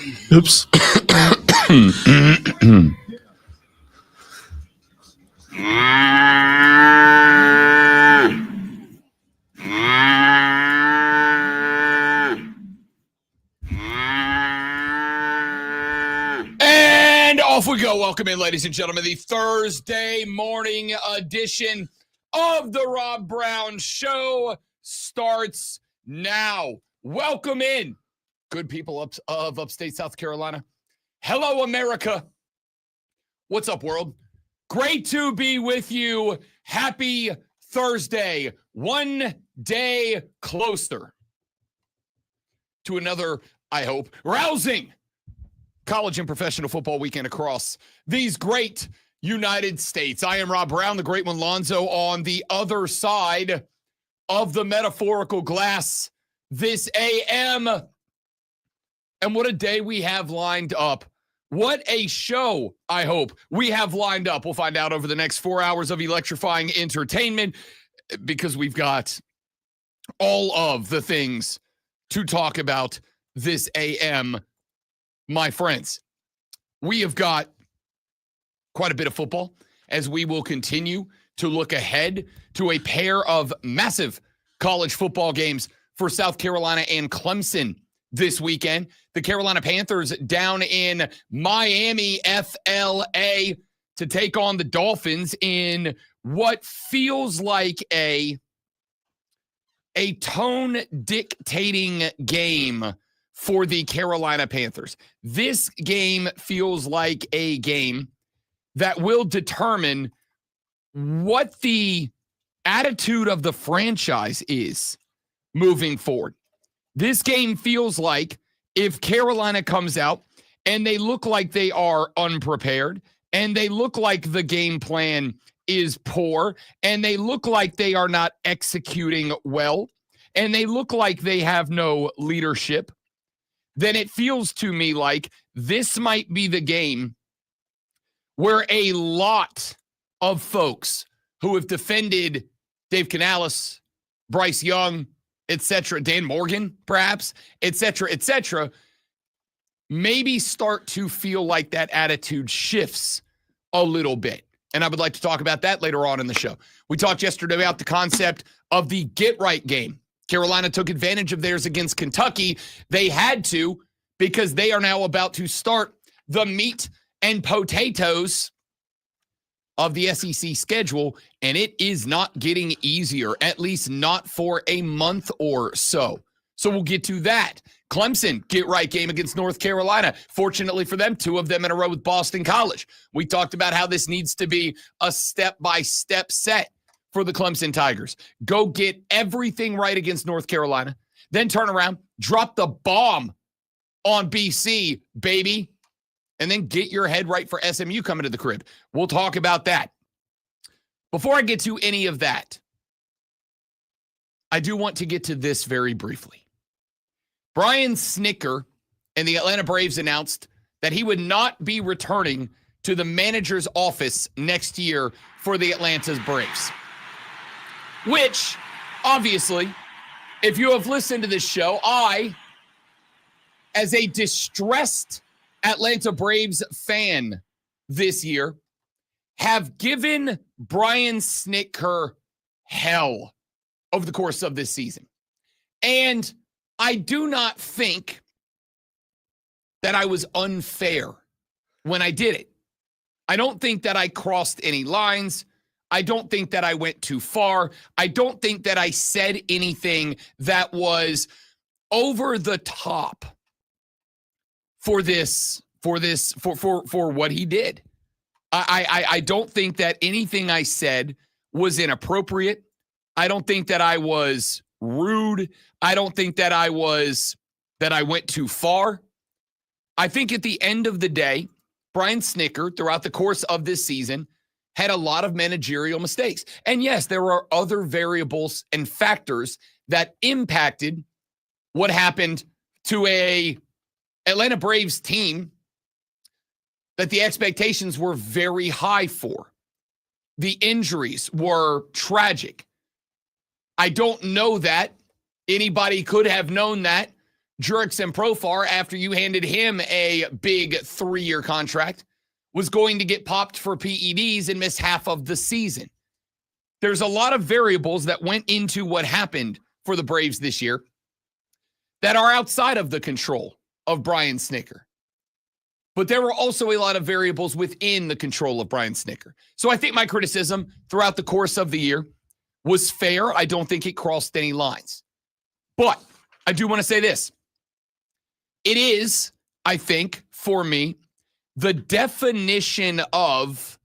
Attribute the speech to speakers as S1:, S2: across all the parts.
S1: Oops.
S2: And off we go. Welcome in, ladies and gentlemen, the Thursday morning edition of the Rob Brown Show starts now. Welcome in, good people of upstate South Carolina. Hello, America. What's up, world? Great to be with you. Happy Thursday. One day closer to another, I hope, rousing college and professional football weekend across these great United States. I am Rob Brown, the great one Lonzo, on the other side of the metaphorical glass this AM. And what a day we have lined up. What a show, I hope, we have lined up. We'll find out over the next 4 hours of electrifying entertainment because we've got all of the things to talk about this AM. My friends, we have got quite a bit of football as we will continue to look ahead to a pair of massive college football games for South Carolina and Clemson this weekend. The Carolina Panthers down in Miami, FLA, to take on the Dolphins in what feels like a tone-dictating game for the Carolina Panthers. This game feels like a game that will determine what the attitude of the franchise is moving forward. This game feels like if Carolina comes out and they look like they are unprepared and they look like the game plan is poor and they look like they are not executing well and they look like they have no leadership, then it feels to me like this might be the game where a lot of folks who have defended Dave Canales, Bryce Young, etc., Dan Morgan, perhaps, etc., maybe start to feel like that attitude shifts a little bit. And I would like to talk about that later on in the show. We talked yesterday about the concept of the get-right game. Carolina took advantage of theirs against Kentucky. They had to because they are now about to start the meat and potatoes of the SEC schedule, and it is not getting easier, at least not for a month or so. So we'll get to that. Clemson, get-right game against North Carolina. Fortunately for them, 2 of them in a row with Boston College. We talked about how this needs to be a step-by-step set for the Clemson Tigers. Go get everything right against North Carolina, then turn around, drop the bomb on BC, baby, and then get your head right for SMU coming to the crib. We'll talk about that. Before I get to any of that, I do want to get to this very briefly. Brian Snitker and the Atlanta Braves announced that he would not be returning to the manager's office next year for the Atlanta Braves. Which, obviously, if you have listened to this show, I, as a distressed Atlanta Braves fan this year, have given Brian Snitker hell over the course of this season. And I do not think that I was unfair when I did it. I don't think that I crossed any lines. I don't think that I went too far. I don't think that I said anything that was over the top for what he did. I don't think that anything I said was inappropriate. I don't think that I was rude. I don't think that I went too far. I think at the end of the day, Brian Snitker, throughout the course of this season, had a lot of managerial mistakes. And yes, there are other variables and factors that impacted what happened to a Atlanta Braves team that the expectations were very high for. The injuries were tragic. I don't know that. Anybody could have known that Jurickson Profar, after you handed him a big 3-year contract, was going to get popped for PEDs and miss half of the season. There's a lot of variables that went into what happened for the Braves this year that are outside of the control of Brian Snitker. But there were also a lot of variables within the control of Brian Snitker. So I think my criticism throughout the course of the year was fair. I don't think it crossed any lines. But I do want to say this. It is, I think, for me, the definition of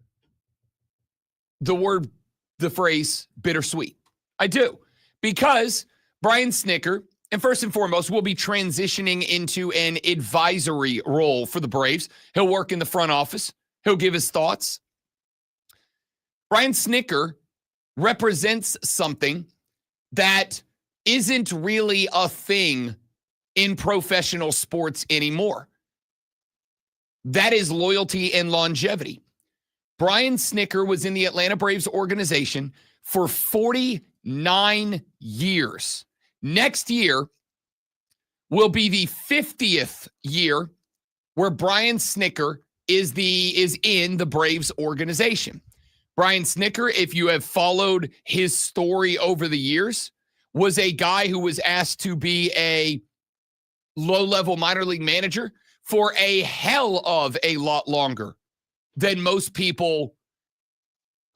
S2: the phrase bittersweet. I do. Because Brian Snitker, and first and foremost, will be transitioning into an advisory role for the Braves. He'll work in the front office. He'll give his thoughts. Brian Snitker represents something that isn't really a thing in professional sports anymore. That is loyalty and longevity. Brian Snitker was in the Atlanta Braves organization for 49 years. Next year will be the 50th year where Brian Snitker is in the Braves organization. Brian Snitker, if you have followed his story over the years, was a guy who was asked to be a low-level minor league manager for a hell of a lot longer than most people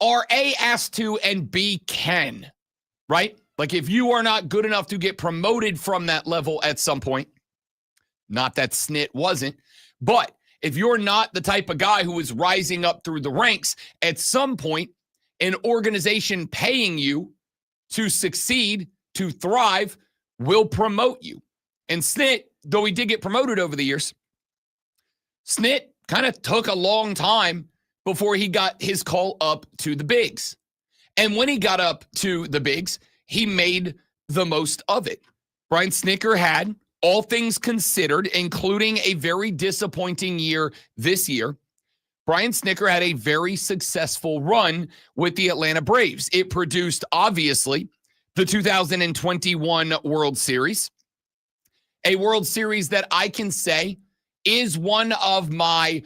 S2: are A, asked to, and B, can, right? Like if you are not good enough to get promoted from that level at some point, not that Snit wasn't, but if you're not the type of guy who is rising up through the ranks, at some point, an organization paying you to succeed, to thrive, will promote you. And Snit, though he did get promoted over the years, Snit kind of took a long time before he got his call up to the bigs. And when he got up to the bigs, he made the most of it. Brian Snitker had, all things considered, including a very disappointing year this year, Brian Snitker had a very successful run with the Atlanta Braves. It produced, obviously, the 2021 World Series, a World Series that I can say is one of my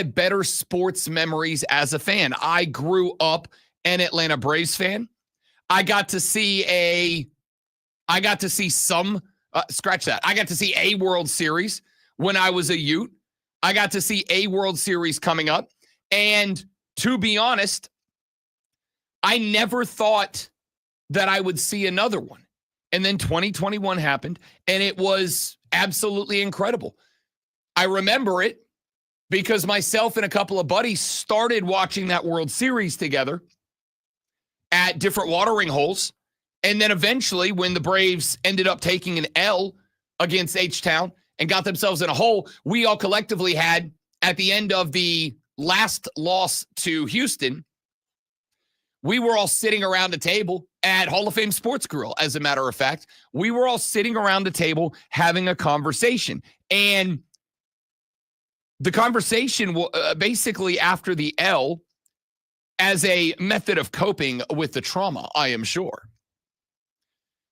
S2: better sports memories as a fan. I grew up an Atlanta Braves fan. I got to see a World Series when I was a Ute. I got to see a World Series coming up. And to be honest, I never thought that I would see another one. And then 2021 happened, and it was absolutely incredible. I remember it because myself and a couple of buddies started watching that World Series together at different watering holes. And then eventually, when the Braves ended up taking an L against H-Town and got themselves in a hole, we all collectively had, at the end of the last loss to Houston, we were all sitting around a table at Hall of Fame Sports Grill, as a matter of fact. We were all sitting around the table having a conversation. And the conversation basically after the L, as a method of coping with the trauma, I am sure.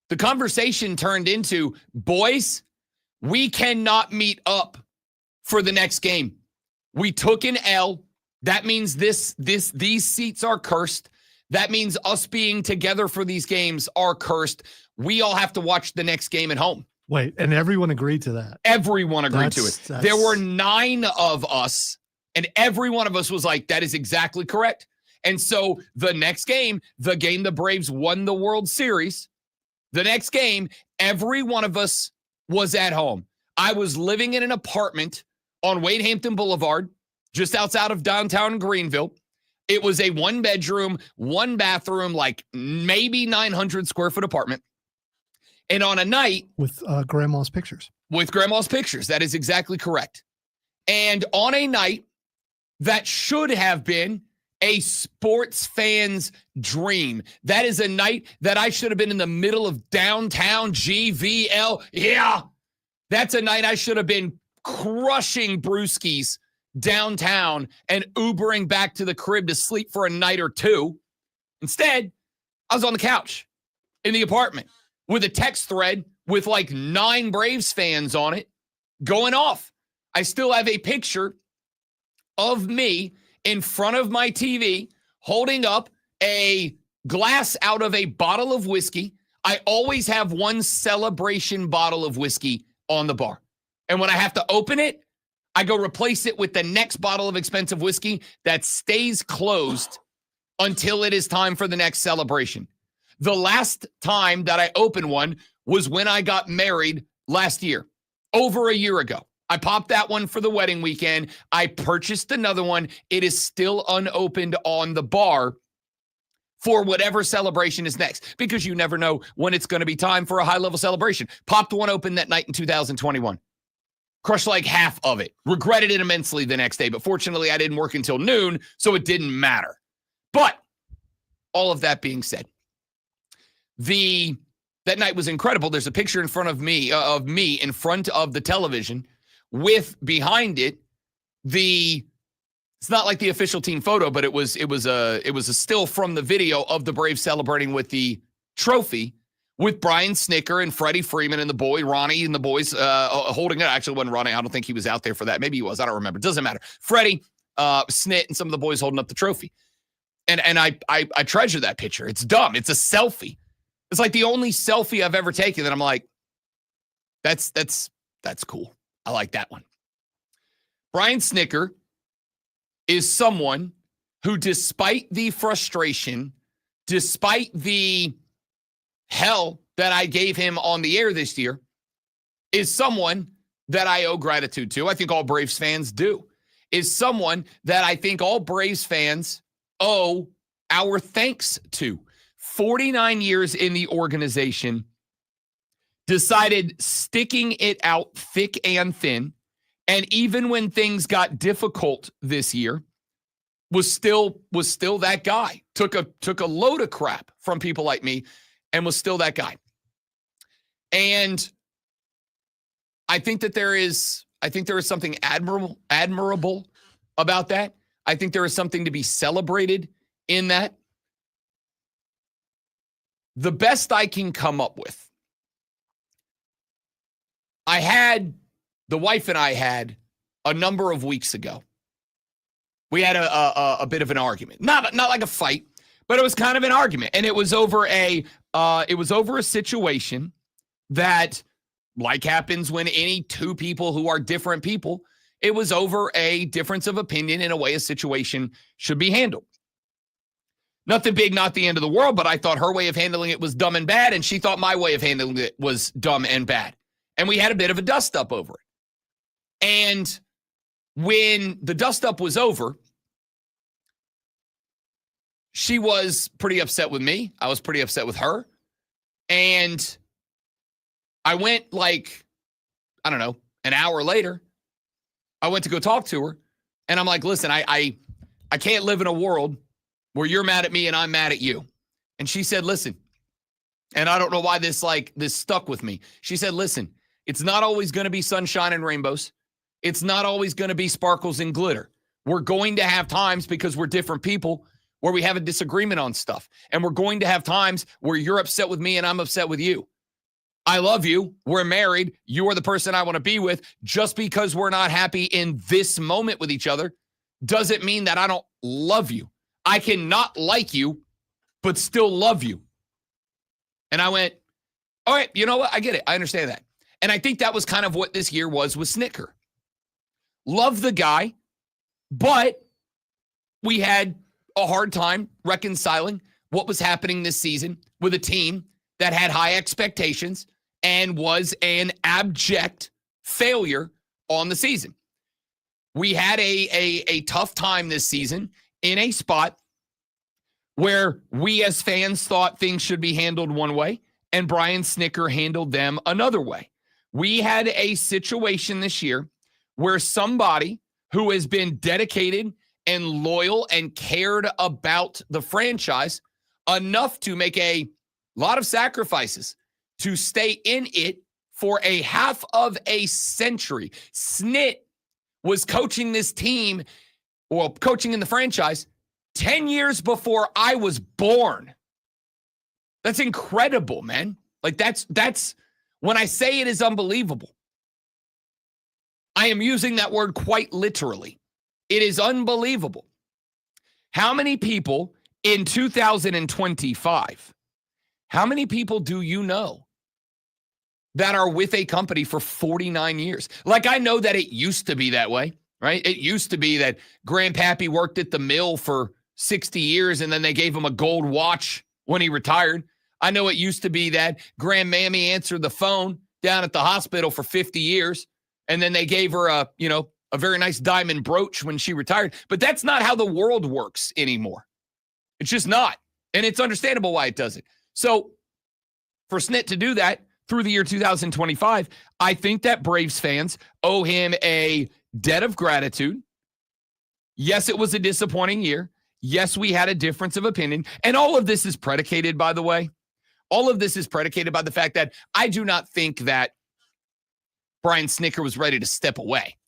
S2: The conversation turned into, boys, we cannot meet up for the next game. We took an L. That means these seats are cursed. That means us being together for these games are cursed. We all have to watch the next game at home.
S1: Wait, and everyone agreed to that?
S2: Everyone agreed to it. There were 9 of us, and every one of us was like, that is exactly correct. And so the next game, the game the Braves won the World Series, the next game, every one of us was at home. I was living in an apartment on Wade Hampton Boulevard, just outside of downtown Greenville. It was a 1-bedroom, 1-bathroom, like maybe 900 square foot apartment. And on a night
S1: with grandma's pictures.
S2: With grandma's pictures. That is exactly correct. And on a night that should have been a sports fan's dream. That is a night that I should have been in the middle of downtown GVL. Yeah. That's a night I should have been crushing brewskis downtown and Ubering back to the crib to sleep for a night or two. Instead, I was on the couch in the apartment with a text thread with like 9 Braves fans on it going off. I still have a picture of me in front of my TV holding up a glass out of a bottle of whiskey. I always have one celebration bottle of whiskey on the bar. And when I have to open it, I go replace it with the next bottle of expensive whiskey that stays closed until it is time for the next celebration. The last time that I opened one was when I got married last year, over a year ago. I popped that one for the wedding weekend. I purchased another one. It is still unopened on the bar for whatever celebration is next, because you never know when it's going to be time for a high-level celebration. Popped one open that night in 2021. Crushed like half of it. Regretted it immensely the next day, but fortunately I didn't work until noon, so it didn't matter. But all of that being said, that night was incredible. There's a picture in front of me in front of the television with behind it it's not like the official team photo, but it was a still from the video of the Braves celebrating with the trophy, with Brian Snicker and Freddie Freeman and the boy Ronnie and the boys holding it. Actually, it wasn't Ronnie. I don't think he was out there for that. Maybe he was. I don't remember. It doesn't matter. Freddie, Snit, and some of the boys holding up the trophy. And I treasure that picture. It's dumb. It's a selfie. It's like the only selfie I've ever taken that I'm like, that's cool. I like that one. Brian Snicker is someone who, despite the frustration, despite the hell that I gave him on the air this year, is someone that I owe gratitude to. I think all Braves fans do. Is someone that I think all Braves fans owe our thanks to. 49 years in the organization, decided sticking it out thick and thin, and even when things got difficult this year, was still that guy. Took a load of crap from people like me and was still that guy. And I think there is something admirable about that. I think there is something to be celebrated in that. The best I can come up with, the wife and I had a number of weeks ago. We had a bit of an argument, not like a fight, but it was kind of an argument, and it was over a situation that, like happens when any two people who are different people, it was over a difference of opinion in a way a situation should be handled. Nothing big, not the end of the world, but I thought her way of handling it was dumb and bad, and she thought my way of handling it was dumb and bad. And we had a bit of a dust-up over it. And when the dust-up was over, she was pretty upset with me. I was pretty upset with her. And I went an hour later, I went to go talk to her, and I'm like, listen, I can't live in a world where you're mad at me and I'm mad at you. And she said, listen, and I don't know why this stuck with me. She said, listen, it's not always going to be sunshine and rainbows. It's not always going to be sparkles and glitter. We're going to have times, because we're different people, where we have a disagreement on stuff. And we're going to have times where you're upset with me and I'm upset with you. I love you. We're married. You are the person I want to be with. Just because we're not happy in this moment with each other doesn't mean that I don't love you. I can not like you, but still love you. And I went, all right, you know what? I get it. I understand that. And I think that was kind of what this year was with Snicker. Love the guy, but we had a hard time reconciling what was happening this season with a team that had high expectations and was an abject failure on the season. We had a tough time this season in a spot where we as fans thought things should be handled one way, and Brian Snicker handled them another way. We had a situation this year where somebody who has been dedicated and loyal and cared about the franchise enough to make a lot of sacrifices to stay in it for a half of a century. Snit was coaching this team, or coaching in the franchise, 10 years before I was born. That's incredible, man. Like that's When I say it is unbelievable, I am using that word quite literally. It is unbelievable. How many people in 2025, how many people do you know that are with a company for 49 years? Like, I know that it used to be that way, right? It used to be that Grandpappy worked at the mill for 60 years and then they gave him a gold watch when he retired. I know it used to be that Grandmammy answered the phone down at the hospital for 50 years and then they gave her a very nice diamond brooch when she retired. But that's not how the world works anymore. It's just not. And it's understandable why it doesn't. So for Snit to do that through the year 2025, I think that Braves fans owe him a debt of gratitude. Yes, it was a disappointing year. Yes, we had a difference of opinion. And all of this is predicated, by the way, all of this is predicated by the fact that I do not think that Brian Snitker was ready to step away.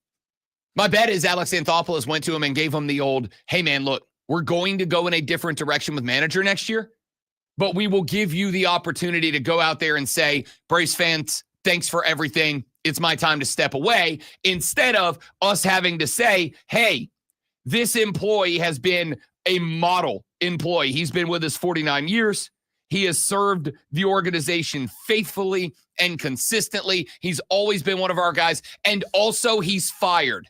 S2: My bet is Alex Anthopoulos went to him and gave him the old, hey, man, look, we're going to go in a different direction with manager next year, but we will give you the opportunity to go out there and say, Braves fans, thanks for everything. It's my time to step away, instead of us having to say, hey, this employee has been a model employee. He's been with us 49 years. He has served the organization faithfully and consistently. He's always been one of our guys. And also he's fired,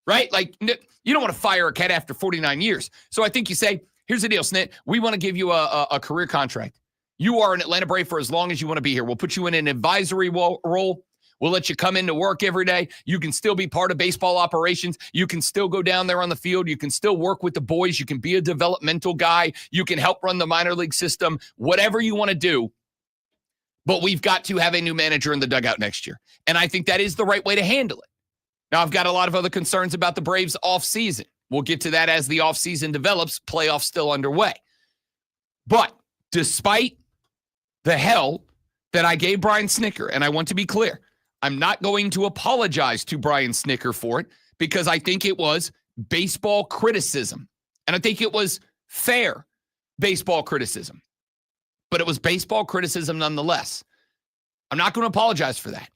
S2: right? Like, you don't want to fire a cat after 49 years. So I think you say, here's the deal, Snit. We want to give you a career contract. You are an Atlanta Brave for as long as you want to be here. We'll put you in an advisory role. We'll let you come into work every day. You can still be part of baseball operations. You can still go down there on the field. You can still work with the boys. You can be a developmental guy. You can help run the minor league system, whatever you want to do. But we've got to have a new manager in the dugout next year. And I think that is the right way to handle it. Now, I've got a lot of other concerns about the Braves offseason. We'll get to that as the offseason develops, playoffs still underway. But despite the hell that I gave Brian Snitker, and I want to be clear, I'm not going to apologize to Brian Snitker for it, because I think it was baseball criticism. And I think it was fair baseball criticism. But it was baseball criticism nonetheless. I'm not going to apologize for that.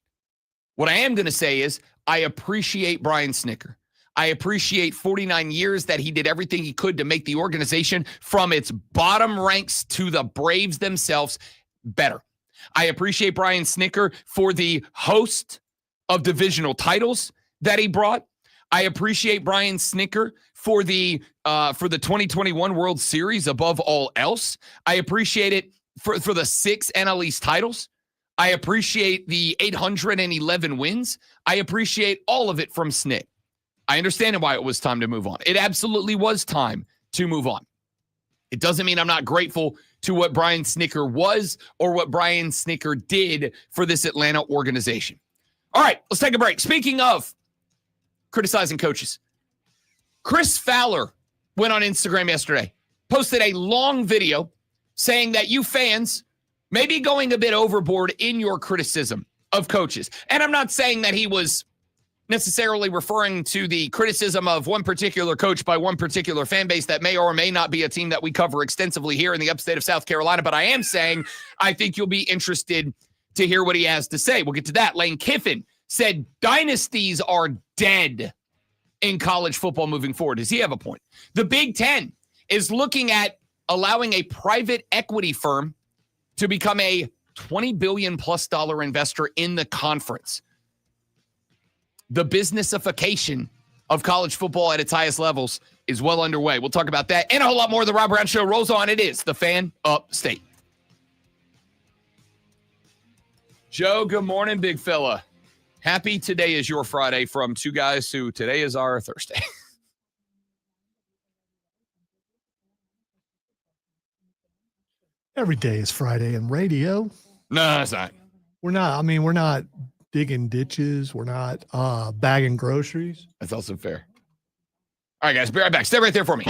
S2: What I am going to say is I appreciate Brian Snitker. I appreciate 49 years that he did everything he could to make the organization from its bottom ranks to the Braves themselves better. I appreciate Brian Snitker for the host of divisional titles that he brought. I appreciate Brian Snitker for the 2021 World Series above all else. I appreciate it for the 6 NL East titles. I appreciate the 811 wins. I appreciate all of it from Snit. I understand why it was time to move on. It absolutely was time to move on. It doesn't mean I'm not grateful to what Brian Snitker was or what Brian Snitker did for this Atlanta organization. All right, let's take a break. Speaking of criticizing coaches, Chris Fowler went on Instagram yesterday, posted a long video saying that you fans may be going a bit overboard in your criticism of coaches. And I'm not saying that he was necessarily referring to the criticism of one particular coach by one particular fan base that may or may not be a team that we cover extensively here in the upstate of South Carolina. But I am saying I think you'll be interested to hear what he has to say. We'll get to that. Lane Kiffin said dynasties are dead in college football moving forward. Does he have a point? The Big Ten is looking at allowing a private equity firm to become a $20 billion plus investor in the conference. The businessification of college football at its highest levels is well underway. We'll talk about that and a whole lot more. The Rob Brown Show rolls on. It is the Fan Upstate. Joe, good morning, big fella. Happy today is your Friday from two guys who today is our Thursday.
S1: Every day is Friday in radio.
S2: No, it's not.
S1: We're not digging ditches. We're not bagging groceries.
S2: That's also fair. All right, guys, be right back. Stay right there for me.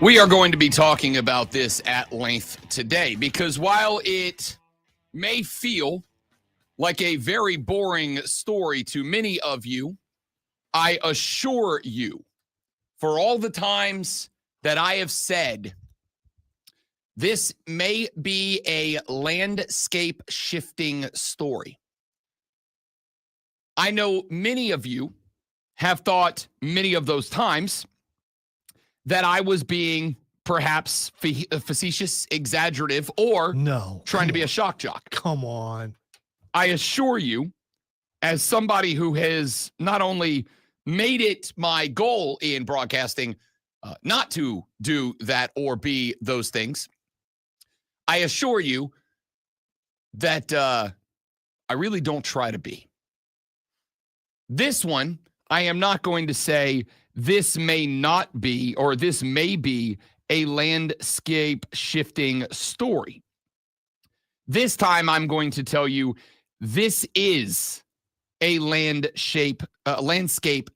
S2: We are going to be talking about this at length today because while it may feel like a very boring story to many of you, I assure you, for all the times that I have said, this may be a landscape shifting story. I know many of you have thought many of those times that I was being perhaps facetious, exaggerative, or trying to be a shock jock.
S1: Come on.
S2: I assure you, as somebody who has not only made it my goal in broadcasting not to do that or be those things, I assure you that I really don't try to be. This one, I am not going to say this may not be, or this may be a landscape shifting story. This time I'm going to tell you this is a landscape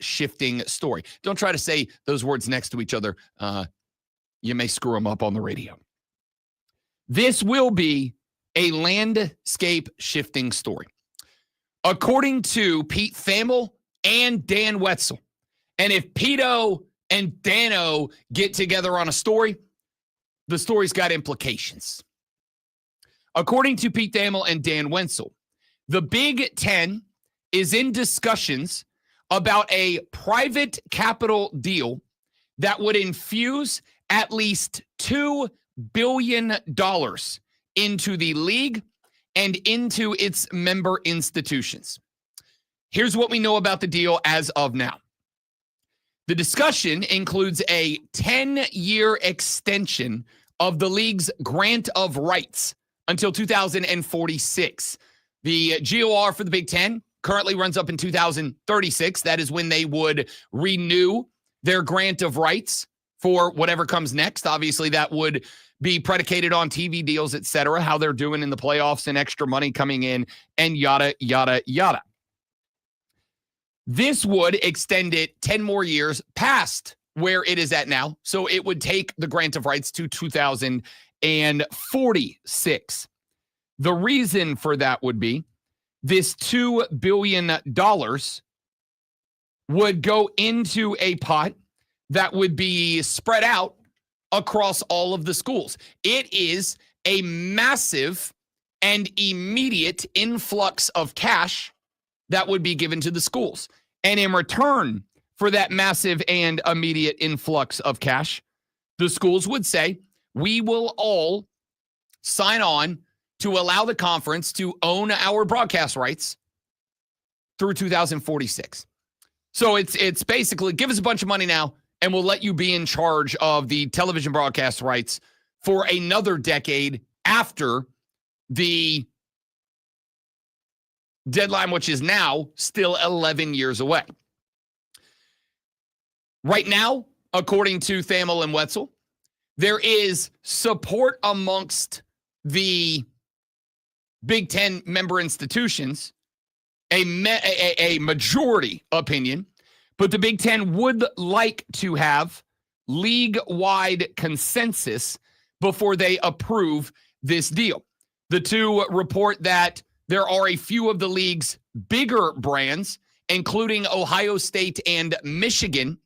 S2: shifting story. Don't try to say those words next to each other. You may screw them up on the radio. This will be a landscape shifting story. According to Pete Thamel and Dan Wetzel, and if Pito and Dano get together on a story, the story's got implications. According to Pete Thamel and Dan Wetzel, the Big Ten is in discussions about a private capital deal that would infuse at least $2 billion into the league and into its member institutions. Here's what we know about the deal as of now. The discussion includes a 10-year extension of the league's grant of rights until 2046. The GOR for the Big Ten currently runs up in 2036. That is when they would renew their grant of rights for whatever comes next. Obviously, that would be predicated on TV deals, et cetera, how they're doing in the playoffs and extra money coming in and yada, yada, yada. This would extend it 10 more years past where it is at now. So it would take the grant of rights to 2046. The reason for that would be this $2 billion would go into a pot that would be spread out across all of the schools. It is a massive and immediate influx of cash that would be given to the schools. And in return for that massive and immediate influx of cash, the schools would say, we will all sign on to allow the conference to own our broadcast rights through 2046. So it's basically, give us a bunch of money now, and we'll let you be in charge of the television broadcast rights for another decade after the deadline, which is now still 11 years away. Right now, according to Thamel and Wetzel, there is support amongst the Big Ten member institutions, a majority opinion, but the Big Ten would like to have league-wide consensus before they approve this deal. The two report that there are a few of the league's bigger brands, including Ohio State and Michigan,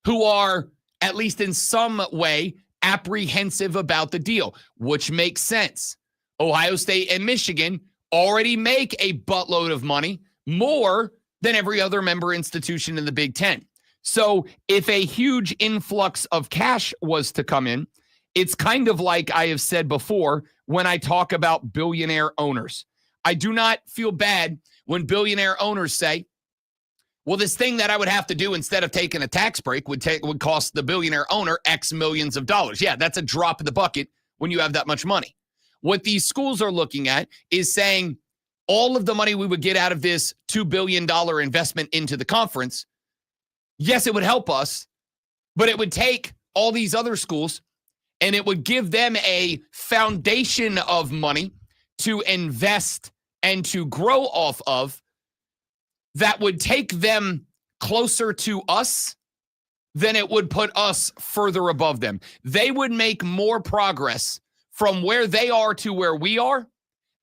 S2: who are, at least in some way, apprehensive about the deal, which makes sense. Ohio State and Michigan already make a buttload of money, more than every other member institution in the Big Ten. So if a huge influx of cash was to come in, it's kind of like I have said before when I talk about billionaire owners. I do not feel bad when billionaire owners say, well, this thing that I would have to do instead of taking a tax break would cost the billionaire owner X millions of dollars. Yeah, that's a drop in the bucket when you have that much money. What these schools are looking at is saying all of the money we would get out of this $2 billion investment into the conference, yes, it would help us, but it would take all these other schools and it would give them a foundation of money to invest and to grow off of that would take them closer to us then it would put us further above them. They would make more progress from where they are to where we are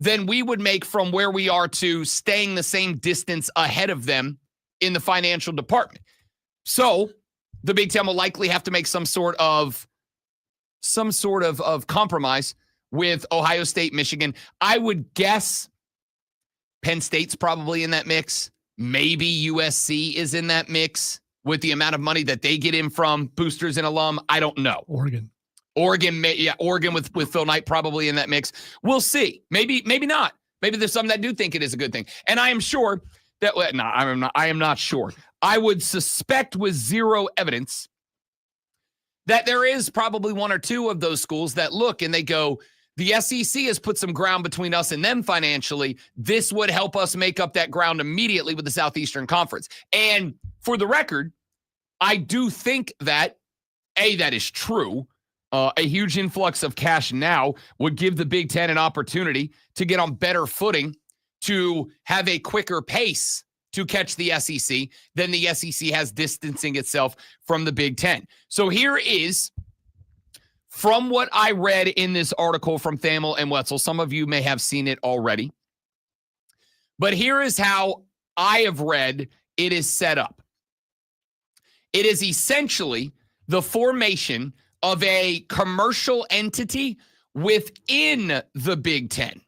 S2: than we would make from where we are to staying the same distance ahead of them in the financial department. So the Big Ten will likely have to make some sort of compromise with Ohio State, Michigan. I would guess Penn State's probably in that mix. Maybe USC is in that mix with the amount of money that they get in from boosters and alum. I don't know.
S1: Oregon with Phil Knight probably in that mix. We'll see. Maybe not. Maybe there's some that do think it is a good thing. And I am sure that, no, I am not sure. I would suspect with zero evidence that there is probably one or two of those schools that look and they go, the SEC has put some ground between us and them financially. This would help us make up that ground immediately with the Southeastern Conference. And for the record, I do think that, that is true. A huge influx of cash now would give the Big Ten an opportunity to get on better footing, to have a quicker pace to catch the SEC than the SEC has distancing itself from the Big Ten. So here is, from what I read in this article from Thamel and Wetzel, some of you may have seen it already, but here is how I have read it is set up. It is essentially the formation of a commercial entity within the Big Ten.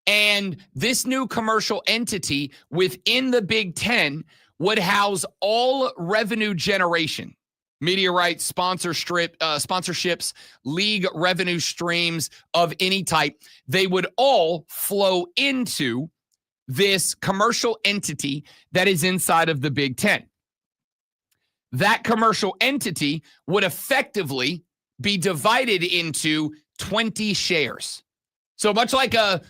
S1: And this new commercial entity within the Big Ten would house all revenue generation, media rights, sponsorships, league revenue streams of any type. They would all flow into this commercial entity that is inside of the Big Ten. That commercial entity would effectively be divided into 20 shares. So much like a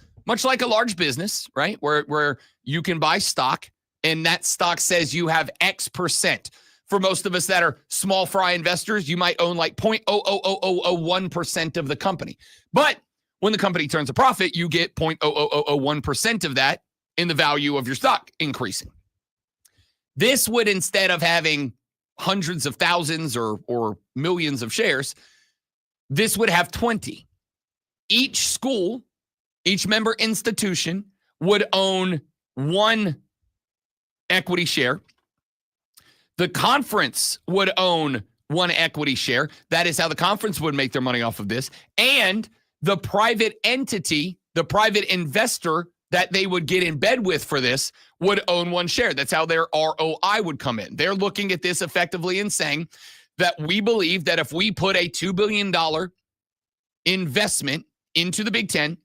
S1: large business, right? Where you can buy stock and that stock says you have X percent. For most of us that are small fry investors, you might own like 0.00001% of the company. But when the company turns a profit, you get 0.00001% of that in the value of your stock increasing. This would, instead of having hundreds of thousands or millions of shares, this would have 20. Each school, each member institution would own one equity share. The conference would own one equity share. That is how the conference would make their money off of this. And the private entity, the private investor that they would get in bed with for this would own one share. That's how their ROI would come in. They're looking at this effectively and saying that we believe that if we put a $2 billion investment into the Big Ten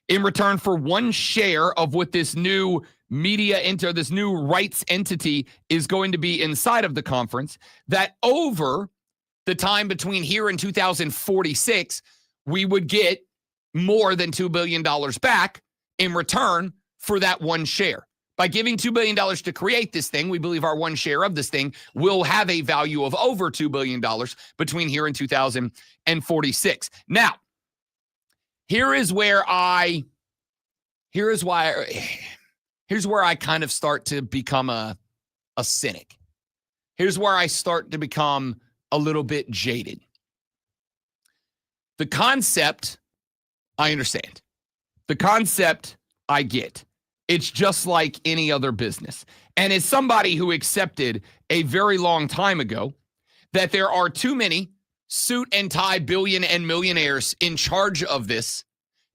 S1: in return for one share of what this new this new rights entity is going to be inside of the conference, that over the time between here and 2046, we would get more than $2 billion back in return for that one share. By giving $2 billion to create this thing, we believe our one share of this thing will have a value of over $2 billion between here and 2046. Now, here's where I kind of start to become a cynic. Here's where I start to become a little bit jaded. The concept, I understand. The concept, I get. It's just like any other business. And as somebody who accepted a very long time ago that there are too many suit and tie billion and millionaires in charge of this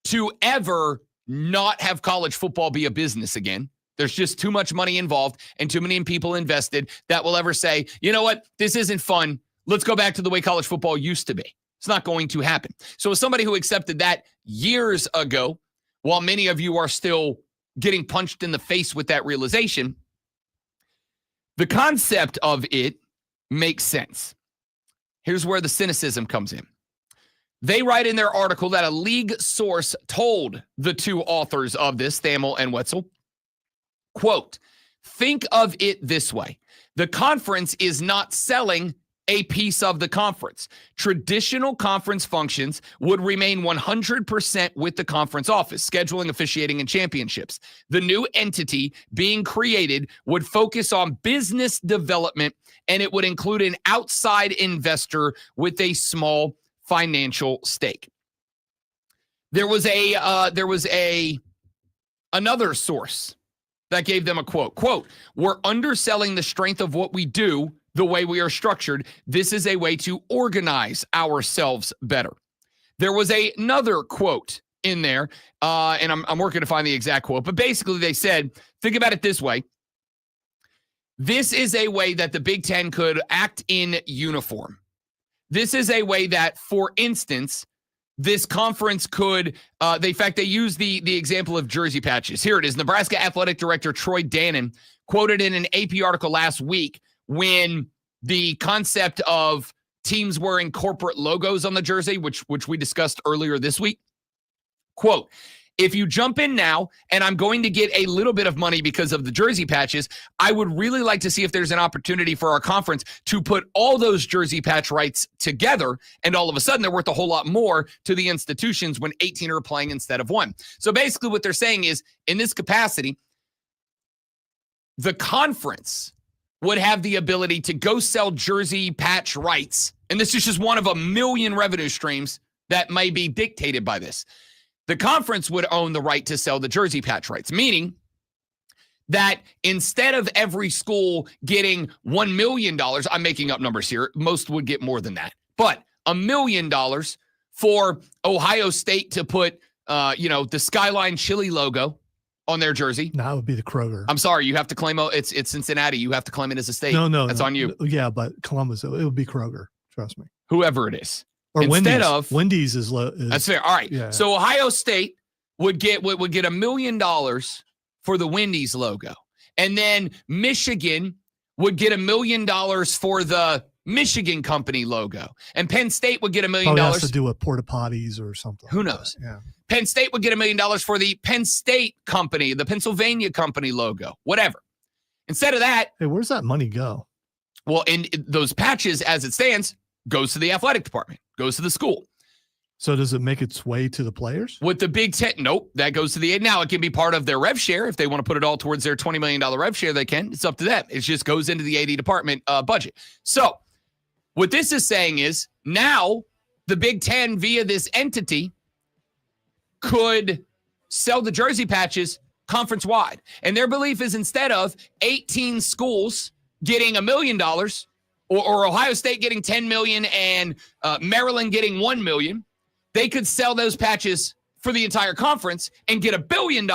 S1: to ever not have college football be a business again. There's just too much money involved and too many people invested that will ever say, you know what, this isn't fun. Let's go back to the way college football used to be. It's not going to happen. So as somebody who accepted that years ago, while many of you are still getting punched in the face with that realization, the concept of it makes sense. Here's where the cynicism comes in. They write in their article that a league source told the two authors of this, Thamel and Wetzel, quote, think of it this way. The conference is not selling
S2: a piece of the conference. Traditional conference functions would remain 100% with the conference office, scheduling, officiating, and championships. The new entity being created would focus on business development, and it would include an outside investor with a small financial stake. There was another source that gave them a quote, "We're underselling the strength of what we do the way we are structured. This is a way to organize ourselves better." There was another quote in there, and I'm working to find the exact quote, but basically they said, think about it this way. This is a way that the Big Ten could act in uniform. This is a way that, for instance, this conference could, in fact, they use the example of jersey patches. Here it is. Nebraska Athletic Director Troy Dannon quoted in an AP article last week when the concept of teams wearing corporate logos on the jersey, which we discussed earlier this week. Quote, "If you jump in now, and I'm going to get a little bit of money because of the jersey patches, I would really like to see if there's an opportunity for our conference to put all those jersey patch rights together, and all of a sudden they're worth a whole lot more to the institutions when 18 are playing instead of one." So basically what they're saying is, in this capacity, the conference would have the ability to go sell jersey patch rights, and this is just one of a million revenue streams that may be dictated by this. The conference would own the right to sell the jersey patch rights, meaning that instead of every school getting $1 million, I'm making up numbers here, most would get more than that, but $1 million for Ohio State to put, the Skyline Chili logo on their jersey.
S3: No, it would be the Kroger.
S2: I'm sorry, you have to claim it's Cincinnati. You have to claim it as a state.
S3: No,
S2: that's on you.
S3: Yeah, but Columbus, it would be Kroger. Trust me.
S2: Whoever it is.
S3: Or
S2: instead
S3: Wendy's.
S2: of
S3: Wendy's is
S2: that's fair. All right.
S3: Yeah.
S2: So Ohio State would get $1 million for the Wendy's logo, and then Michigan would get $1 million for the Michigan company logo, and Penn State would get $1 million.
S3: Probably has to do with porta potties or something.
S2: Who knows?
S3: Yeah.
S2: Penn State would get $1 million for the Penn State company, the Pennsylvania company logo, whatever. Instead of that,
S3: hey, where's that money go?
S2: Well, in those patches, as it stands, goes to the athletic department, goes to the school.
S3: So does it make its way to the players?
S2: With the Big Ten, nope, that goes to the aid. Now, it can be part of their rev share. If they want to put it all towards their $20 million rev share, they can. It's up to them. It just goes into the AD department budget. So what this is saying is now the Big Ten, via this entity, could sell the jersey patches conference-wide. And their belief is, instead of 18 schools getting $1 million, or Ohio State getting $10 million and Maryland getting $1 million, they could sell those patches for the entire conference and get $1 billion,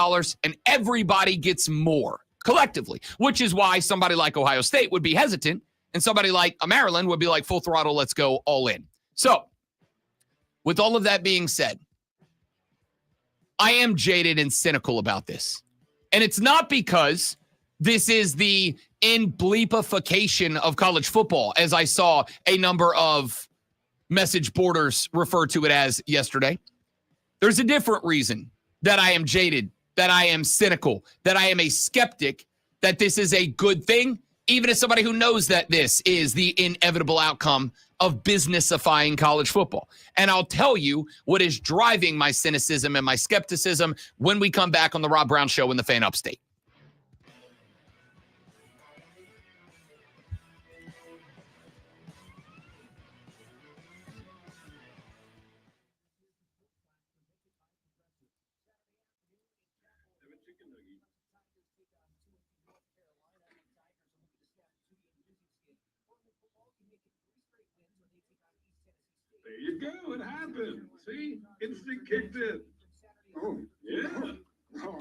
S2: and everybody gets more collectively, which is why somebody like Ohio State would be hesitant, and somebody like Maryland would be like, full throttle, let's go all in. So with all of that being said, I am jaded and cynical about this. And it's not because this is the in-bleepification of college football, as I saw a number of message boarders refer to it as yesterday. There's a different reason that I am jaded, that I am cynical, that I am a skeptic, that this is a good thing, even as somebody who knows that this is the inevitable outcome of businessifying college football. And I'll tell you what is driving my cynicism and my skepticism when we come back on the Rob Brown Show in the Fan Upstate.
S4: There you go. It happened. See? Instant kicked in. Oh, yeah. Oh.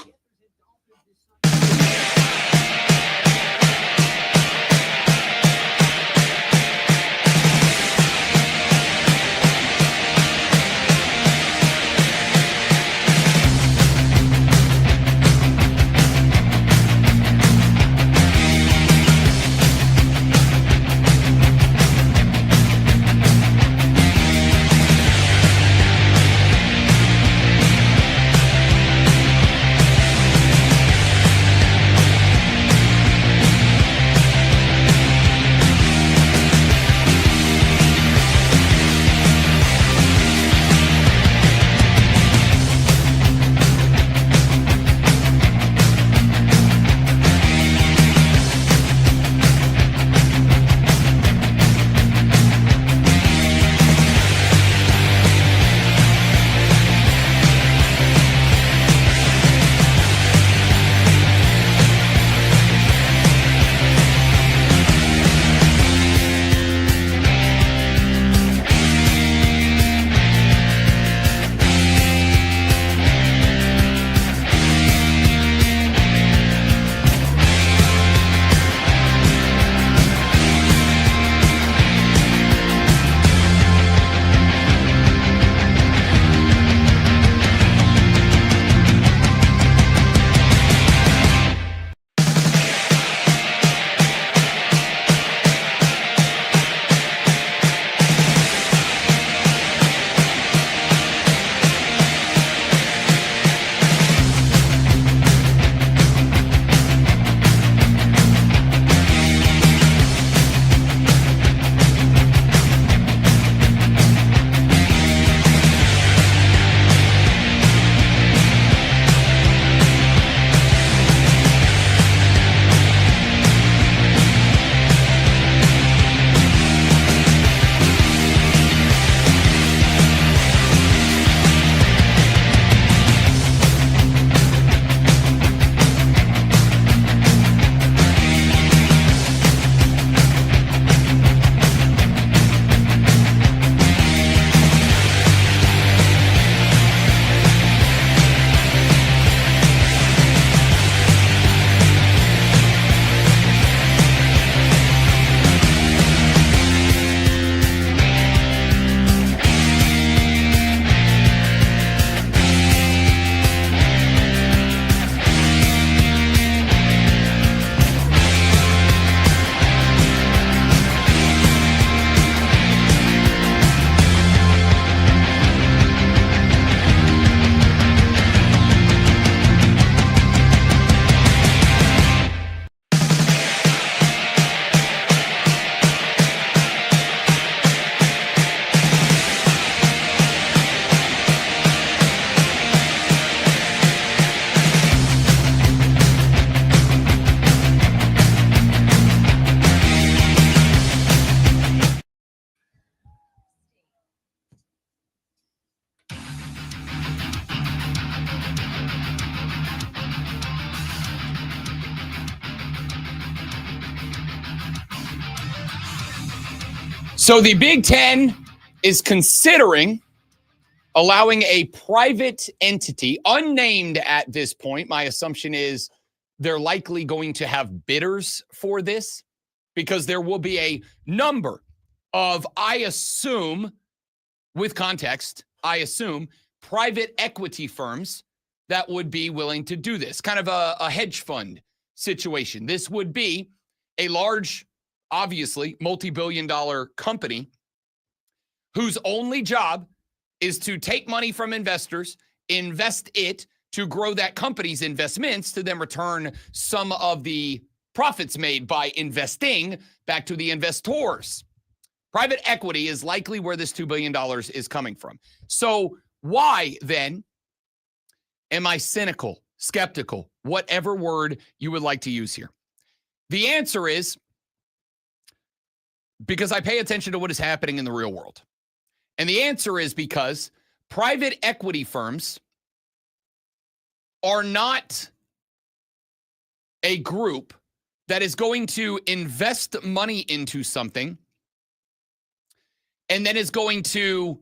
S2: So the Big Ten is considering allowing a private entity, unnamed at this point. My assumption is they're likely going to have bidders for this because there will be a number of, I assume, with context, I assume, private equity firms that would be willing to do this. Kind of a hedge fund situation. This would be a large, obviously, multi-billion-dollar company whose only job is to take money from investors, invest it to grow that company's investments, to then return some of the profits made by investing back to the investors. Private equity is likely where this $2 billion is coming from. So why, then, am I cynical, skeptical, whatever word you would like to use here? The answer is because I pay attention to what is happening in the real world. And the answer is because private equity firms are not a group that is going to invest money into something and then is going to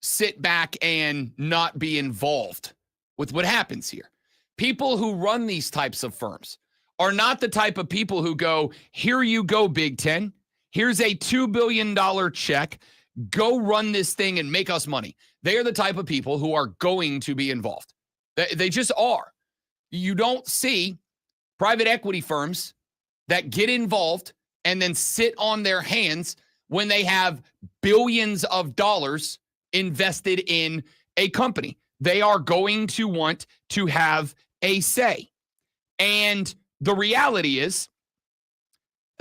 S2: sit back and not be involved with what happens here. People who run these types of firms are not the type of people who go, here you go, Big Ten. Here's a $2 billion check. Go run this thing and make us money. They are the type of people who are going to be involved. They just are. You don't see private equity firms that get involved and then sit on their hands when they have billions of dollars invested in a company. They are going to want to have a say. And the reality is,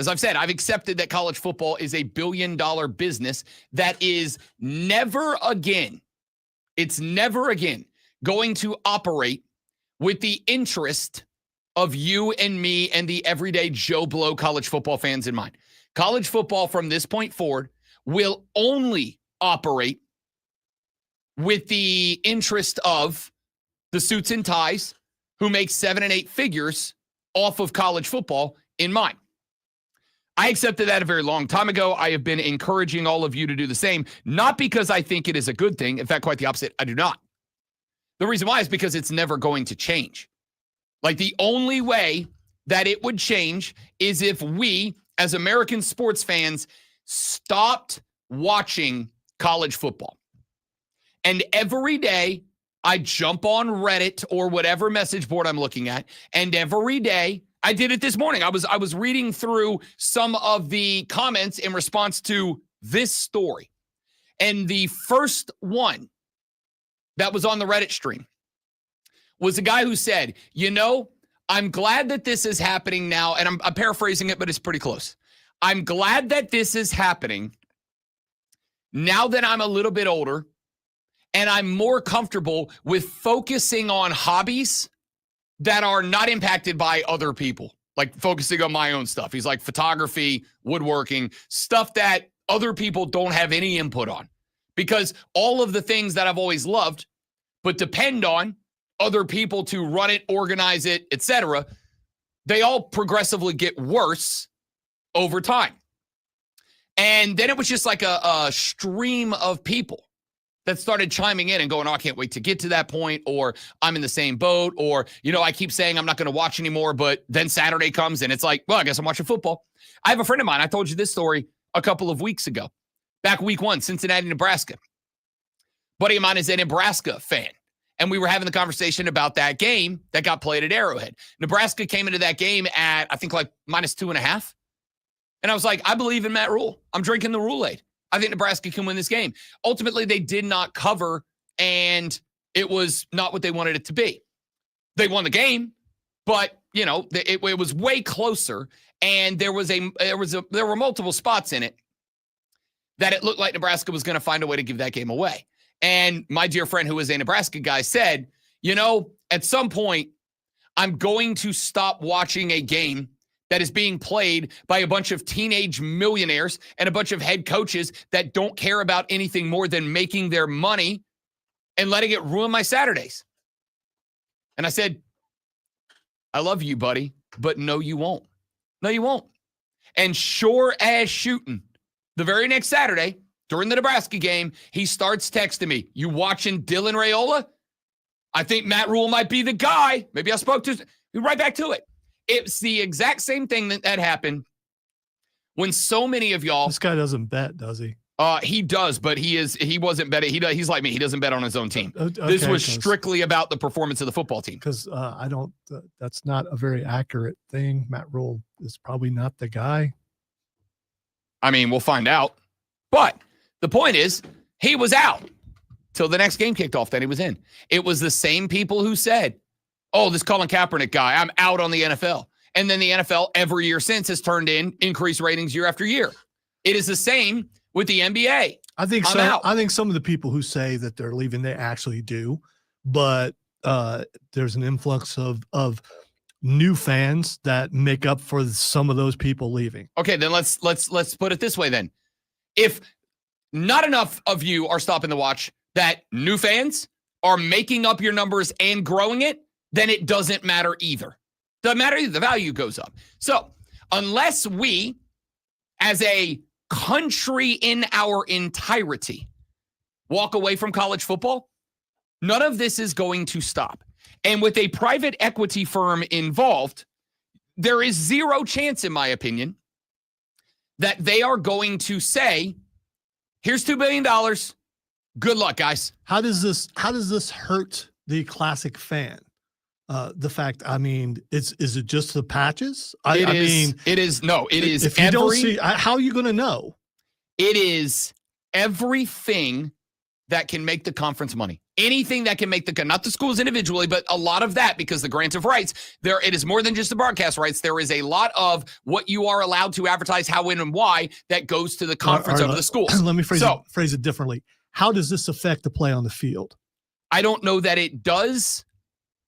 S2: as I've said, I've accepted that college football is a billion-dollar business that is never again, it's never again going to operate with the interest of you and me and the everyday Joe Blow college football fans in mind. College football from this point forward will only operate with the interest of the suits and ties who make 7 and 8 figures off of college football in mind. I accepted that a very long time ago. I have been encouraging all of you to do the same, not because I think it is a good thing. In fact, quite the opposite. I do not. The reason why is because it's never going to change. Like, the only way that it would change is if we, as American sports fans, stopped watching college football. And every day I jump on Reddit or whatever message board I'm looking at, and every day, I did it this morning. I was reading through some of the comments in response to this story. And the first one that was on the Reddit stream was a guy who said, you know, I'm glad that this is happening now. And I'm paraphrasing it, but it's pretty close. I'm glad that this is happening now that I'm a little bit older and I'm more comfortable with focusing on hobbies that are not impacted by other people, like focusing on my own stuff. He's like photography, woodworking, stuff that other people don't have any input on, because all of the things that I've always loved, but depend on other people to run it, organize it, etc., they all progressively get worse over time. And then it was just like a stream of people that started chiming in and going, oh, I can't wait to get to that point, or I'm in the same boat, or, you know, I keep saying I'm not going to watch anymore, but then Saturday comes and it's like, well, I guess I'm watching football. I have a friend of mine. I told you this story a couple of weeks ago, back week 1, Cincinnati, Nebraska. Buddy of mine is a Nebraska fan, and we were having the conversation about that game that got played at Arrowhead. Nebraska came into that game at, I think, like -2.5. And I was like, I believe in Matt Rule. I'm drinking the Rule-Aid. I think Nebraska can win this game. Ultimately, they did not cover, and it was not what they wanted it to be. They won the game, but, you know, it was way closer, and there were multiple spots in it that it looked like Nebraska was going to find a way to give that game away. And my dear friend, who is a Nebraska guy, said, you know, at some point, I'm going to stop watching a game that is being played by a bunch of teenage millionaires and a bunch of head coaches that don't care about anything more than making their money and letting it ruin my Saturdays. And I said, I love you, buddy, but no, you won't. No, you won't. And sure as shooting, The very next Saturday, during the Nebraska game, he starts texting me, "You watching Dylan Raiola? I think Matt Rule might be the guy." Maybe I spoke to right back to it. It's the exact same thing that happened when so many of y'all.
S3: This guy doesn't bet, does he?
S2: He does, but he wasn't betting. He's like me. He doesn't bet on his own team.
S3: Okay,
S2: This was strictly about the performance of the football team.
S3: Because I don't. That's not a very accurate thing. Matt Rule is probably not the guy.
S2: I mean, we'll find out. But the point is, he was out till the next game kicked off. Then he was in. It was the same people who said, "Oh, this Colin Kaepernick guy, I'm out on the NFL." And then the NFL every year since has turned in increased ratings year after year. It is the same with the NBA.
S3: I think
S2: I'm
S3: so.
S2: out.
S3: I think some of the people who say that they're leaving, they actually do, but there's an influx of new fans that make up for some of those people leaving.
S2: Okay, then let's put it this way then. If not enough of you are stopping the watch, that new fans are making up your numbers and growing it, then it doesn't matter either. Doesn't matter either. The value goes up. So unless we, as a country in our entirety, walk away from college football, none of this is going to stop. And with a private equity firm involved, there is zero chance, in my opinion, that they are going to say, "Here's $2 billion. Good luck, guys."
S3: How does this hurt the classic fan? The fact, I mean, is it just the patches?
S2: It is
S3: If you don't see, how are you going to know?
S2: It is everything that can make the conference money. Anything that can make not the schools individually, but a lot of that, because the grant of rights, it is more than just the broadcast rights. There is a lot of what you are allowed to advertise, how, when, and why that goes to the conference of the schools.
S3: Let me phrase it differently. How does this affect the play on the field?
S2: I don't know that it does.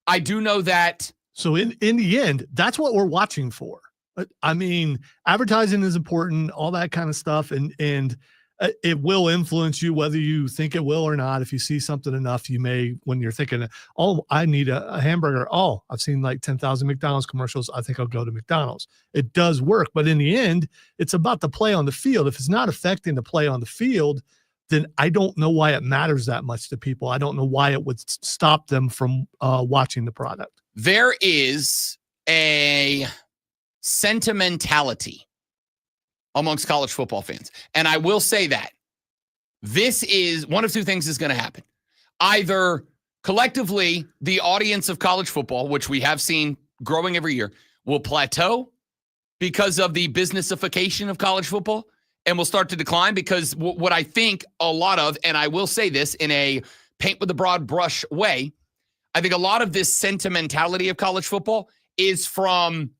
S2: I do know that.
S3: So in the end, that's what we're watching for. I mean, advertising is important, all that kind of stuff, and it will influence you whether you think it will or not. If you see something enough, you may, when you're thinking, "Oh, I need a hamburger. Oh, I've seen like 10,000 McDonald's commercials. I think I'll go to McDonald's." It does work, but in the end, it's about the play on the field. If it's not affecting the play on the field, then I don't know why it matters that much to people. I don't know why it would stop them from watching the product.
S2: There is a sentimentality amongst college football fans. And I will say that this is one of two things is going to happen. Either collectively, the audience of college football, which we have seen growing every year, will plateau because of the businessification of college football, and will start to decline because what I think a lot of, and I will say this in a paint with a broad brush way, I think a lot of this sentimentality of college football is from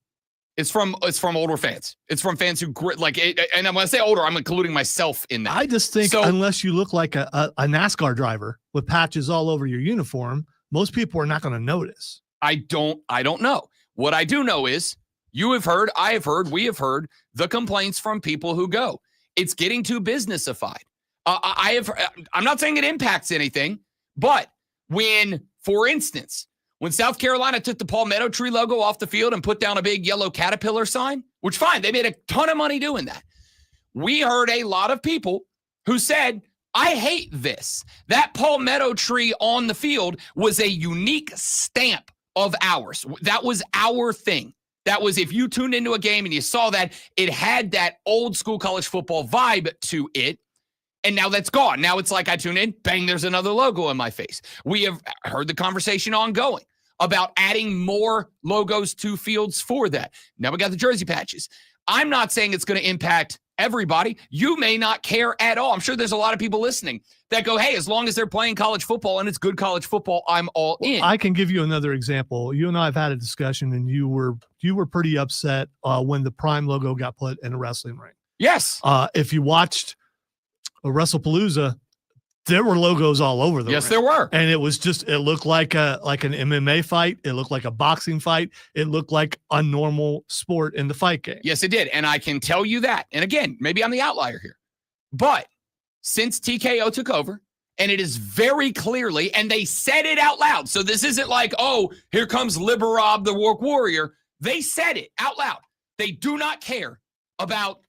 S2: older fans. It's from fans who like it, and when I say older, I'm including myself in that.
S3: I just think unless you look like a NASCAR driver with patches all over your uniform, most people are not going to notice.
S2: I don't know. What I do know is you have heard, I have heard, we have heard the complaints from people who go. It's getting too businessified. I'm not saying it impacts anything, but when, for instance, when South Carolina took the Palmetto Tree logo off the field and put down a big yellow caterpillar sign, which fine, they made a ton of money doing that. We heard a lot of people who said, "I hate this. That Palmetto Tree on the field was a unique stamp of ours. That was our thing. That was, if you tuned into a game and you saw that, it had that old school college football vibe to it. And now that's gone. Now it's like I tune in, bang, there's another logo in my face." We have heard the conversation ongoing about adding more logos to fields for that. Now we got the jersey patches. I'm not saying it's going to impact everybody. You may not care at all. I'm sure there's a lot of people listening that go, "Hey, as long as they're playing college football and it's good college football, I'm all in."
S3: I can give you another example. You and I have had a discussion, and you were pretty upset when the Prime logo got put in a wrestling ring.
S2: Yes.
S3: If you watched a WrestlePalooza, there were logos all over the ring.
S2: Yes, there were.
S3: And it looked like an MMA fight. It looked like a boxing fight. It looked like a normal sport in the fight game.
S2: Yes, it did. And I can tell you that. And again, maybe I'm the outlier here, but since TKO took over, and it is very clearly, and they said it out loud. So this isn't like, "Oh, here comes Liberob, the Woke Warrior." They said it out loud. They do not care about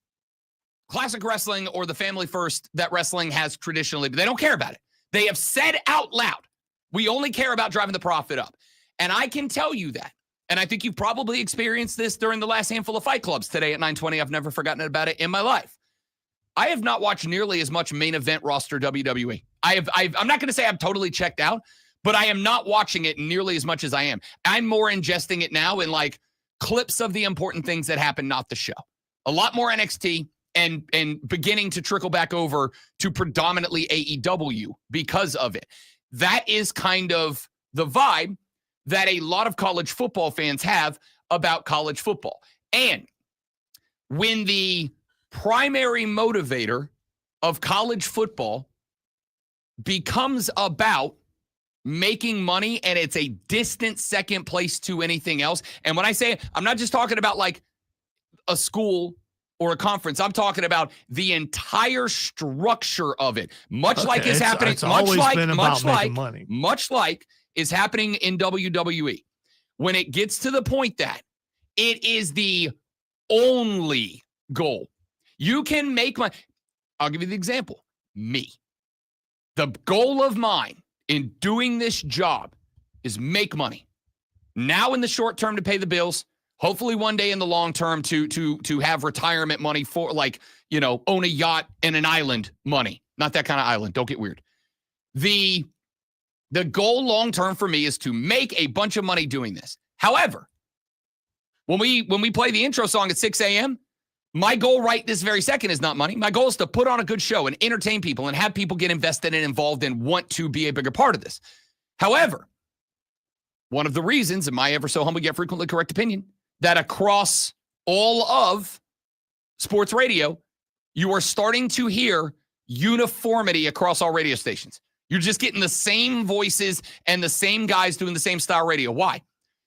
S2: classic wrestling or the family first that wrestling has traditionally, but they don't care about it. They have said out loud, we only care about driving the profit up. And I can tell you that. And I think you've probably experienced this during the last handful of Fight Clubs today at 9:20. I've never forgotten about it in my life. I have not watched nearly as much main event roster WWE. I'm not going to say I'm totally checked out, but I am not watching it nearly as much as I am. I'm more ingesting it now in like clips of the important things that happen, not the show. A lot more NXT and beginning to trickle back over to predominantly AEW because of it. That is kind of the vibe that a lot of college football fans have about college football. And when the primary motivator of college football becomes about making money and it's a distant second place to anything else. And when I say, I'm not just talking about like a school or a conference. I'm talking about the entire structure of it. Much like is happening, much like is happening in WWE. When it gets to the point that it is the only goal. You can make money. I'll give you the example. Me. The goal of mine in doing this job is make money. Now in the short term to pay the bills, hopefully one day in the long term to have retirement money for like, you know, own a yacht and an island money. Not that kind of island. Don't get weird. The goal long term for me is to make a bunch of money doing this. However, when we play the intro song at 6 a.m., my goal right this very second is not money. My goal is to put on a good show and entertain people and have people get invested and involved and want to be a bigger part of this. However, one of the reasons, in my ever so humble yet frequently correct opinion, that across all of sports radio, you are starting to hear uniformity across all radio stations. You're just getting the same voices and the same guys doing the same style radio. Why?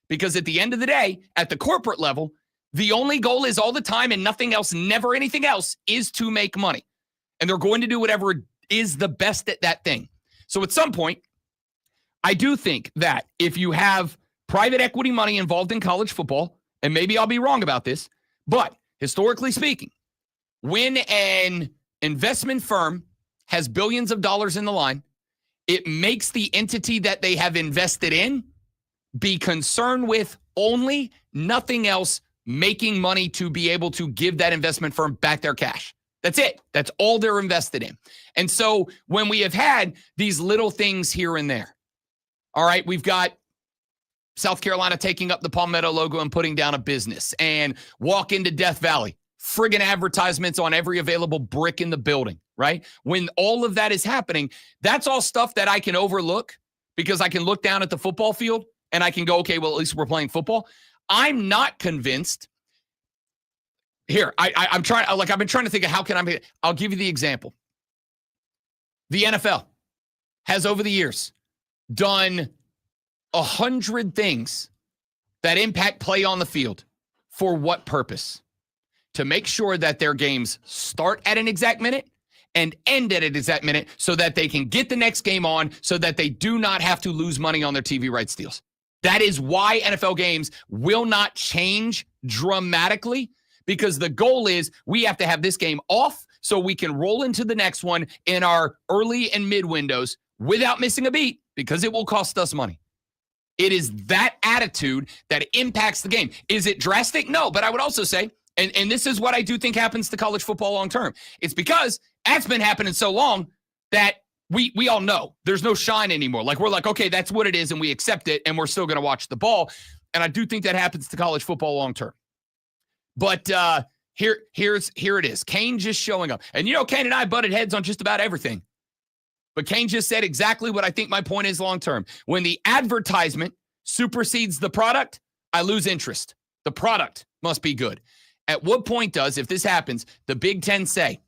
S2: Because at the end of the day, at the corporate level, the only goal is all the time and nothing else, never anything else, is to make money. And they're going to do whatever is the best at that thing. So at some point, I do think that if you have private equity money involved in college football, and maybe I'll be wrong about this, but historically speaking, when an investment firm has billions of dollars in the line, it makes the entity that they have invested in be concerned with only, nothing else, making money to be able to give that investment firm back their cash. That's it. That's all they're invested in. And so when we have had these little things here and there, all right, we've got South Carolina taking up the Palmetto logo and putting down a business, and walk into Death Valley, friggin' advertisements on every available brick in the building, right? When all of that is happening, that's all stuff that I can overlook because I can look down at the football field and I can go, okay, well, at least we're playing football. I'm not convinced. Here, I've been trying to think of how can I. I'll give you the example. The NFL has over the years done 100 things that impact play on the field. For what purpose? To make sure that their games start at an exact minute and end at an exact minute so that they can get the next game on so that they do not have to lose money on their TV rights deals. That is why NFL games will not change dramatically, because the goal is we have to have this game off so we can roll into the next one in our early and mid windows without missing a beat, because it will cost us money. It is that attitude that impacts the game. Is it drastic? No, but I would also say, and this is what I do think happens to college football long term. It's because that's been happening so long that we all know there's no shine anymore. Like, we're like, okay, that's what it is, and we accept it, and we're still going to watch the ball. And I do think that happens to college football long term. But here it is. Kane just showing up. And, you know, Kane and I butted heads on just about everything. But Kane just said exactly what I think my point is long term. When the advertisement supersedes the product, I lose interest. The product must be good. At what point does, if this happens, the Big Ten say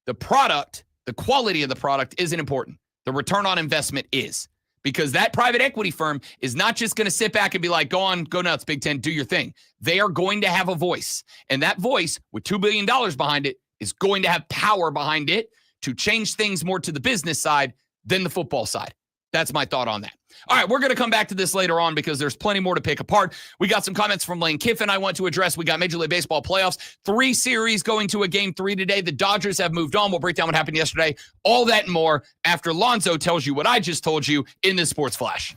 S2: the product, the quality of the product isn't important? The return on investment is. Because that private equity firm is not just going to sit back and be like, go nuts, Big Ten, do your thing. They are going to have a voice. And that voice, with $2 billion behind it, is going to have power behind it to change things more to the business side than the football side. That's my thought on that. All right, we're going to come back to this later on because there's plenty more to pick apart. We got some comments from Lane Kiffin I want to address. We got Major League Baseball playoffs. 3 series going to a game 3 today. The Dodgers have moved on. We'll break down what happened yesterday. All that and more after Lonzo tells you what I just told you in this Sports Flash.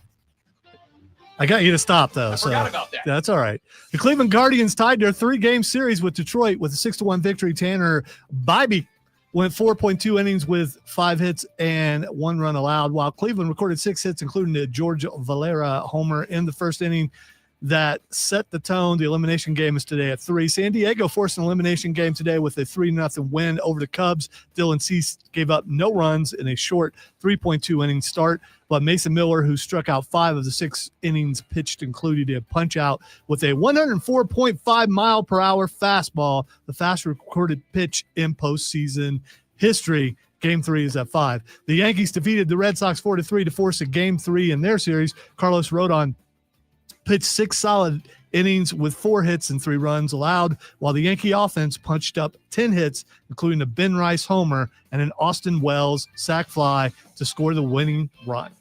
S3: I got you to stop, though.
S2: I forgot about that.
S3: That's all right. The Cleveland Guardians tied their 3-game series with Detroit with a 6-1 victory. Tanner Bibee went 4.2 innings with 5 hits and 1 run allowed, while Cleveland recorded 6 hits, including a George Valera homer in the first inning that set the tone. The elimination game is today at 3. San Diego forced an elimination game today with a 3-0 win over the Cubs. Dylan Cease gave up no runs in a short 3.2 inning start, but Mason Miller, who struck out 5 of the 6 innings pitched, included a punch out with a 104.5 mile per hour fastball, the fastest recorded pitch in postseason history. Game 3 is at 5. The Yankees defeated the Red Sox 4-3 to force a Game 3 in their series. Carlos Rodon pitched 6 solid innings with 4 hits and 3 runs allowed, while the Yankee offense punched up 10 hits, including a Ben Rice homer and an Austin Wells sac fly to score the winning run.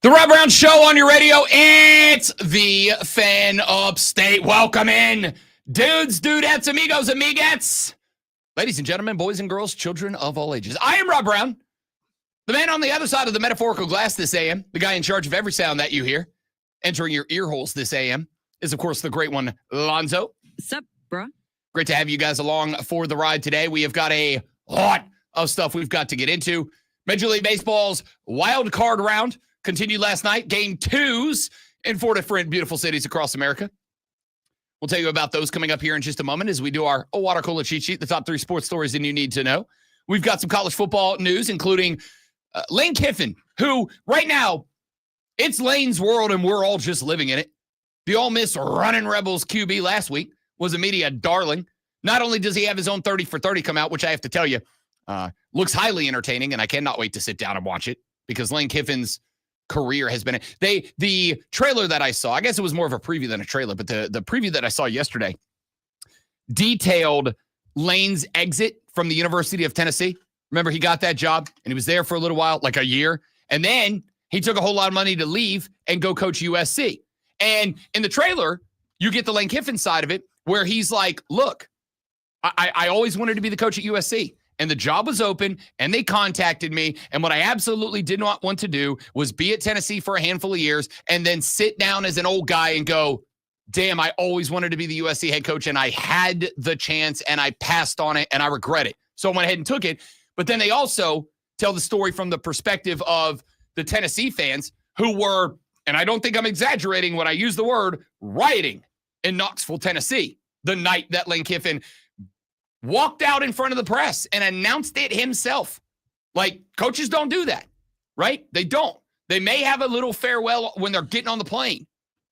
S2: The Rob Brown Show on your radio. It's the Fan Upstate. Welcome in, dudes, dudettes, amigos, amigettes. Ladies and gentlemen, boys and girls, children of all ages. I am Rob Brown, the man on the other side of the metaphorical glass this AM, the guy in charge of every sound that you hear. Entering your ear holes this AM is, of course, the great one, Lonzo.
S5: Sup, bruh?
S2: Great to have you guys along for the ride today. We have got a lot of stuff we've got to get into. Major League Baseball's wild card round continued last night. Game 2s in 4 different beautiful cities across America. We'll tell you about those coming up here in just a moment as we do our water cooler cheat sheet, the top 3 sports stories that you need to know. We've got some college football news, including Lane Kiffin, who right now, it's Lane's world and we're all just living in it. The Ole Miss running Rebels QB last week was a media darling. Not only does he have his own 30 for 30 come out, which I have to tell you, looks highly entertaining, and I cannot wait to sit down and watch it because Lane Kiffin's career has been the trailer that I saw, I guess it was more of a preview than a trailer, but the preview that I saw yesterday detailed Lane's exit from the University of Tennessee. Remember, he got that job and he was there for a little while, like a year, and then he took a whole lot of money to leave and go coach USC. And in the trailer, you get the Lane Kiffin side of it where he's like, look, I always wanted to be the coach at USC. And the job was open, and they contacted me. And what I absolutely did not want to do was be at Tennessee for a handful of years and then sit down as an old guy and go, damn, I always wanted to be the USC head coach, and I had the chance, and I passed on it, and I regret it. So I went ahead and took it. But then they also tell the story from the perspective of the Tennessee fans who were, and I don't think I'm exaggerating when I use the word, rioting in Knoxville, Tennessee, the night that Lane Kiffin walked out in front of the press and announced it himself. Like, coaches don't do that, right? They don't. They may have a little farewell when they're getting on the plane,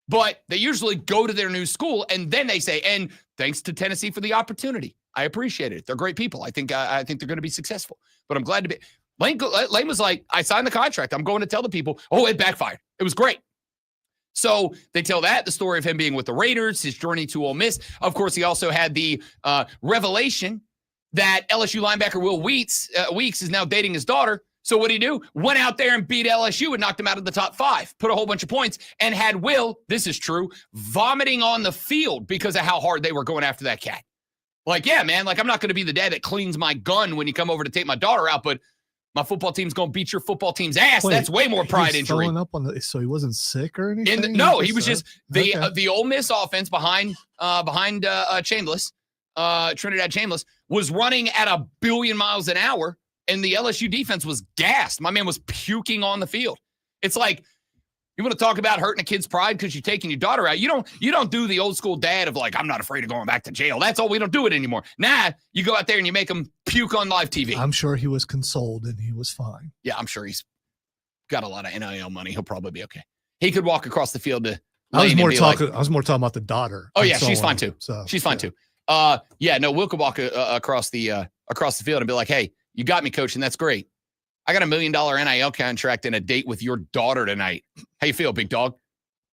S2: but they usually go to their new school and then they say, and thanks to Tennessee for the opportunity. I appreciate it. They're great people. I think they're going to be successful, but I'm glad to be. Lane was like, I signed the contract. I'm going to tell the people, oh, it backfired. It was great. So they tell the story of him being with the Raiders, his journey to Ole Miss. Of course, he also had the revelation that LSU linebacker Will Weeks is now dating his daughter. So what did he do? Went out there and beat LSU and knocked him out of the top 5, put a whole bunch of points, and had Will, this is true, vomiting on the field because of how hard they were going after that cat. Like, yeah, man, like I'm not going to be the dad that cleans my gun when you come over to take my daughter out, but my football team's going to beat your football team's ass. Wait, that's way more pride injury.
S3: Up on so he wasn't sick or anything?
S2: No, he was just the Ole Miss offense behind Chambliss, Trinidad Chambliss, was running at 1 billion miles an hour, and the LSU defense was gassed. My man was puking on the field. It's like, you want to talk about hurting a kid's pride because you're taking your daughter out. You don't do the old school dad of like, I'm not afraid of going back to jail. That's all. We don't do it anymore. Nah, you go out there and you make them puke on live TV.
S3: I'm sure he was consoled and he was fine.
S2: Yeah, I'm sure he's got a lot of NIL money. He'll probably be okay. He could walk across the field to.
S3: I was more talking about the daughter.
S2: Oh yeah, she's fine too. So she's fine too. Will could walk across the field and be like, hey, you got me, coach, and that's great. I got $1 million NIL contract and a date with your daughter tonight. How you feel, big dog?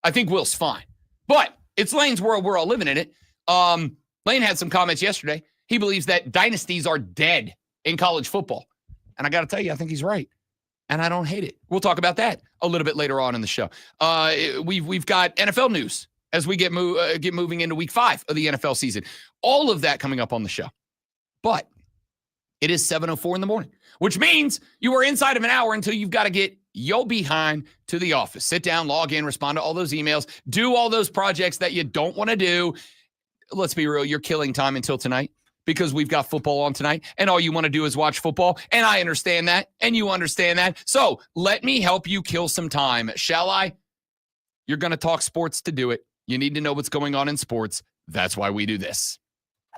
S2: I think Will's fine. But it's Lane's world. We're all living in it. Lane had some comments yesterday. He believes that dynasties are dead in college football. And I got to tell you, I think he's right. And I don't hate it. We'll talk about that a little bit later on in the show. We've got NFL news as we get moving into week 5 of the NFL season. All of that coming up on the show. But it is 7:04 in the morning, which means you are inside of an hour until you've got to get your behind to the office. Sit down, log in, respond to all those emails, do all those projects that you don't want to do. Let's be real, you're killing time until tonight because we've got football on tonight, and all you want to do is watch football, and I understand that, and you understand that. So let me help you kill some time, shall I? You're going to talk sports to do it. You need to know what's going on in sports. That's why we do this.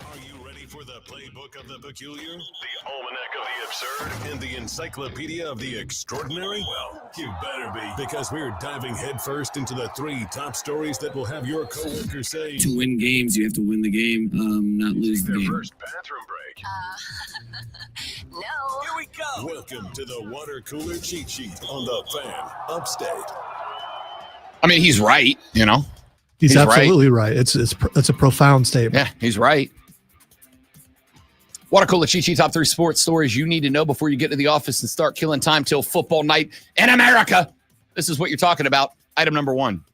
S6: Are you ready for the playbook of the peculiar, the almanac of the absurd, and the encyclopedia of the extraordinary? Well, you better be, because we're diving headfirst into the 3 top stories that will have your coworkers saying,
S7: to win games, you have to win the game, not lose the game.
S6: First bathroom break.
S8: No.
S6: Here we go. Welcome to the water cooler cheat sheet on the Fan Upstate.
S2: I mean, he's right, you know.
S3: He's absolutely right. It's a profound statement.
S2: Yeah, he's right. Water cooler cheat sheet, top 3 sports stories you need to know before you get to the office and start killing time till football night in America. This is what you're talking about. Item number 1.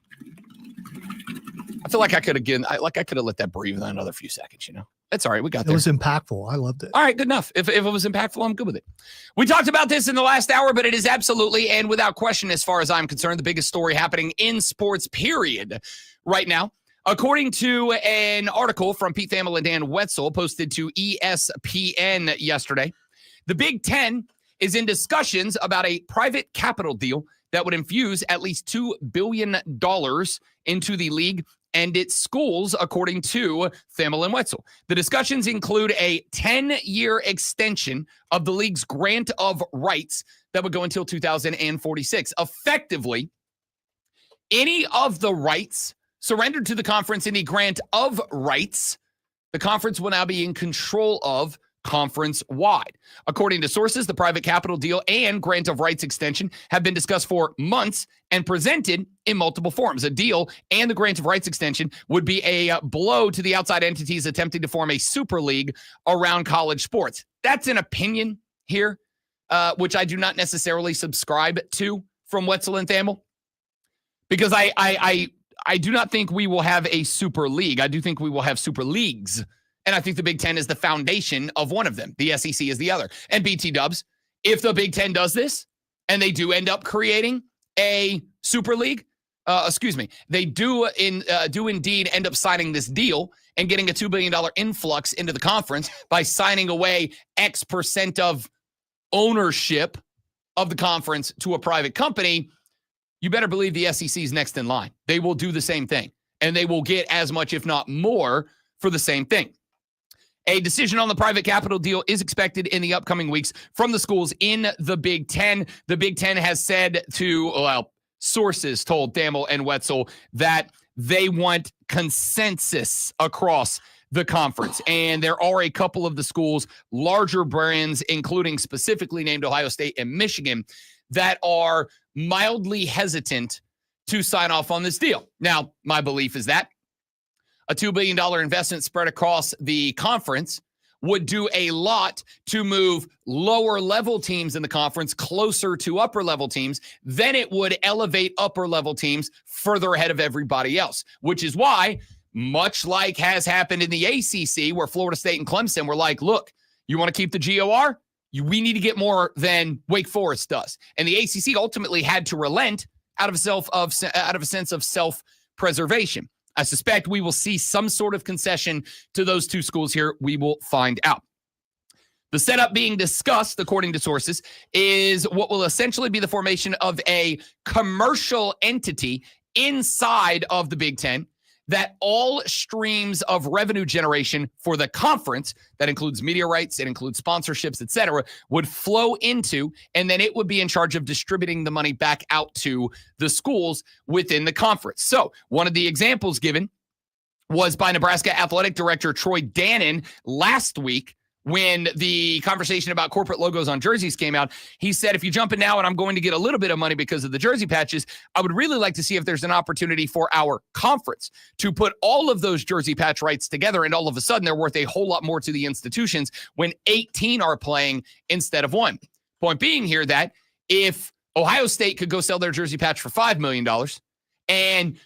S2: I feel like I could have let that breathe another few seconds, you know? That's all right. We got there.
S3: It was impactful. I loved it.
S2: All right, good enough. If it was impactful, I'm good with it. We talked about this in the last hour, but it is absolutely and without question, as far as I'm concerned, the biggest story happening in sports, period, right now. According to an article from Pete Thamel and Dan Wetzel posted to ESPN yesterday, the Big Ten is in discussions about a private capital deal that would infuse at least $2 billion into the league and its schools, according to Thamel and Wetzel. The discussions include a 10-year extension of the league's grant of rights that would go until 2046. Effectively, any of the rights surrendered to the conference in the grant of rights, the conference will now be in control of conference-wide. According to sources, the private capital deal and grant of rights extension have been discussed for months and presented in multiple forms. A deal and the grant of rights extension would be a blow to the outside entities attempting to form a super league around college sports. That's an opinion here, which I do not necessarily subscribe to from Wetzel and Thamel, because I do not think we will have a super league. I do think we will have super leagues. And I think the Big Ten is the foundation of one of them. The SEC is the other. And BT Dubs, if the Big Ten does this and they do end up creating a super league, they do indeed end up signing this deal and getting a $2 billion influx into the conference by signing away X percent of ownership of the conference to a private company, you better believe the SEC is next in line. They will do the same thing, and they will get as much, if not more, for the same thing. A decision on the private capital deal is expected in the upcoming weeks from the schools in the Big Ten. The Big Ten has said sources told Thamel and Wetzel that they want consensus across the conference. And there are a couple of the schools, larger brands, including specifically named Ohio State and Michigan, that are mildly hesitant to sign off on this deal. Now, my belief is that a $2 billion investment spread across the conference would do a lot to move lower level teams in the conference closer to upper level teams. Then it would elevate upper level teams further ahead of everybody else, which is why, much like has happened in the ACC, where Florida State and Clemson were like, look, you want to keep the GOR? We need to get more than Wake Forest does. And the ACC ultimately had to relent out of a sense of self-preservation. I suspect we will see some sort of concession to those two schools here. We will find out. The setup being discussed, according to sources, is what will essentially be the formation of a commercial entity inside of the Big Ten that all streams of revenue generation for the conference, that includes media rights, it includes sponsorships, etc., would flow into, and then it would be in charge of distributing the money back out to the schools within the conference. So one of the examples given was by Nebraska Athletic Director Troy Dannon last week, when the conversation about corporate logos on jerseys came out. He said, if you jump in now and I'm going to get a little bit of money because of the jersey patches, I would really like to see if there's an opportunity for our conference to put all of those jersey patch rights together, and all of a sudden they're worth a whole lot more to the institutions when 18 are playing instead of 1. Point being here that if Ohio State could go sell their jersey patch for $5 million and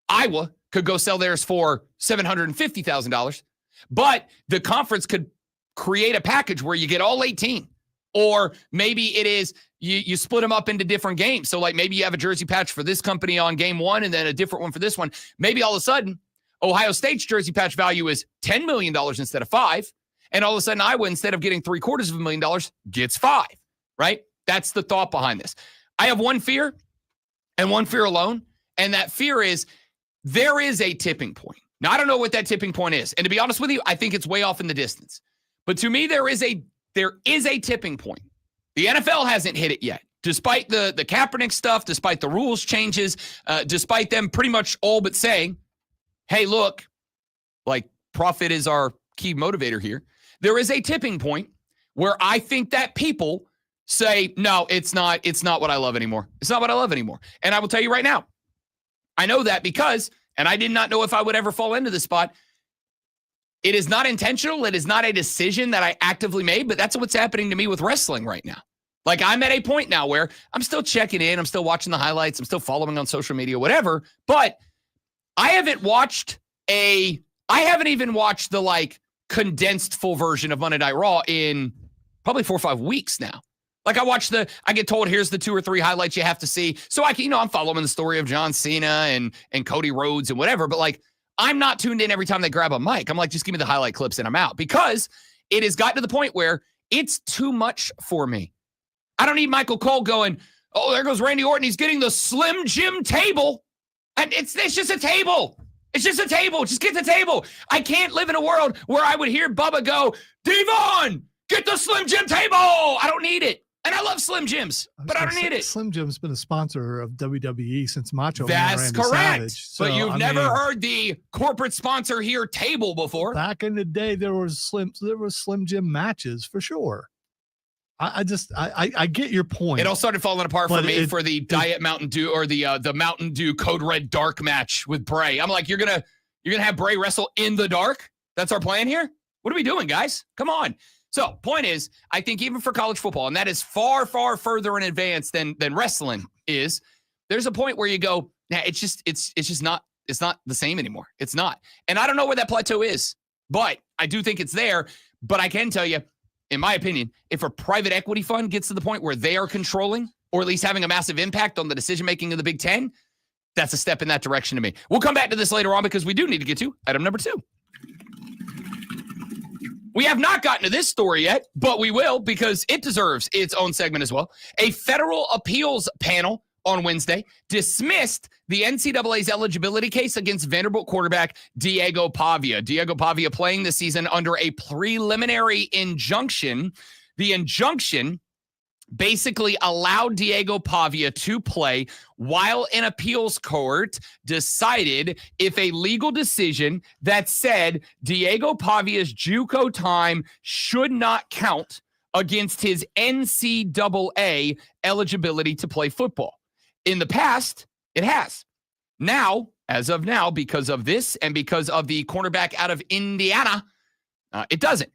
S2: Iowa could go sell theirs for $750,000, but the conference could create a package where you get all 18. Or maybe it is you split them up into different games. So like maybe you have a jersey patch for this company on game 1 and then a different one for this one. Maybe all of a sudden Ohio State's jersey patch value is $10 million instead of 5. And all of a sudden Iowa, instead of getting $750,000, gets 5, right? That's the thought behind this. I have one fear and one fear alone. And that fear is there is a tipping point. Now, I don't know what that tipping point is. And to be honest with you, I think it's way off in the distance. But to me, there is a tipping point. The NFL hasn't hit it yet. Despite the Kaepernick stuff, despite the rules changes, despite them pretty much all but saying, hey, look, like profit is our key motivator here. There is a tipping point where I think that people say, no, it's not what I love anymore. It's not what I love anymore. And I will tell you right now, I know that because, and I did not know if I would ever fall into this spot, it is not intentional. It is not a decision that I actively made, but that's what's happening to me with wrestling right now. Like, I'm at a point now where I'm still checking in. I'm still watching the highlights. I'm still following on social media, whatever. But I haven't even watched the, like, condensed full version of Monday Night Raw in probably 4 or 5 weeks now. Like, I get told, here's the 2 or 3 highlights you have to see. So I can, I'm following the story of John Cena and Cody Rhodes and whatever. But, like, I'm not tuned in every time they grab a mic. I'm like, just give me the highlight clips and I'm out, because it has gotten to the point where it's too much for me. I don't need Michael Cole going, oh, there goes Randy Orton. He's getting the Slim Jim table. And it's just a table. It's just a table. Just get the table. I can't live in a world where I would hear Bubba go, Devon, get the Slim Jim table. I don't need it. And I love Slim Jims, but I don't need it.
S3: Slim Jim's been a sponsor of WWE since Macho Man.
S2: That's
S3: Randy
S2: correct.
S3: Savage. So,
S2: but you've never heard the corporate sponsor here table before.
S3: Back in the day, there was Slim Jim matches for sure. I get your point.
S2: It all started falling apart for me for the Diet Mountain Dew, or the Mountain Dew Code Red Dark match with Bray. I'm like, you're gonna have Bray wrestle in the dark? That's our plan here? What are we doing, guys? Come on. So, point is, I think even for college football, and that is far, far further in advance than wrestling is, there's a point where you go, nah, it's just not the same anymore. It's not. And I don't know where that plateau is, but I do think it's there. But I can tell you, in my opinion, if a private equity fund gets to the point where they are controlling, or at least having a massive impact on the decision-making of the Big Ten, that's a step in that direction to me. We'll come back to this later on, because we do need to get to item number 2. We have not gotten to this story yet, but we will, because it deserves its own segment as well. A federal appeals panel on Wednesday dismissed the NCAA's eligibility case against Vanderbilt quarterback Diego Pavia. Diego Pavia playing this season under a preliminary injunction. The injunction basically allowed Diego Pavia to play while an appeals court decided if a legal decision that said Diego Pavia's JUCO time should not count against his NCAA eligibility to play football. In the past, it has. Now, as of now, because of this and because of the cornerback out of Indiana, it doesn't.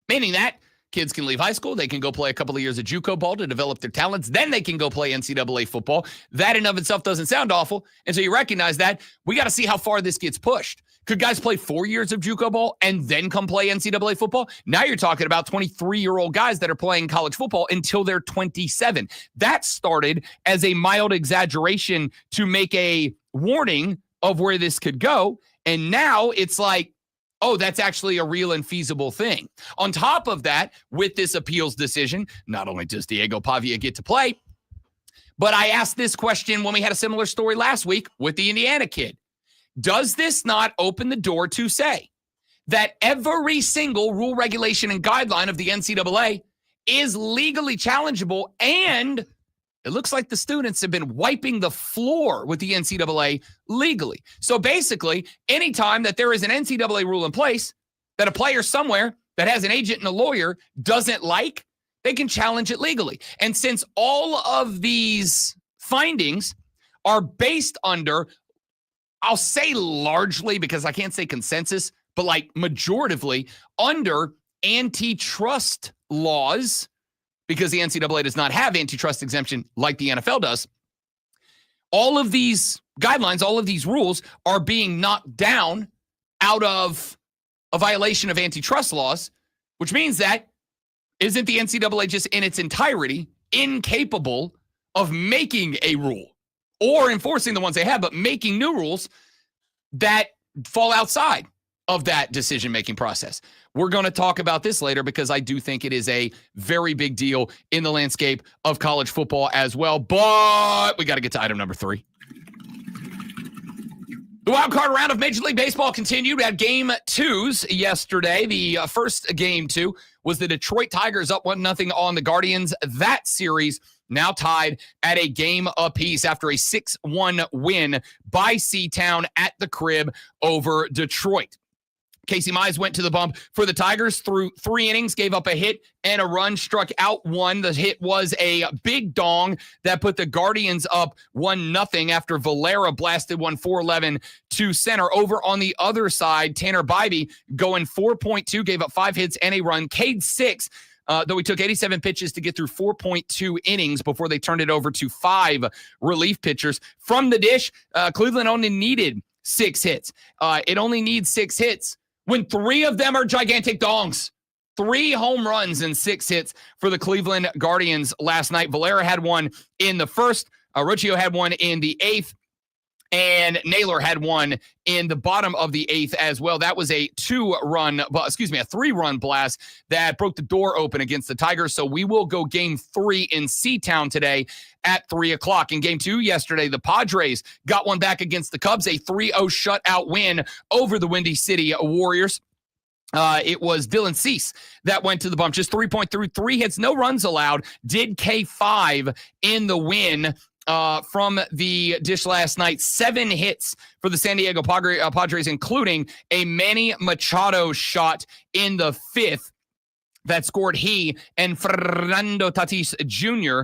S2: Meaning that kids can leave high school, they can go play a couple of years of JUCO ball to develop their talents, then they can go play NCAA football. That in of itself doesn't sound awful. And so you recognize that. We got to see how far this gets pushed. Could guys play 4 years of JUCO ball and then come play NCAA football? Now you're talking about 23-year-old guys that are playing college football until they're 27. That started as a mild exaggeration to make a warning of where this could go. And now it's like, oh, that's actually a real and feasible thing. On top of that, with this appeals decision, not only does Diego Pavia get to play, but I asked this question when we had a similar story last week with the Indiana kid. Does this not open the door to say that every single rule, regulation, and guideline of the NCAA is legally challengeable? And it looks like the students have been wiping the floor with the NCAA legally. So basically, anytime that there is an NCAA rule in place that a player somewhere that has an agent and a lawyer doesn't like, they can challenge it legally. And since all of these findings are based under, I'll say largely, because I can't say consensus, but like majoritively under antitrust laws, because the NCAA does not have antitrust exemption like the NFL does, all of these guidelines, all of these rules are being knocked down out of a violation of antitrust laws, which means that isn't the NCAA just in its entirety incapable of making a rule or enforcing the ones they have, but making new rules that fall outside of that decision-making process? We're going to talk about this later, because I do think it is a very big deal in the landscape of college football as well. But we got to get to item number 3. The wild card round of Major League Baseball continued. We had game 2s yesterday. The first game 2 was the Detroit Tigers up 1-0 on the Guardians. That series now tied at a game apiece after a 6-1 win by C-Town at the Crib over Detroit. Casey Mize went to the bump for the Tigers through 3 innings, gave up a hit and a run, struck out 1. The hit was a big dong that put the Guardians up 1-0 after Valera blasted one 4-11 to center. Over on the other side, Tanner Bybee going 4.2, gave up 5 hits and a run, K'd 6. though he took 87 pitches to get through 4.2 innings before they turned it over to 5 relief pitchers. From the dish, Cleveland only needed 6 hits. It only needs 6 hits when 3 of them are gigantic dongs. 3 home runs and 6 hits for the Cleveland Guardians last night. Valera had one in the first. Rocchio had one in the 8th. And Naylor had one in the bottom of the 8th as well. That was a 3-run blast that broke the door open against the Tigers. So we will go game 3 in Seatown today at 3:00. In game 2 yesterday, the Padres got one back against the Cubs, a 3-0 shutout win over the Windy City Warriors. It was Dylan Cease that went to the bump. Just 3.3 hits, no runs allowed. Did K5 in the win. From the dish last night, 7 hits for the San Diego Padres, including a Manny Machado shot in the 5th that scored he and Fernando Tatis Jr.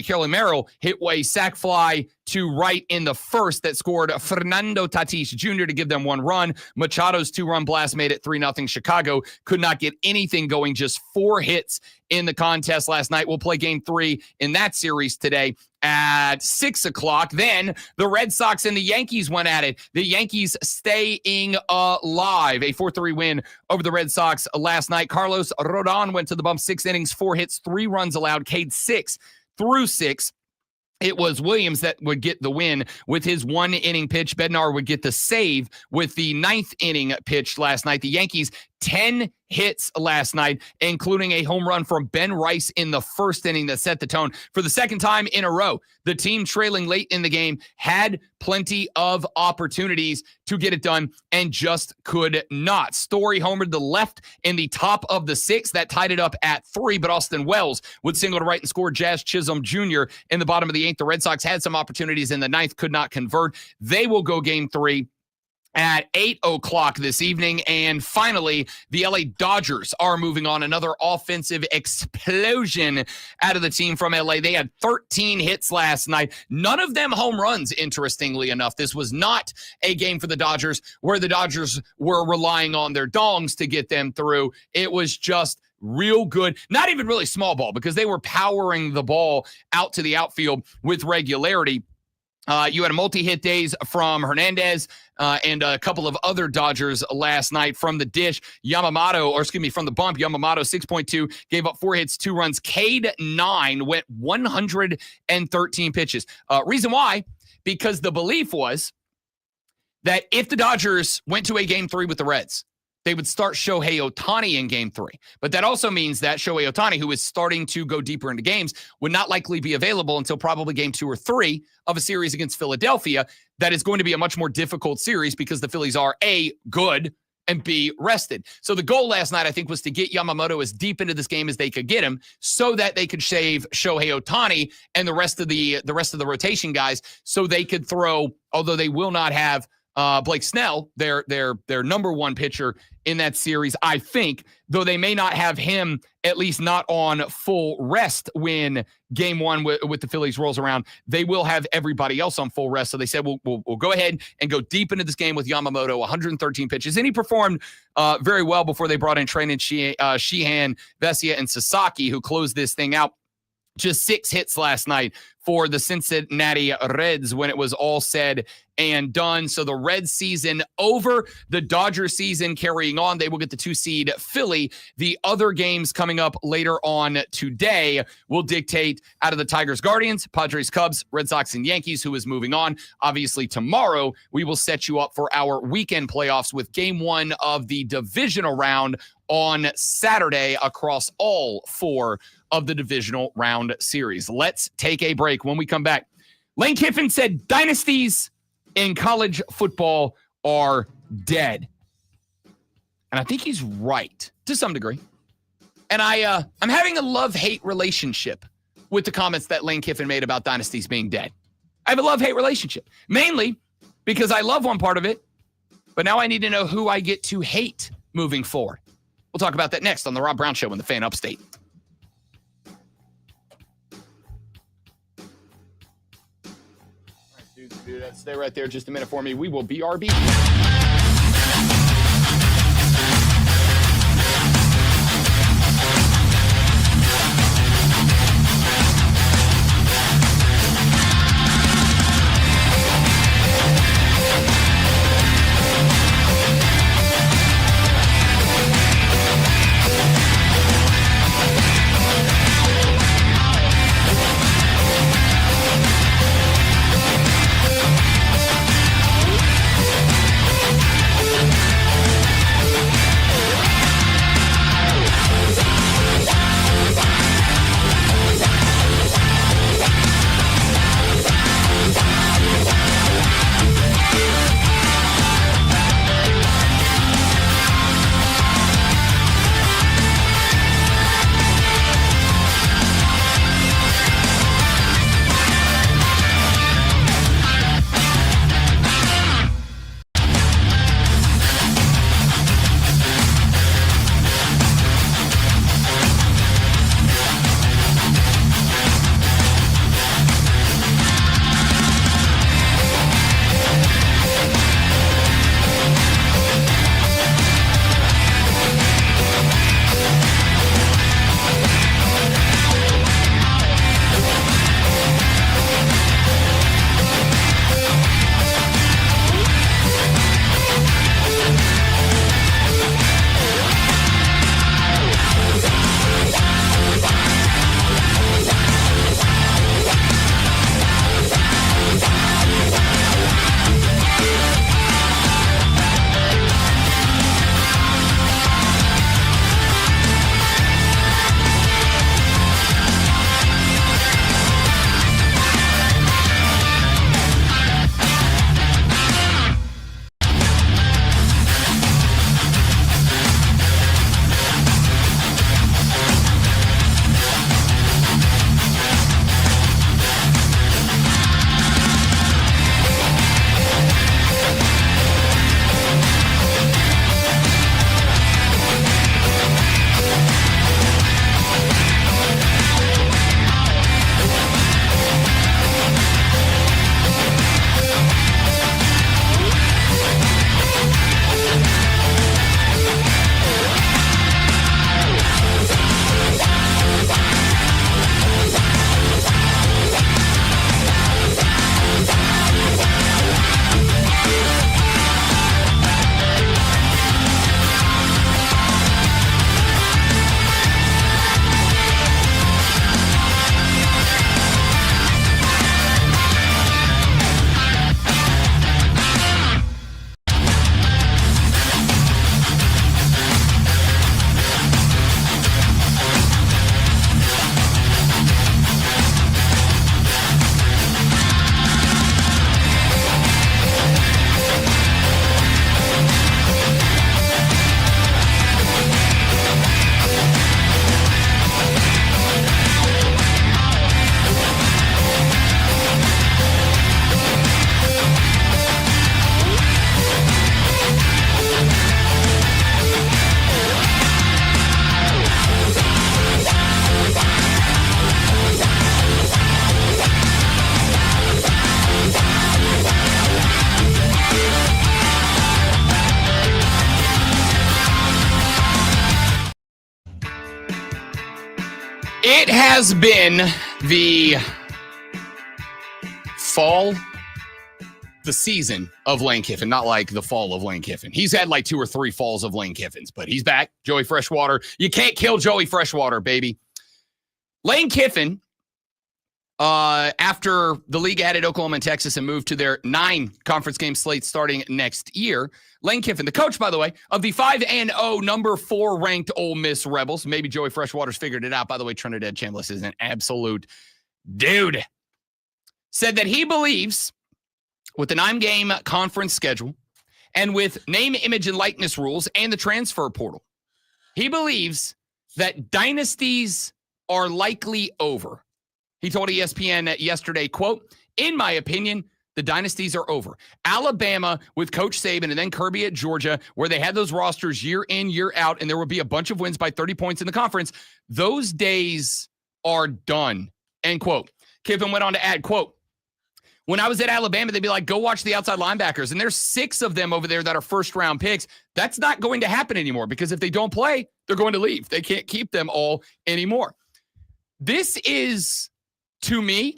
S2: Kelly Merrill hit a sac fly to right in the 1st that scored Fernando Tatis Jr. to give them 1 run. Machado's 2-run blast made it 3-0. Chicago could not get anything going, just 4 hits in the contest last night. We'll play game 3 in that series today at 6:00. Then the Red Sox and the Yankees went at it. The Yankees staying alive. A 4-3 win over the Red Sox last night. Carlos Rodon went to the bump, 6 innings, 4 hits, 3 runs allowed, K'd 6 through 6. It was Williams that would get the win with his 1-inning pitch. Bednar would get the save with the 9th inning pitch last night. The Yankees, 10 hits last night, including a home run from Ben Rice in the 1st inning that set the tone. For the 2nd time in a row, the team trailing late in the game had plenty of opportunities to get it done and just could not. Story homered the left in the top of the 6th. That tied it up at 3, but Austin Wells would single to right and score Jazz Chisholm Jr. in the bottom of the 8th. The Red Sox had some opportunities in the 9th, could not convert. They will go game 3 at 8:00 this evening. And finally, the LA Dodgers are moving on. Another offensive explosion out of the team from LA. They had 13 hits last night. None of them home runs, interestingly enough. This was not a game for the Dodgers where the Dodgers were relying on their dongs to get them through. It was just real good, not even really small ball, because they were powering the ball out to the outfield with regularity. You had a multi-hit days from Hernandez and a couple of other Dodgers last night. From the dish, from the bump, Yamamoto 6.2, gave up 4 hits, 2 runs, K'd 9, went 113 pitches. Reason why? Because the belief was that if the Dodgers went to a game 3 with the Reds, they would start Shohei Ohtani in game 3. But that also means that Shohei Ohtani, who is starting to go deeper into games, would not likely be available until probably game 2 or 3 of a series against Philadelphia. That is going to be a much more difficult series because the Phillies are A, good, and B, rested. So the goal last night, I think, was to get Yamamoto as deep into this game as they could get him so that they could save Shohei Ohtani and the rest of the rotation guys so they could throw, although they will not have Blake Snell, their number 1 pitcher in that series, I think, though they may not have him, at least not on full rest when game 1 with the Phillies rolls around. They will have everybody else on full rest. So they said, we'll go ahead and go deep into this game with Yamamoto, 113 pitches. And he performed very well before they brought in Treinen Sheehan, Vesia, and Sasaki, who closed this thing out. Just 6 hits last night for the Cincinnati Reds when it was all said and done. So the Reds season over, the Dodgers season carrying on. They will get the 2 seed Philly. The other games coming up later on today will dictate out of the Tigers, Guardians, Padres, Cubs, Red Sox, and Yankees, who is moving on. Obviously, tomorrow we will set you up for our weekend playoffs with game 1 of the divisional round on Saturday across all 4 of the divisional round series. Let's take a break. When we come back, Lane Kiffin said dynasties in college football are dead. And I think he's right to some degree. And I'm having a love-hate relationship with the comments that Lane Kiffin made about dynasties being dead. I have a love-hate relationship, mainly because I love one part of it, but now I need to know who I get to hate moving forward. We'll talk about that next on The Rob Brown Show in the Fan Upstate. All right, dudes, do that. Stay right there just a minute for me. We will BRB. has been the season of Lane Kiffin, not like the fall of Lane Kiffin. He's had like 2 or 3 falls of Lane Kiffins, but he's back. Joey Freshwater. You can't kill Joey Freshwater, baby. Lane Kiffin, after the league added Oklahoma and Texas and moved to their 9 conference game slate starting next year, Lane Kiffin, the coach, by the way, of the 5-0 number 4 ranked Ole Miss Rebels. Maybe Joey Freshwater's figured it out. By the way, Trinidad Chambliss is an absolute dude. Said that he believes with the 9-game conference schedule and with name, image, and likeness rules and the transfer portal, he believes that dynasties are likely over. He told ESPN yesterday, quote, "In my opinion, the dynasties are over. Alabama with Coach Saban and then Kirby at Georgia, where they had those rosters year in, year out, and there would be a bunch of wins by 30 points in the conference. Those days are done," end quote. Kiffin went on to add, quote, "When I was at Alabama, they'd be like, go watch the outside linebackers. And there's 6 of them over there that are first-round picks. That's not going to happen anymore because if they don't play, they're going to leave. They can't keep them all anymore." This is, to me,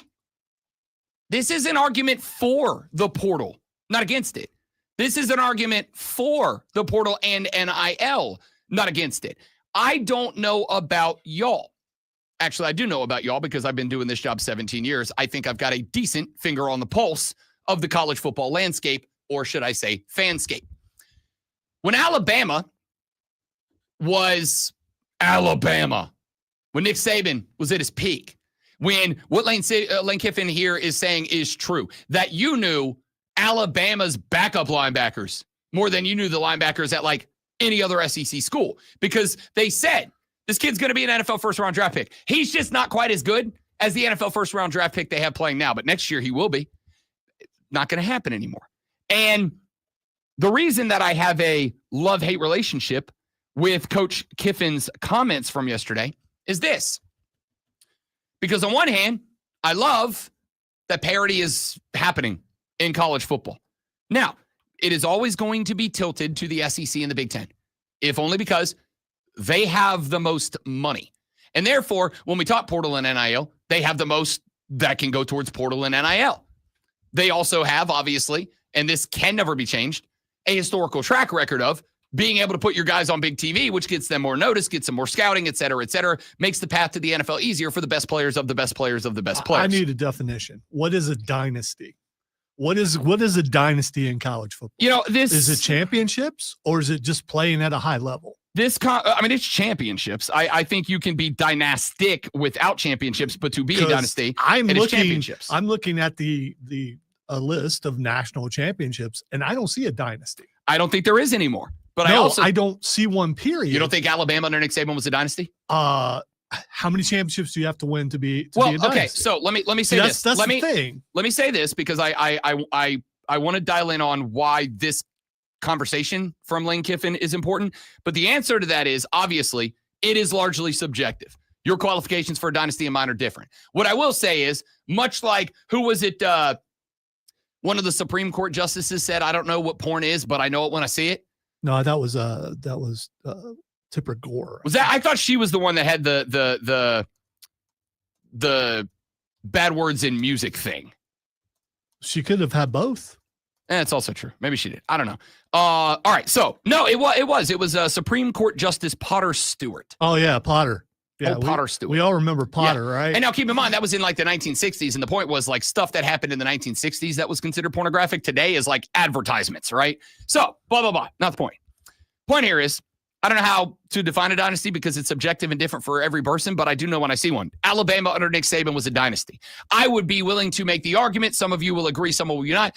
S2: this is an argument for the portal, not against it. This is an argument for the portal and NIL, not against it. I don't know about y'all. Actually, I do know about y'all because I've been doing this job 17 years. I think I've got a decent finger on the pulse of the college football landscape, or should I say fanscape. When Alabama was Alabama, when Nick Saban was at his peak, when what Lane Kiffin here is saying is true, that you knew Alabama's backup linebackers more than you knew the linebackers at like any other SEC school, because they said, this kid's going to be an NFL first-round draft pick. He's just not quite as good as the NFL first-round draft pick they have playing now, but next year he will be. Not going to happen anymore. And the reason that I have a love-hate relationship with Coach Kiffin's comments from yesterday is this. Because on one hand, I love that parity is happening in college football. Now, it is always going to be tilted to the SEC and the Big Ten, if only because they have the most money. And therefore, when we talk portal and NIL, they have the most that can go towards portal and NIL. They also have, obviously, and this can never be changed, a historical track record of being able to put your guys on big TV, which gets them more notice, gets them more scouting, et cetera, makes the path to the NFL easier for the best players of the best players of the best players.
S3: I need a definition. What is a dynasty? What is a dynasty in college football?
S2: You know, this
S3: is it championships or is it just playing at a high level?
S2: It's championships. I think you can be dynastic without championships, but to be a dynasty, it's championships.
S3: I'm looking at the list of national championships, and I don't see a dynasty.
S2: I don't think there is anymore. But
S3: I don't see one, period.
S2: You don't think Alabama under Nick Saban was a dynasty?
S3: How many championships do you have to win to be a dynasty?
S2: Okay, so let me say this.
S3: That's the thing.
S2: Let me say this because I want to dial in on why this conversation from Lane Kiffin is important. But the answer to that is, obviously, it is largely subjective. Your qualifications for a dynasty and mine are different. What I will say is, much like, who was it, one of the Supreme Court justices said, I don't know what porn is, but I know it when I see it.
S3: No, that was Tipper Gore.
S2: Was that? I thought she was the one that had the bad words in music thing.
S3: She could have had both.
S2: It's also true. Maybe she did. I don't know. All right. So no, it was Supreme Court Justice Potter Stewart.
S3: Oh yeah, Potter. Yeah,
S2: Potter Stewart.
S3: We all remember Potter, right?
S2: And now keep in mind, that was in like the 1960s. And the point was like stuff that happened in the 1960s that was considered pornographic today is like advertisements, right? So blah, blah, blah. Not the point. Point here is, I don't know how to define a dynasty because it's subjective and different for every person, but I do know when I see one. Alabama under Nick Saban was a dynasty. I would be willing to make the argument, some of you will agree, some of you not,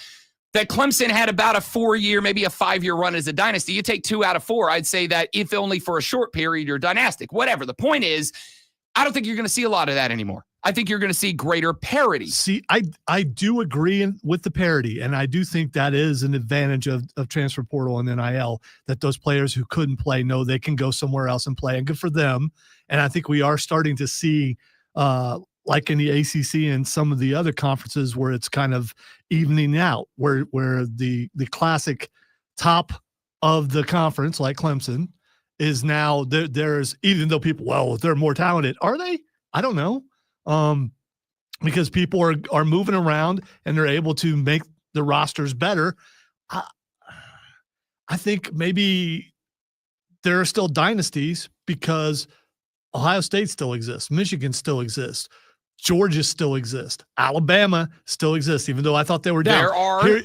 S2: that Clemson had about a 4-year, maybe a 5-year run as a dynasty. You take 2 out of 4, I'd say that if only for a short period, you're dynastic. Whatever. The point is, I don't think you're going to see a lot of that anymore. I think you're going to see greater parity.
S3: See, I do agree with the parity, and I do think that is an advantage of transfer portal and NIL, that those players who couldn't play know they can go somewhere else and play, and good for them. And I think we are starting to see, like in the ACC and some of the other conferences, where it's kind of evening out, where the classic top of the conference, like Clemson, is now there's, even though people, well, they're more talented. Are they? I don't know. because people are moving around and they're able to make the rosters better. I think maybe there are still dynasties because Ohio State still exists. Michigan still exists. Georgia still exists. Alabama still exists, even though I thought they were down.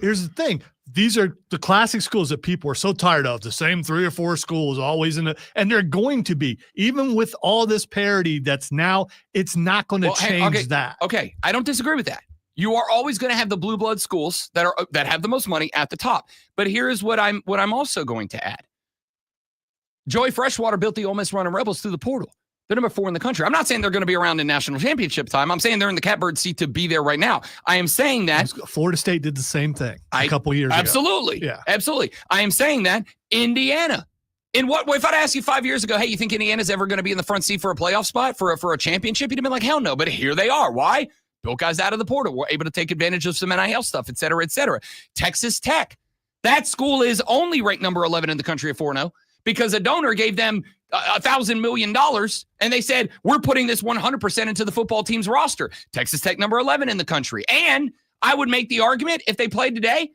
S3: Here's the thing. These are the classic schools that people are so tired of. The same 3 or 4 schools always and they're going to be, even with all this parity that's now, it's not going to change that.
S2: Okay. I don't disagree with that. You are always going to have the blue blood schools that have the most money at the top. But here's what I'm also going to add. Joey Freshwater built the Ole Miss Running Rebels through the portal. They're number 4 in the country. I'm not saying they're going to be around in national championship time. I'm saying they're in the catbird seat to be there right now. I am saying that
S3: Florida State did the same thing a couple years
S2: ago. Yeah, absolutely. I am saying that Indiana. If I'd asked you 5 years ago, hey, you think Indiana's ever going to be in the front seat for a playoff spot for a championship? You'd have been like, hell no. But here they are. Why? Built guys out of the portal. We're able to take advantage of some NIL stuff, et cetera, et cetera. Texas Tech. That school is only ranked number 11 in the country at 4-0 because a donor gave them $1,000 million, and they said, we're putting this 100% into the football team's roster. Texas Tech, number 11 in the country. And I would make the argument, if they played today,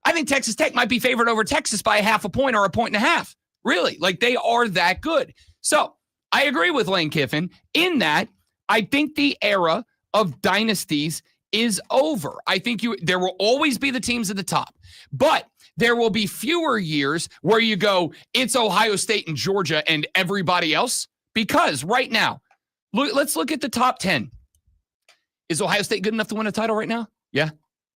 S2: I think Texas Tech might be favored over Texas by 0.5 point or 1.5 points. Really, like they are that good. So I agree with Lane Kiffin in that I think the era of dynasties is over. I think there will always be the teams at the top, but there will be fewer years where you go, it's Ohio State and Georgia and everybody else. Because right now, let's look at the top 10. Is Ohio State good enough to win a title right now? Yeah.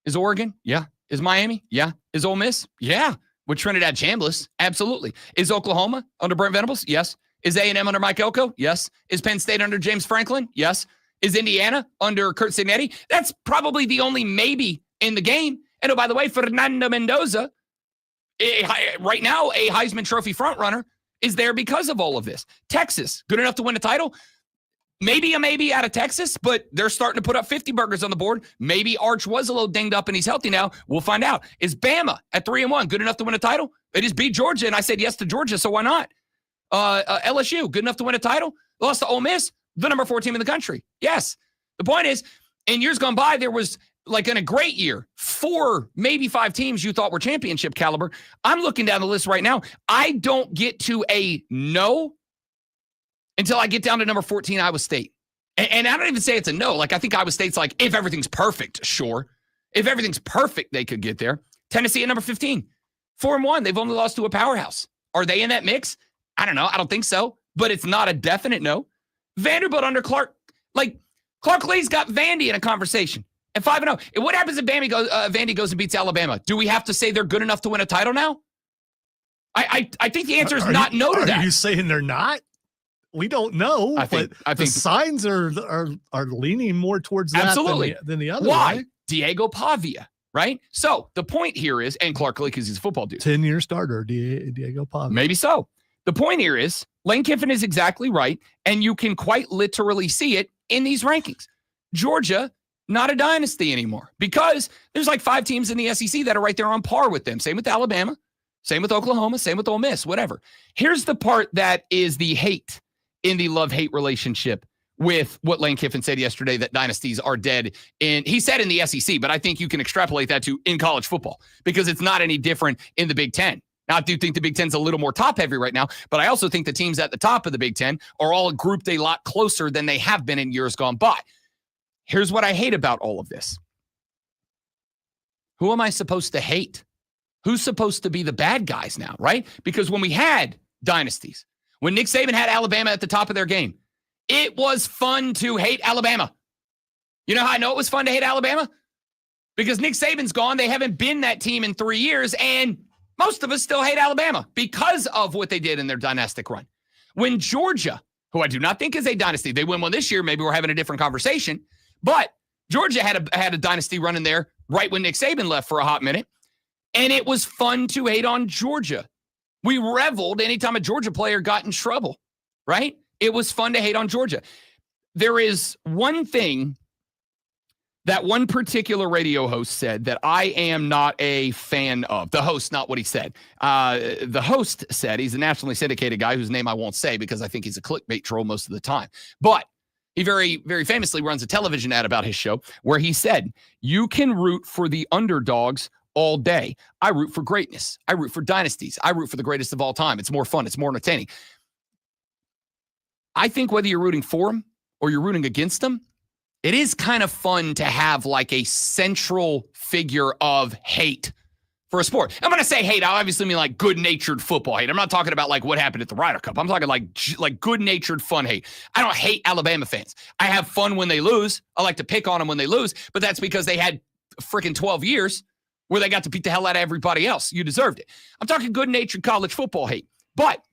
S2: Is Oregon? Yeah. Is Miami? Yeah. Is Ole Miss? Yeah. With Trinidad Chambliss? Absolutely. Is Oklahoma under Brent Venables? Yes. Is A&M under Mike Elko? Yes. Is Penn State under James Franklin? Yes. Is Indiana under Kurt Signetti? That's probably the only maybe in the game. And oh, by the way, Fernando Mendoza, right now, a Heisman Trophy frontrunner, is there because of all of this. Texas, good enough to win a title? Maybe a maybe out of Texas, but they're starting to put up 50 burgers on the board. Maybe Arch was a little dinged up and he's healthy now. We'll find out. Is Bama at 3-1 good enough to win a title? They just beat Georgia, and I said yes to Georgia, so why not? LSU, good enough to win a title? Lost to Ole Miss, the number 4 team in the country. Yes. The point is, in years gone by, there was, like in a great year, 4, maybe 5 teams you thought were championship caliber. I'm looking down the list right now. I don't get to a no until I get down to number 14, Iowa State. And I don't even say it's a no. Like, I think Iowa State's like, if everything's perfect, sure. If everything's perfect, they could get there. Tennessee at number 15. 4-1. They've only lost to a powerhouse. Are they in that mix? I don't know. I don't think so. But it's not a definite no. Vanderbilt under Clark. Like, Clark Lee's got Vandy in a conversation. At 5-0. What happens if Vandy goes and beats Alabama? Do we have to say they're good enough to win a title now? I think the answer is not no to that.
S3: Are you saying they're not? We don't know. I think the signs are leaning more towards that than the other.
S2: Why?
S3: Way.
S2: Diego Pavia, right? So the point here is, and Clark Lee, because he's a football dude.
S3: 10-year starter, Diego Pavia.
S2: Maybe so. The point here is, Lane Kiffin is exactly right, and you can quite literally see it in these rankings. Georgia, not a dynasty anymore, because there's like 5 teams in the SEC that are right there on par with them. Same with Alabama, same with Oklahoma, same with Ole Miss, whatever. Here's the part that is the hate in the love-hate relationship with what Lane Kiffin said yesterday, that dynasties are dead. And he said in the SEC, but I think you can extrapolate that to in college football because it's not any different in the Big Ten. Now, I do think the Big Ten's a little more top-heavy right now, but I also think the teams at the top of the Big Ten are all grouped a lot closer than they have been in years gone by. Here's what I hate about all of this. Who am I supposed to hate? Who's supposed to be the bad guys now, right? Because when we had dynasties, when Nick Saban had Alabama at the top of their game, it was fun to hate Alabama. You know how I know it was fun to hate Alabama? Because Nick Saban's gone. They haven't been that team in 3 years, and most of us still hate Alabama because of what they did in their dynastic run. When Georgia, who I do not think is a dynasty, they win one this year, maybe we're having a different conversation, but Georgia had a dynasty run in there right when Nick Saban left for a hot minute, and it was fun to hate on Georgia. We reveled anytime a Georgia player got in trouble, right? It was fun to hate on Georgia. There is one thing that one particular radio host said that I am not a fan of. The host, not what he said. The host said, he's a nationally syndicated guy whose name I won't say because I think he's a clickbait troll most of the time. But He very, very famously runs a television ad about his show where he said, you can root for the underdogs all day. I root for greatness. I root for dynasties. I root for the greatest of all time. It's more fun. It's more entertaining. I think whether you're rooting for them or you're rooting against them, it is kind of fun to have like a central figure of hate for a sport. I'm going to say hate. I obviously mean like good-natured football hate. I'm not talking about like what happened at the Ryder Cup. I'm talking like good-natured fun hate. I don't hate Alabama fans. I have fun when they lose. I like to pick on them when they lose, but that's because they had freaking 12 years where they got to beat the hell out of everybody else. You deserved it. I'm talking good-natured college football hate. But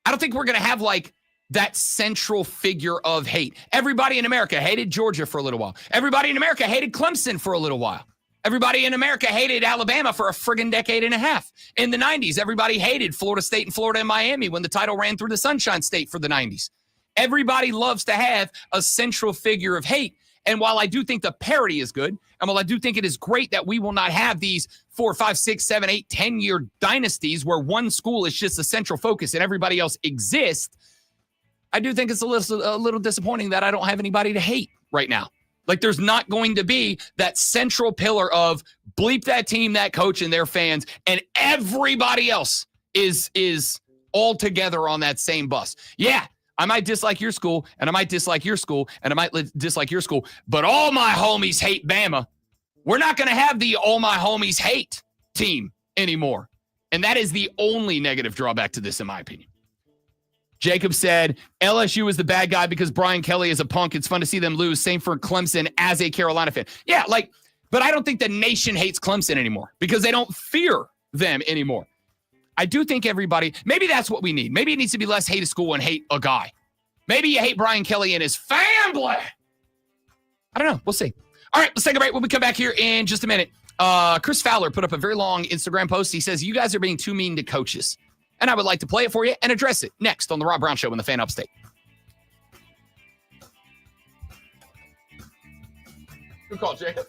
S2: I don't think we're going to have like that central figure of hate. Everybody in America hated Georgia for a little while. Everybody in America hated Clemson for a little while. Everybody in America hated Alabama for a friggin' decade and a half. In the 90s, everybody hated Florida State and Florida and Miami when the title ran through the Sunshine State for the 90s. Everybody loves to have a central figure of hate. And while I do think the parity is good, and while I do think it is great that we will not have these 4, 5, 6, 7, 8, 10-year dynasties where one school is just the central focus and everybody else exists, I do think it's a little disappointing that I don't have anybody to hate right now. Like there's not going to be that central pillar of bleep that team, that coach, and their fans, and everybody else is all together on that same bus. Yeah, I might dislike your school, and I might dislike your school, and I might dislike your school, but all my homies hate Bama. We're not going to have the all my homies hate team anymore. And that is the only negative drawback to this, in my opinion. Jacob said, LSU is the bad guy because Brian Kelly is a punk. It's fun to see them lose. Same for Clemson as a Carolina fan. Yeah, but I don't think the nation hates Clemson anymore because they don't fear them anymore. I do think everybody, maybe that's what we need. Maybe it needs to be less hate a school and hate a guy. Maybe you hate Brian Kelly and his family. I don't know. We'll see. All right, let's take a break. When we come back here in just a minute, Chris Fowler put up a very long Instagram post. He says, you guys are being too mean to coaches. And I would like to play it for you and address it next on the Rob Brown Show in the Fan Upstate. Good call, Jacob.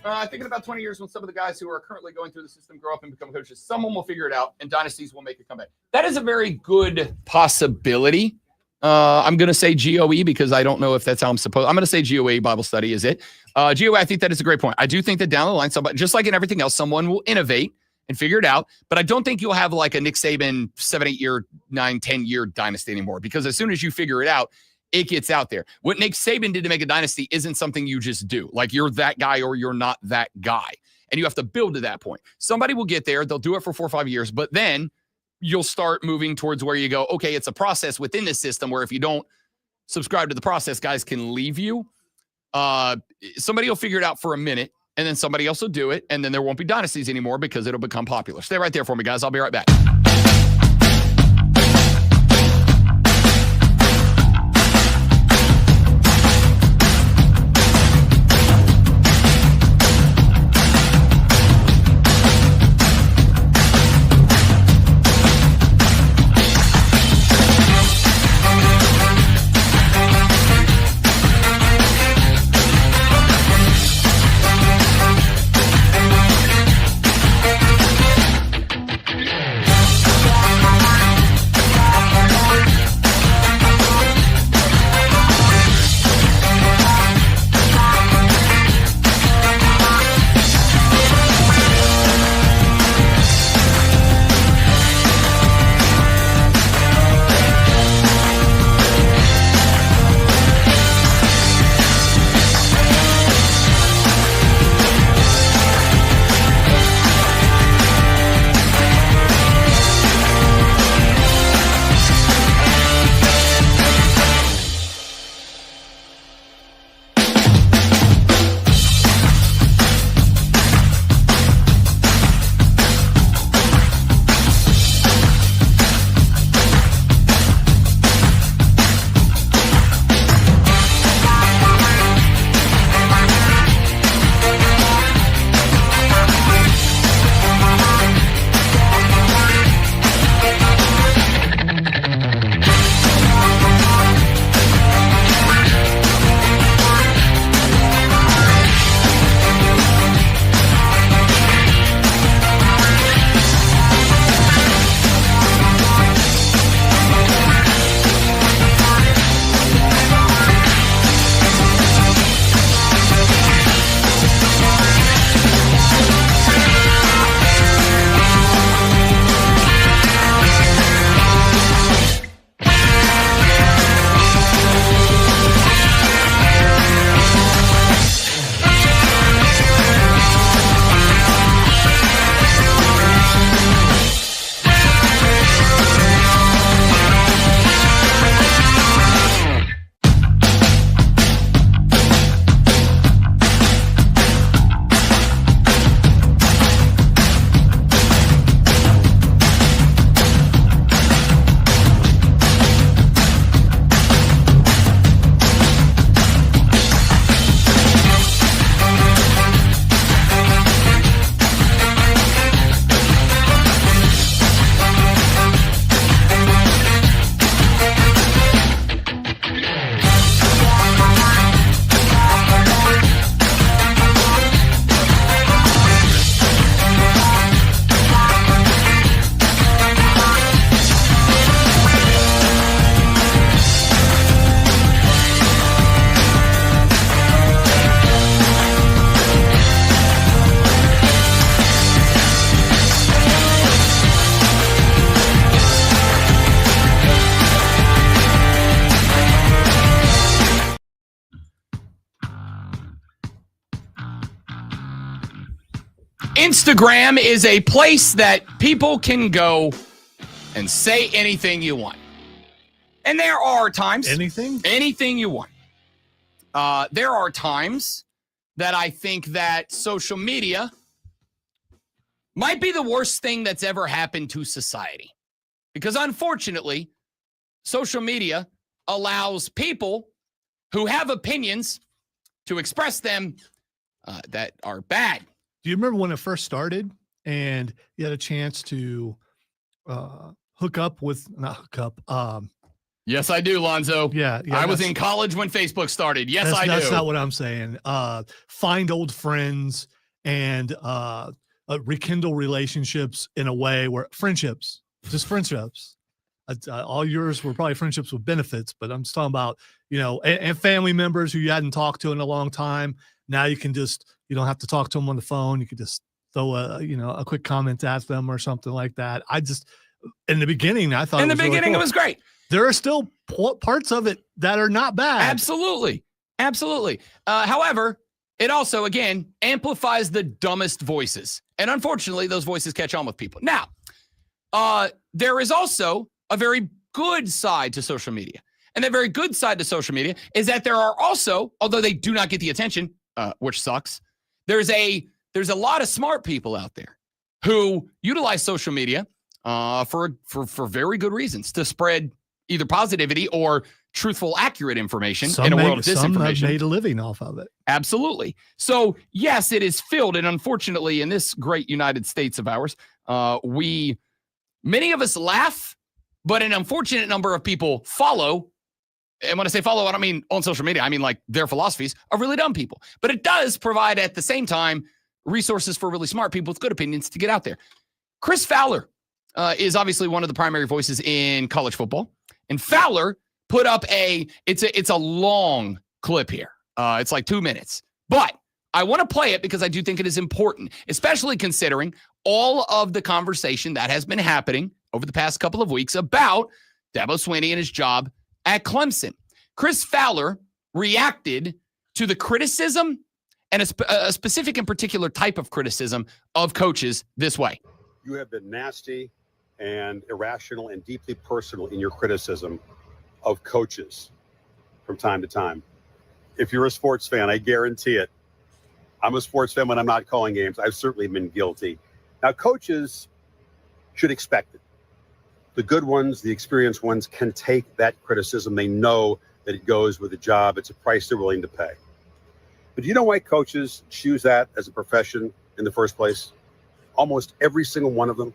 S2: I think in about 20 years when some of the guys who are currently going through the system grow up and become coaches, someone will figure it out and dynasties will make a comeback. That is a very good possibility. I'm going to say GOE because I don't know if that's how I'm supposed. I'm going to say GOE Bible study. Is it? GOE, I think that is a great point. I do think that down the line, somebody, just like in everything else, someone will innovate and figure it out. But I don't think you'll have like a Nick Saban 7, 8 year, 9, 10 year dynasty anymore because as soon as you figure it out, it gets out there. What Nick Saban did to make a dynasty isn't something you just do. Like you're that guy or you're not that guy. And you have to build to that point. Somebody will get there. They'll do it for 4 or 5 years, but then you'll start moving towards where you go, okay, it's a process within the system where if you don't subscribe to the process, guys can leave you. Somebody will figure it out for a minute. And then somebody else will do it, and then there won't be dynasties anymore because it'll become popular. Stay right there for me, guys. I'll be right back. Instagram is a place that people can go and say anything you want. And there are times. Anything you want. There are times that I think that social media might be the worst thing that's ever happened to society. Because unfortunately, social media allows people who have opinions to express them that are bad.
S3: Do you remember when it first started and you had a chance to not hook up?
S2: Yes, I do, Lonzo.
S3: Yeah,
S2: I was in college when Facebook started. Yes, I do.
S3: That's not what I'm saying. Find old friends and rekindle relationships in a way where friendships. All yours were probably friendships with benefits, but I'm just talking about, and family members who you hadn't talked to in a long time. Now you don't have to talk to them on the phone. You could just throw a quick comment at them or something like that. In the beginning, I thought
S2: it was great.
S3: There are still parts of it that are not bad.
S2: Absolutely. However, it also, again, amplifies the dumbest voices. And unfortunately, those voices catch on with people. Now, there is also a very good side to social media. And that very good side to social media is that there are also, although they do not get the attention, which sucks, there's a lot of smart people out there who utilize social media for very good reasons to spread either positivity or truthful, accurate information in a world of disinformation.
S3: Some made a living off of it.
S2: Absolutely. So, yes, it is filled. And unfortunately, in this great United States of ours, many of us laugh, but an unfortunate number of people follow. And when I say follow, I don't mean on social media. I mean like their philosophies are really dumb people. But it does provide at the same time resources for really smart people with good opinions to get out there. Chris Fowler is obviously one of the primary voices in college football. And Fowler put up it's a long clip here. It's like 2 minutes. But I want to play it because I do think it is important, especially considering all of the conversation that has been happening over the past couple of weeks about Dabo Swinney and his job at Clemson. Chris Fowler reacted to the criticism and a specific and particular type of criticism of coaches this way.
S5: You have been nasty and irrational and deeply personal in your criticism of coaches from time to time. If you're a sports fan, I guarantee it. I'm a sports fan when I'm not calling games. I've certainly been guilty. Now, coaches should expect it. The good ones, the experienced ones can take that criticism. They know that it goes with the job. It's a price they're willing to pay. But do you know why coaches choose that as a profession in the first place? Almost every single one of them.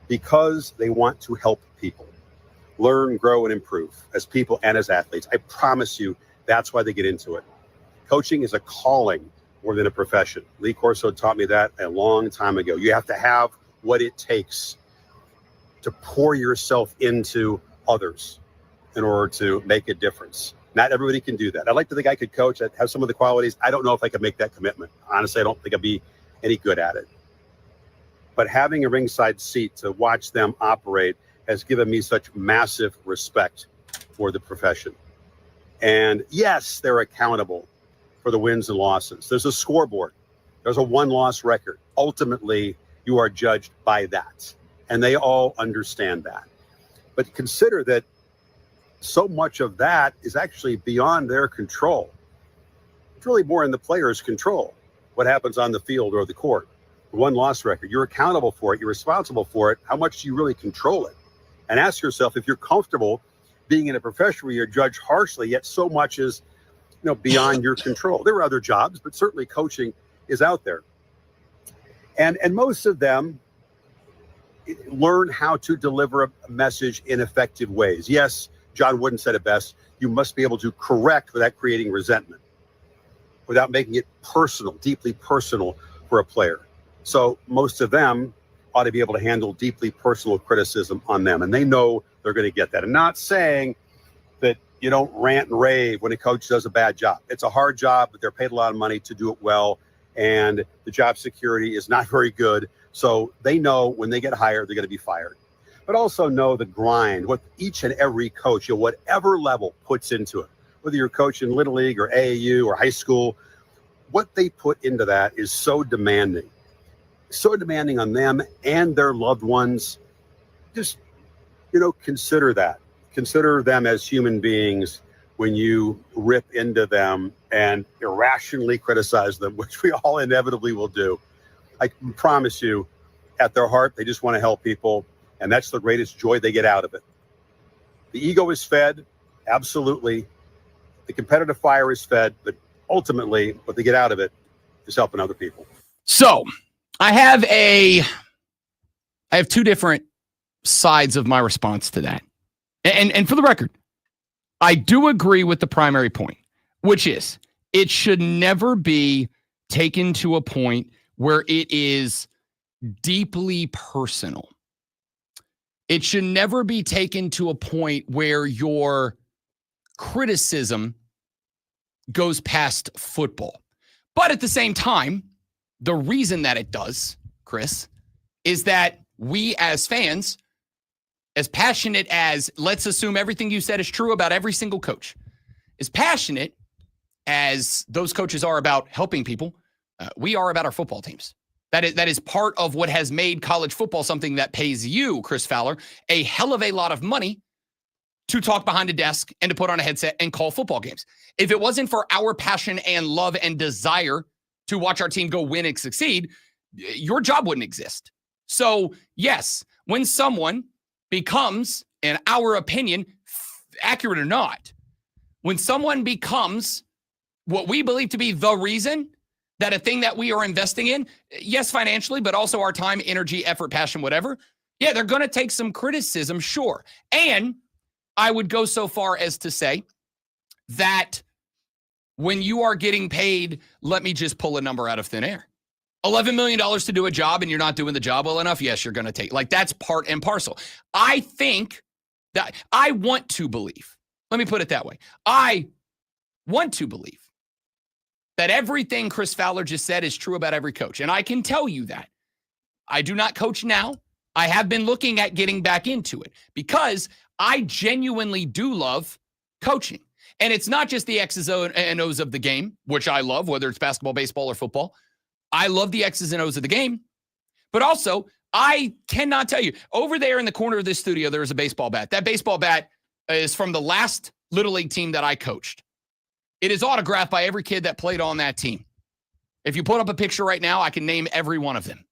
S5: Because they want to help people learn, grow, and improve as people and as athletes. I promise you, that's why they get into it. Coaching is a calling more than a profession. Lee Corso taught me that a long time ago. You have to have what it takes to pour yourself into others in order to make a difference. Not everybody can do that. I'd like to think I could coach. I have some of the qualities. I don't know if I could make that commitment. Honestly, I don't think I'd be any good at it. But having a ringside seat to watch them operate has given me such massive respect for the profession. And yes, they're accountable for the wins and losses. There's a scoreboard. There's a one-loss record. Ultimately, you are judged by that. And they all understand that. But consider that so much of that is actually beyond their control. It's really more in the player's control, what happens on the field or the court. The one-loss record, you're accountable for it. You're responsible for it. How much do you really control it? And ask yourself if you're comfortable being in a profession where you're judged harshly, yet so much is beyond your control. There are other jobs, but certainly coaching is out there. And most of them learn how to deliver a message in effective ways. Yes, John Wooden said it best. You must be able to correct without creating resentment, without making it personal, deeply personal for a player. So most of them ought to be able to handle deeply personal criticism on them. And they know they're going to get that. I'm not saying that you don't rant and rave when a coach does a bad job. It's a hard job, but they're paid a lot of money to do it well. And the job security is not very good. So they know when they get hired, they're going to be fired. But also know the grind, what each and every coach, whatever level, puts into it. Whether you're coaching Little League or AAU or high school, what they put into that is so demanding on them and their loved ones. Just, consider that. Consider them as human beings when you rip into them and irrationally criticize them, which we all inevitably will do. I can promise you, at their heart, they just want to help people, and that's the greatest joy they get out of it. The ego is fed, absolutely. The competitive fire is fed, but ultimately, what they get out of it is helping other people.
S2: So I have two different sides of my response to that. And for the record, I do agree with the primary point, which is it should never be taken to a point where it is deeply personal. It should never be taken to a point where your criticism goes past football. But at the same time, the reason that it does, Chris, is that we as fans, as passionate as, let's assume everything you said is true about every single coach, as passionate as those coaches are about helping people, we are about our football teams. That is part of what has made college football something that pays you, Chris Fowler, a hell of a lot of money to talk behind a desk and to put on a headset and call football games. If it wasn't for our passion and love and desire to watch our team go win and succeed, your job wouldn't exist. So, yes, when someone becomes, in our opinion, accurate or not, when someone becomes what we believe to be the reason that a thing that we are investing in, yes, financially, but also our time, energy, effort, passion, whatever, yeah, they're going to take some criticism, sure. And I would go so far as to say that when you are getting paid, let me just pull a number out of thin air, $11 million to do a job and you're not doing the job well enough, yes, you're going to take, that's part and parcel. I think that I want to believe, let me put it that way. I want to believe that everything Chris Fowler just said is true about every coach. And I can tell you that. I do not coach now. I have been looking at getting back into it because I genuinely do love coaching. And it's not just the X's and O's of the game, which I love, whether it's basketball, baseball, or football. I love the X's and O's of the game. But also, I cannot tell you, over there in the corner of this studio, there is a baseball bat. That baseball bat is from the last Little League team that I coached. It is autographed by every kid that played on that team. If you put up a picture right now, I can name every one of them.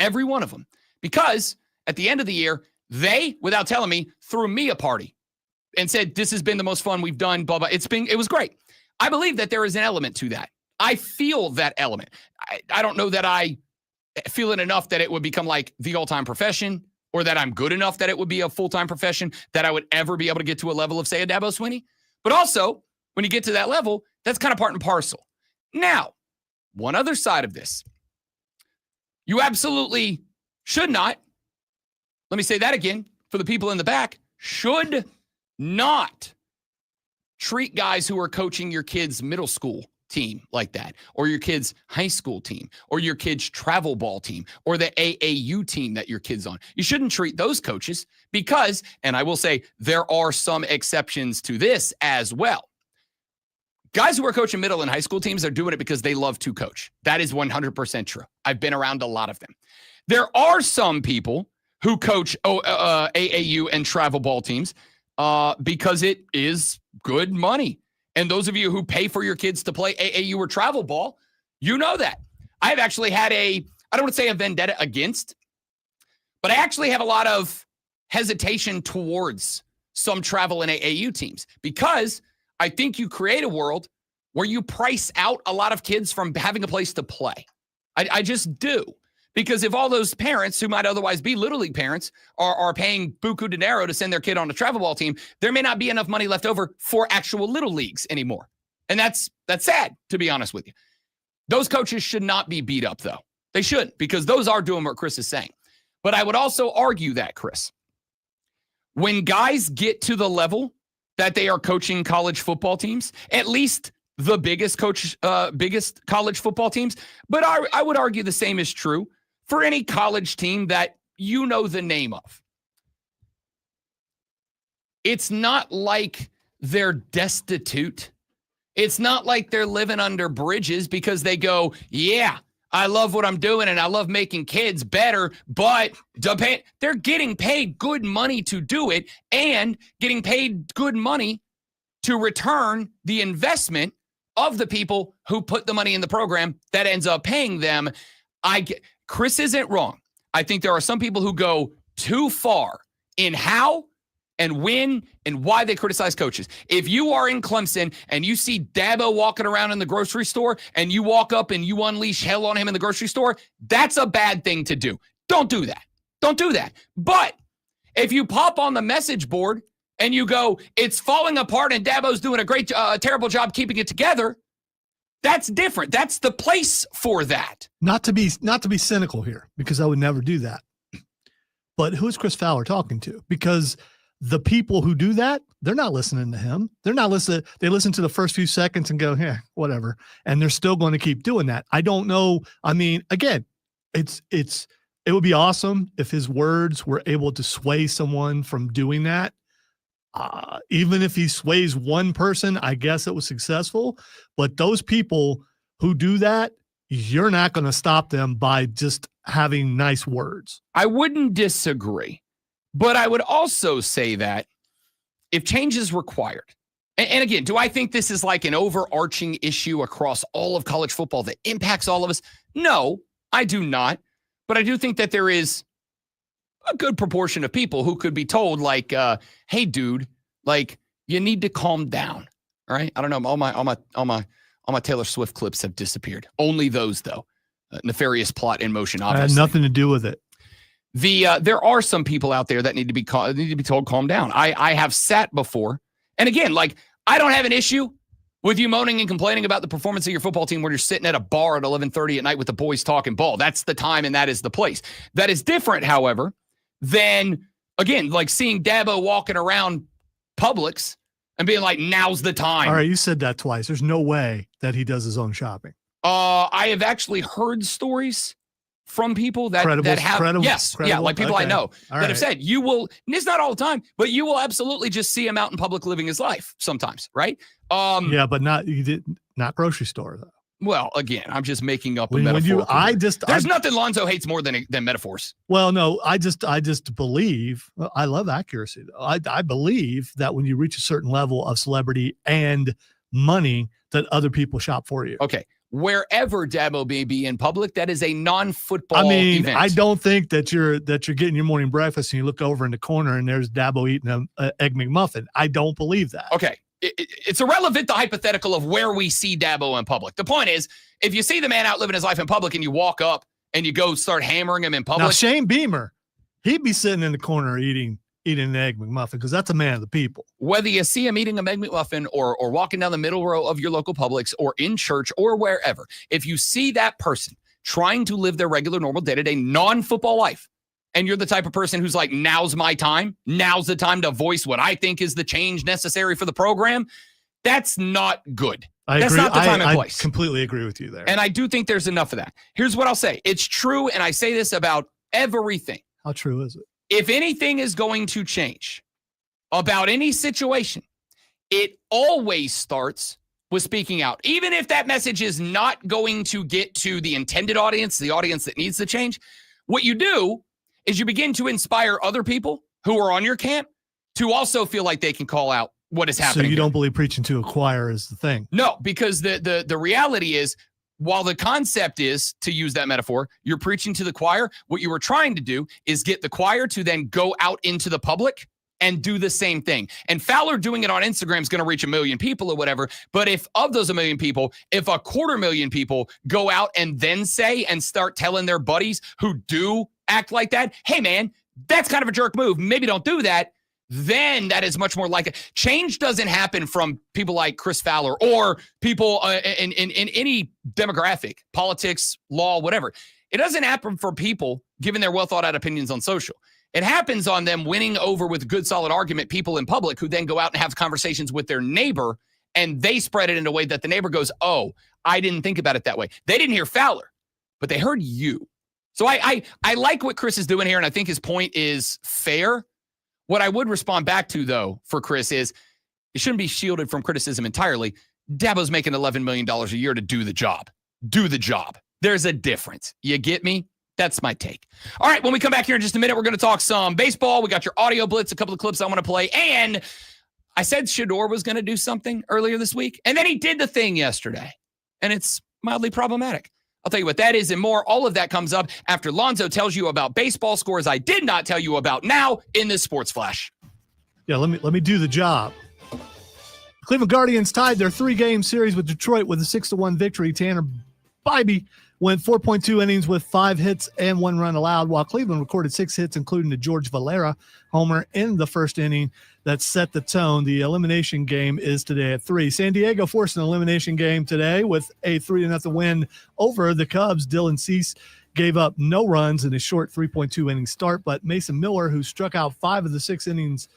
S2: Every one of them. Because at the end of the year, they, without telling me, threw me a party and said, this has been the most fun we've done, blah, blah. It was great. I believe that there is an element to that. I feel that element. I don't know that I feel it enough that it would become like the all-time profession or that I'm good enough that it would be a full-time profession, that I would ever be able to get to a level of, say, a Dabo Swinney. But also, when you get to that level, that's kind of part and parcel. Now, one other side of this. You absolutely should not, let me say that again for the people in the back, should not treat guys who are coaching your kids' middle school team like that, or your kids' high school team, or your kids' travel ball team, or the AAU team that your kid's on. You shouldn't treat those coaches because, and I will say, there are some exceptions to this as well. Guys who are coaching middle and high school teams are doing it because they love to coach. That is 100% true. I've been around a lot of them. There are some people who coach AAU and travel ball teams because it is good money. And those of you who pay for your kids to play AAU or travel ball, you know that. I have actually had I don't want to say a vendetta against, but I actually have a lot of hesitation towards some travel and AAU teams because I think you create a world where you price out a lot of kids from having a place to play. I just do. Because if all those parents who might otherwise be Little League parents are paying buku dinero to send their kid on a travel ball team, there may not be enough money left over for actual Little Leagues anymore. And that's sad, to be honest with you. Those coaches should not be beat up, though. They shouldn't, because those are doing what Chris is saying. But I would also argue that, Chris, when guys get to the level that they are coaching college football teams, at least the biggest college football teams, but I would argue the same is true for any college team that you know the name of. It's not like they're destitute It's not like they're living under bridges because they go, yeah, I love what I'm doing and I love making kids better, but they're getting paid good money to do it and getting paid good money to return the investment of the people who put the money in the program that ends up paying them. Chris isn't wrong. I think there are some people who go too far in how and when and why they criticize coaches. If you are in Clemson and you see Dabo walking around in the grocery store and you walk up and you unleash hell on him in the grocery store, that's a bad thing to do. Don't do that. Don't do that. But if you pop on the message board and you go, it's falling apart and Dabo's doing a terrible job keeping it together, that's different. That's the place for that.
S3: Not to be cynical here, because I would never do that. But who is Chris Fowler talking to? Because the people who do that, they're not listening to him. They're not listening. They listen to the first few seconds and go, yeah, whatever. And they're still going to keep doing that. I don't know. I mean, again, it would be awesome if his words were able to sway someone from doing that. Even if he sways one person, I guess it was successful. But those people who do that, you're not going to stop them by just having nice words.
S2: I wouldn't disagree. But I would also say that if change is required, and again, do I think this is like an overarching issue across all of college football that impacts all of us? No, I do not. But I do think that there is a good proportion of people who could be told, like, hey, dude, like, you need to calm down. All right. I don't know. All my Taylor Swift clips have disappeared. Only those, though. Nefarious plot in motion, obviously.
S3: It had nothing to do with it.
S2: There are some people out there that need to be told, calm down. I have sat before. And again, like, I don't have an issue with you moaning and complaining about the performance of your football team when you're sitting at a bar at 11:30 at night with the boys talking ball. That's the time and that is the place. That is different, however, than, again, like seeing Dabo walking around Publix and being like, now's the time.
S3: All right, you said that twice. There's no way that he does his own shopping.
S2: I have actually heard stories from people that have, yes, yeah, like people I know that have said you will, and it's not all the time, but you will absolutely just see him out in public living his life sometimes, right?
S3: Yeah, but not grocery store though.
S2: Well, again, I'm just making up a metaphor. There's nothing Lonzo hates more than metaphors.
S3: Well, no, I just believe. Well, I love accuracy though. I believe that when you reach a certain level of celebrity and money, that other people shop for you.
S2: Okay. Wherever Dabo may be in public, that is a non-football event.
S3: I don't think that you're getting your morning breakfast and you look over in the corner and there's Dabo eating an Egg McMuffin. I don't believe that.
S2: Okay. It's irrelevant, the hypothetical of where we see Dabo in public. The point is, if you see the man out living his life in public and you walk up and you go start hammering him in public.
S3: Now, Shane Beamer, he'd be sitting in the corner eating an Egg McMuffin because that's a man of the people.
S2: Whether you see him eating a Egg McMuffin or walking down the middle row of your local Publix or in church or wherever, if you see that person trying to live their regular, normal, day-to-day, non-football life, and you're the type of person who's like, now's my time, now's the time to voice what I think is the change necessary for the program, that's not good. That's not the time and place.
S3: I completely agree with you there.
S2: And I do think there's enough of that. Here's what I'll say. It's true, and I say this about everything.
S3: How true is it?
S2: If anything is going to change about any situation, it always starts with speaking out. Even if that message is not going to get to the intended audience, the audience that needs the change, what you do is you begin to inspire other people who are on your camp to also feel like they can call out what is happening.
S3: So you don't believe preaching to a choir is the thing?
S2: No, because the reality is, while the concept is, to use that metaphor, you're preaching to the choir, what you were trying to do is get the choir to then go out into the public and do the same thing. And Fowler doing it on Instagram is going to reach 1 million people or whatever. But if of those 1 million people, if 250,000 people go out and then say and start telling their buddies who do act like that, hey, man, that's kind of a jerk move. Maybe don't do that. Then that is much more like it. Change doesn't happen from people like Chris Fowler or people in any demographic, politics, law, whatever. It doesn't happen for people giving their well thought out opinions on social. It happens on them winning over with good, solid argument people in public who then go out and have conversations with their neighbor and they spread it in a way that the neighbor goes, oh, I didn't think about it that way. They didn't hear Fowler, but they heard you. So I like what Chris is doing here, and I think his point is fair. What I would respond back to, though, for Chris is it shouldn't be shielded from criticism entirely. Dabo's making $11 million a year to do the job. Do the job. There's a difference. You get me? That's my take. All right, when we come back here in just a minute, we're going to talk some baseball. We got your audio blitz, a couple of clips I want to play. And I said Shador was going to do something earlier this week, and then he did the thing yesterday, and it's mildly problematic. I'll tell you what that is and more. All of that comes up after Lonzo tells you about baseball scores I did not tell you about now in this Sports Flash.
S3: Yeah, let me do the job. Cleveland Guardians tied their 3-game series with Detroit with a 6-1 victory. Tanner Bibee went 4.2 innings with 5 hits and 1 run allowed, while Cleveland recorded 6 hits, including the George Valera homer in the first inning that set the tone. The elimination game is today at 3. San Diego forced an elimination game today with a 3-0 win over the Cubs. Dylan Cease gave up no runs in a short 3.2 inning start, but Mason Miller, who struck out 5 of the 6 innings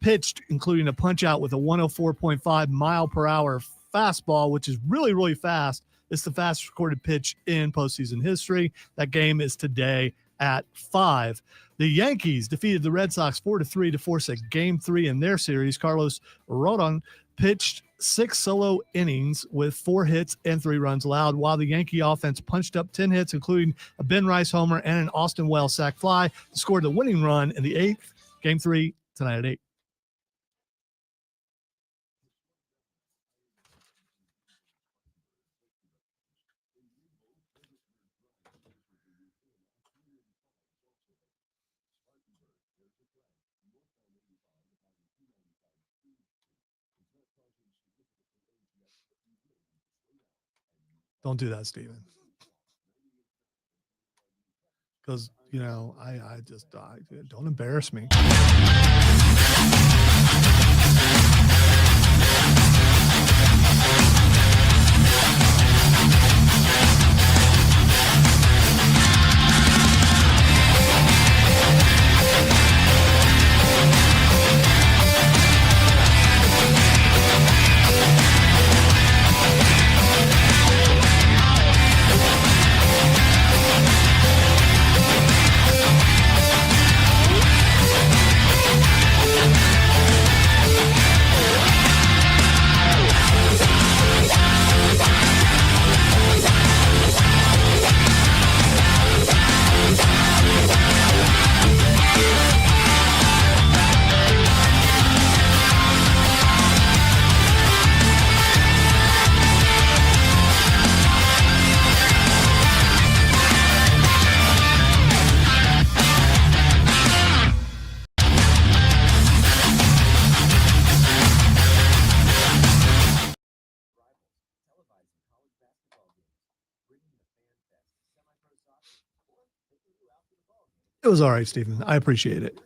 S3: pitched, including a punch out with a 104.5 mile per hour fastball, which is really, really fast. It's the fastest recorded pitch in postseason history. That game is today at 5. The Yankees defeated the Red Sox 4-3 to force a Game 3 in their series. Carlos Rodon pitched 6 solo innings with 4 hits and 3 runs allowed, while the Yankee offense punched up 10 hits, including a Ben Rice homer and an Austin Wells sac fly, to score the winning run in the 8th. Game 3 tonight at 8. Don't do that, Steven. Because, I just don't embarrass me. It was all right, Stephen. I appreciate it.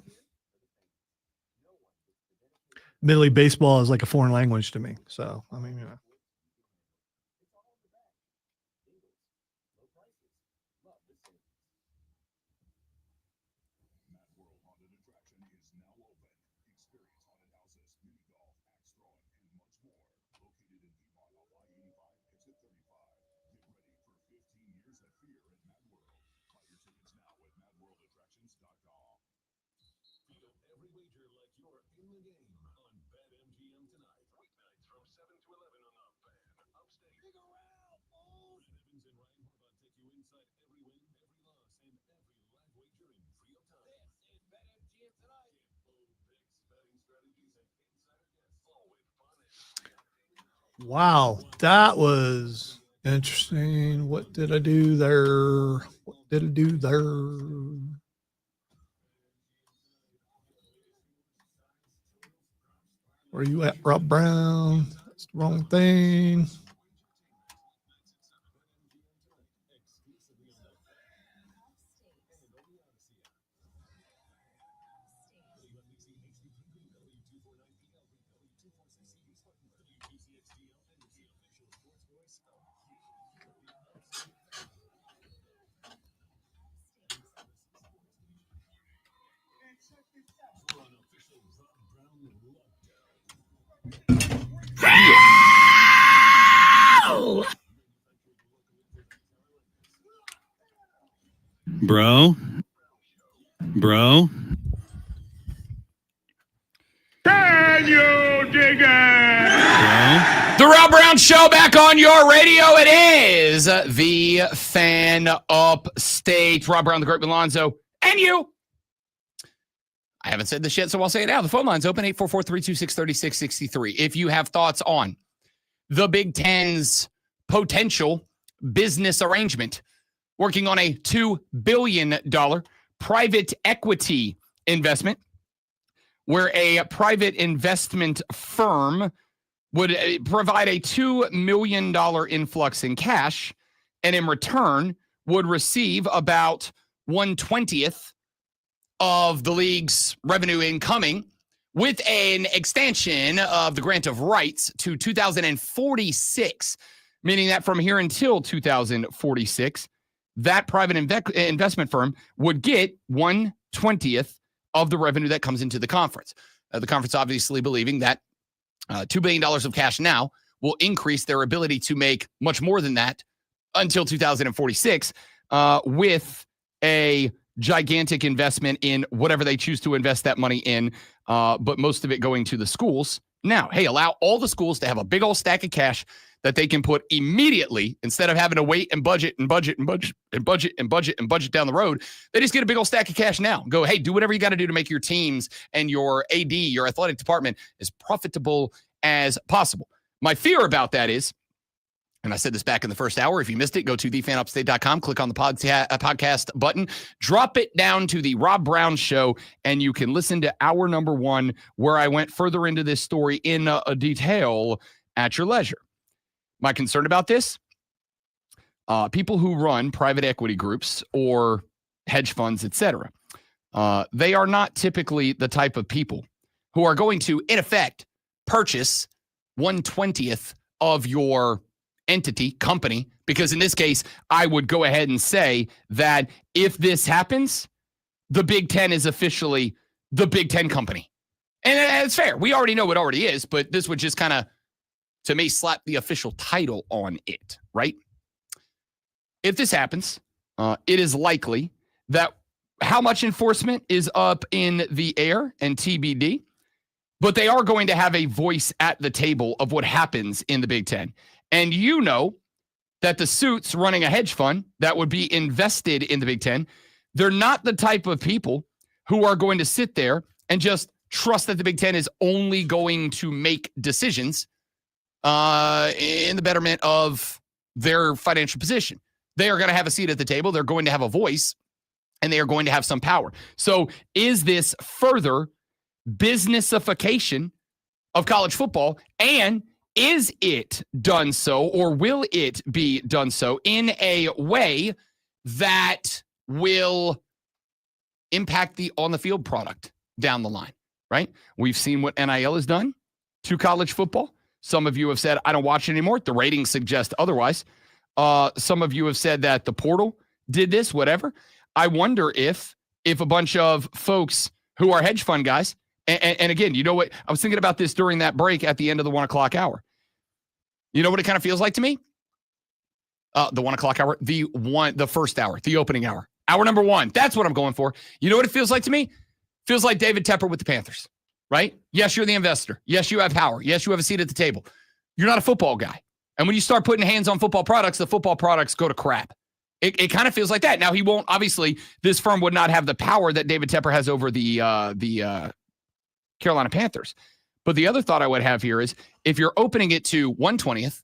S3: Admittedly, baseball is like a foreign language to me. So, wow, that was interesting. What did I do there? Where are you at, Rob Brown? That's the wrong thing.
S7: Bro.
S4: Can you dig it?
S2: The Rob Brown Show back on your radio. It is the Fan Upstate. Rob Brown, the Great Milonzo, and you. I haven't said this yet, so I'll say it now. The phone line's open, 844-326-3663. If you have thoughts on the Big Ten's potential business arrangement, working on a $2 billion private equity investment, where a private investment firm would provide a $2 million influx in cash, and in return would receive about 1/20th of the league's revenue incoming, with an extension of the grant of rights to 2046, meaning that from here until 2046, that private investment firm would get 1/20th of the revenue that comes into the conference. The conference obviously believing that $2 billion of cash now will increase their ability to make much more than that until 2046 with a gigantic investment in whatever they choose to invest that money in, but most of it going to the schools. Now, hey, allow all the schools to have a big old stack of cash that they can put immediately instead of having to wait and budget down the road. They just get a big old stack of cash now. Go, hey, do whatever you got to do to make your teams and your AD, your athletic department, as profitable as possible. My fear about that is, and I said this back in the first hour, if you missed it, go to thefanupstate.com, click on the podcast button, drop it down to the Rob Brown Show, and you can listen to hour number 1, where I went further into this story in a detail at your leisure. My concern about this, people who run private equity groups or hedge funds, etc., they are not typically the type of people who are going to, in effect, purchase 1/20th of your entity, company, because in this case, I would go ahead and say that if this happens, the Big Ten is officially the Big Ten company. And it's fair. We already know it already is, but this would just kind of, to me, slap the official title on it, right? If this happens, it is likely that how much enforcement is up in the air and TBD, but they are going to have a voice at the table of what happens in the Big Ten. And you know that the suits running a hedge fund that would be invested in the Big Ten, they're not the type of people who are going to sit there and just trust that the Big Ten is only going to make decisions in the betterment of their financial position. They are going to have a seat at the table. They're going to have a voice, and they are going to have some power. So is this further businessification of college football? And is it done so, or will it be done so in a way that will impact the on-the-field product down the line, right? We've seen what NIL has done to college football. Some of you have said, I don't watch it anymore. The ratings suggest otherwise. Some of you have said that the portal did this, whatever. I wonder if a bunch of folks who are hedge fund guys, and again, you know what? I was thinking about this during that break at the end of the 1 o'clock hour. You know what it kind of feels like to me? The 1 o'clock hour, the first hour, the opening hour, hour number 1. That's what I'm going for. You know what it feels like to me? Feels like David Tepper with the Panthers, right? Yes, you're the investor. Yes, you have power. Yes, you have a seat at the table. You're not a football guy. And when you start putting hands on football products, the football products go to crap. It kind of feels like that. Now, he won't, obviously, this firm would not have the power that David Tepper has over the Carolina Panthers. But the other thought I would have here is, if you're opening it to 1/20th,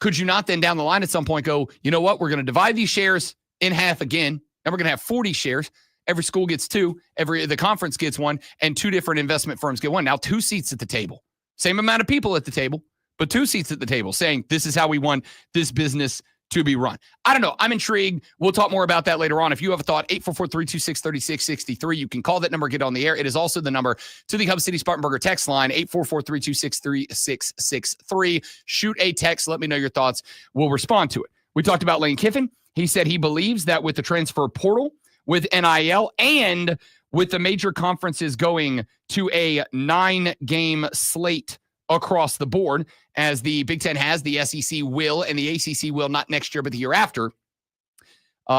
S2: could you not then down the line at some point go, you know what, we're going to divide these shares in half again, and we're going to have 40 shares. Every school gets 2, the conference gets 1, and 2 different investment firms get 1. Now 2 seats at the table. Same amount of people at the table, but 2 seats at the table saying this is how we want this business to be run. I don't know. I'm intrigued. We'll talk more about that later on. If you have a thought, 844-326-3663. You can call that number, get on the air. It is also the number to the Hub City Spartanburger text line, 844-326-3663. Shoot a text. Let me know your thoughts. We'll respond to it. We talked about Lane Kiffin. He said he believes that with the transfer portal, with NIL, and with the major conferences going to a 9-game slate across the board, as the Big Ten has, the SEC will, and the ACC will, not next year, but the year after.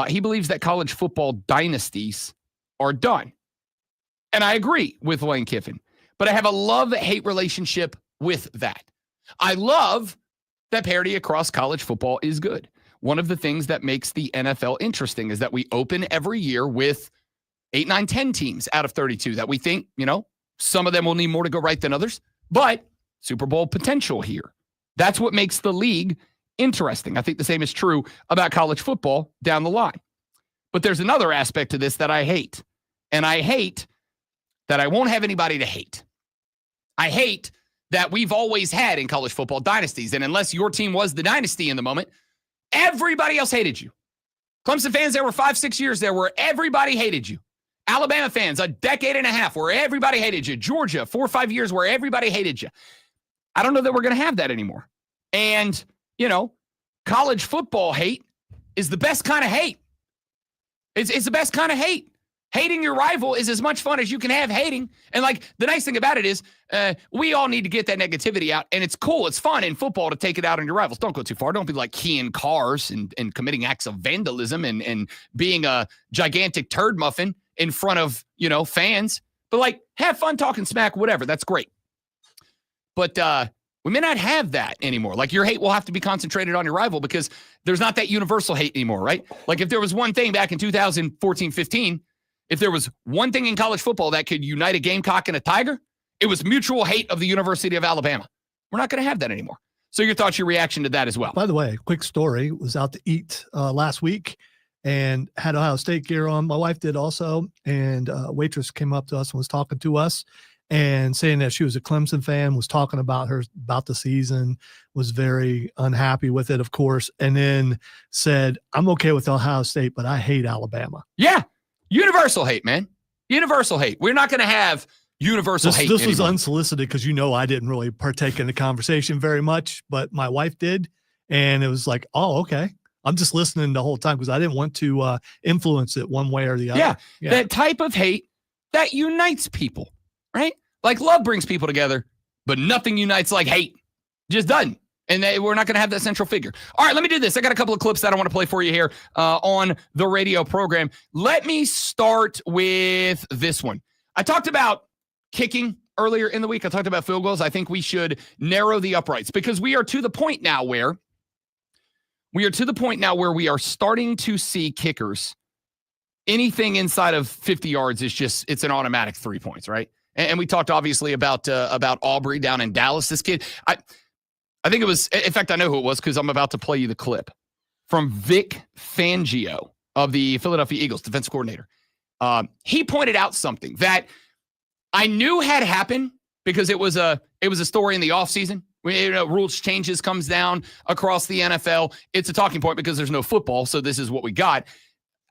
S2: He believes that college football dynasties are done. And I agree with Lane Kiffin, but I have a love-hate relationship with that. I love that parity across college football is good. One of the things that makes the NFL interesting is that we open every year with 8, 9, 10 teams out of 32 that we think, some of them will need more to go right than others, but Super Bowl potential here. That's what makes the league interesting. I think the same is true about college football down the line. But there's another aspect to this that I hate. And I hate that I won't have anybody to hate. I hate that we've always had in college football dynasties. And unless your team was the dynasty in the moment, everybody else hated you. Clemson fans, there were 5, 6 years there where everybody hated you. Alabama fans, a decade and a half where everybody hated you. Georgia, 4 or 5 years where everybody hated you. I don't know that we're going to have that anymore. And, college football hate is the best kind of hate. It's the best kind of hate. Hating your rival is as much fun as you can have hating. And the nice thing about it is we all need to get that negativity out. And it's cool. It's fun in football to take it out on your rivals. Don't go too far. Don't be like keying cars and committing acts of vandalism and being a gigantic turd muffin in front of, fans. But have fun talking smack, whatever. That's great. But we may not have that anymore. Your hate will have to be concentrated on your rival because there's not that universal hate anymore, right? If there was one thing back in 2014, 15, if there was one thing in college football that could unite a Gamecock and a Tiger, it was mutual hate of the University of Alabama. We're not going to have that anymore. So your thoughts, your reaction to that as well.
S3: By the way, quick story. Was out to eat last week and had Ohio State gear on. My wife did also. And a waitress came up to us and was talking to us and saying that she was a Clemson fan, was talking about the season, was very unhappy with it, of course, and then said, I'm okay with Ohio State, but I hate Alabama.
S2: Yeah. Universal hate, man. Universal hate. We're not going to have universal hate
S3: This was
S2: anymore.
S3: unsolicited because I didn't really partake in the conversation very much, but my wife did. And it was like, oh, okay. I'm just listening the whole time because I didn't want to influence it one way or the other.
S2: Yeah. That type of hate that unites people, right? Love brings people together, but nothing unites like hate. Just doesn't. And we're not going to have that central figure. All right, let me do this. I got a couple of clips that I want to play for you here on the radio program. Let me start with this one. I talked about kicking earlier in the week. I talked about field goals. I think we should narrow the uprights because we are to the point now where we are starting to see kickers. Anything inside of 50 yards it's an automatic 3 points, right? And we talked obviously about Aubrey down in Dallas. This kid, I think it was, in fact, I know who it was because I'm about to play you the clip from Vic Fangio of the Philadelphia Eagles, defensive coordinator. He pointed out something that I knew had happened because it was a story in the offseason. Rules changes comes down across the NFL. It's a talking point because there's no football, so this is what we got.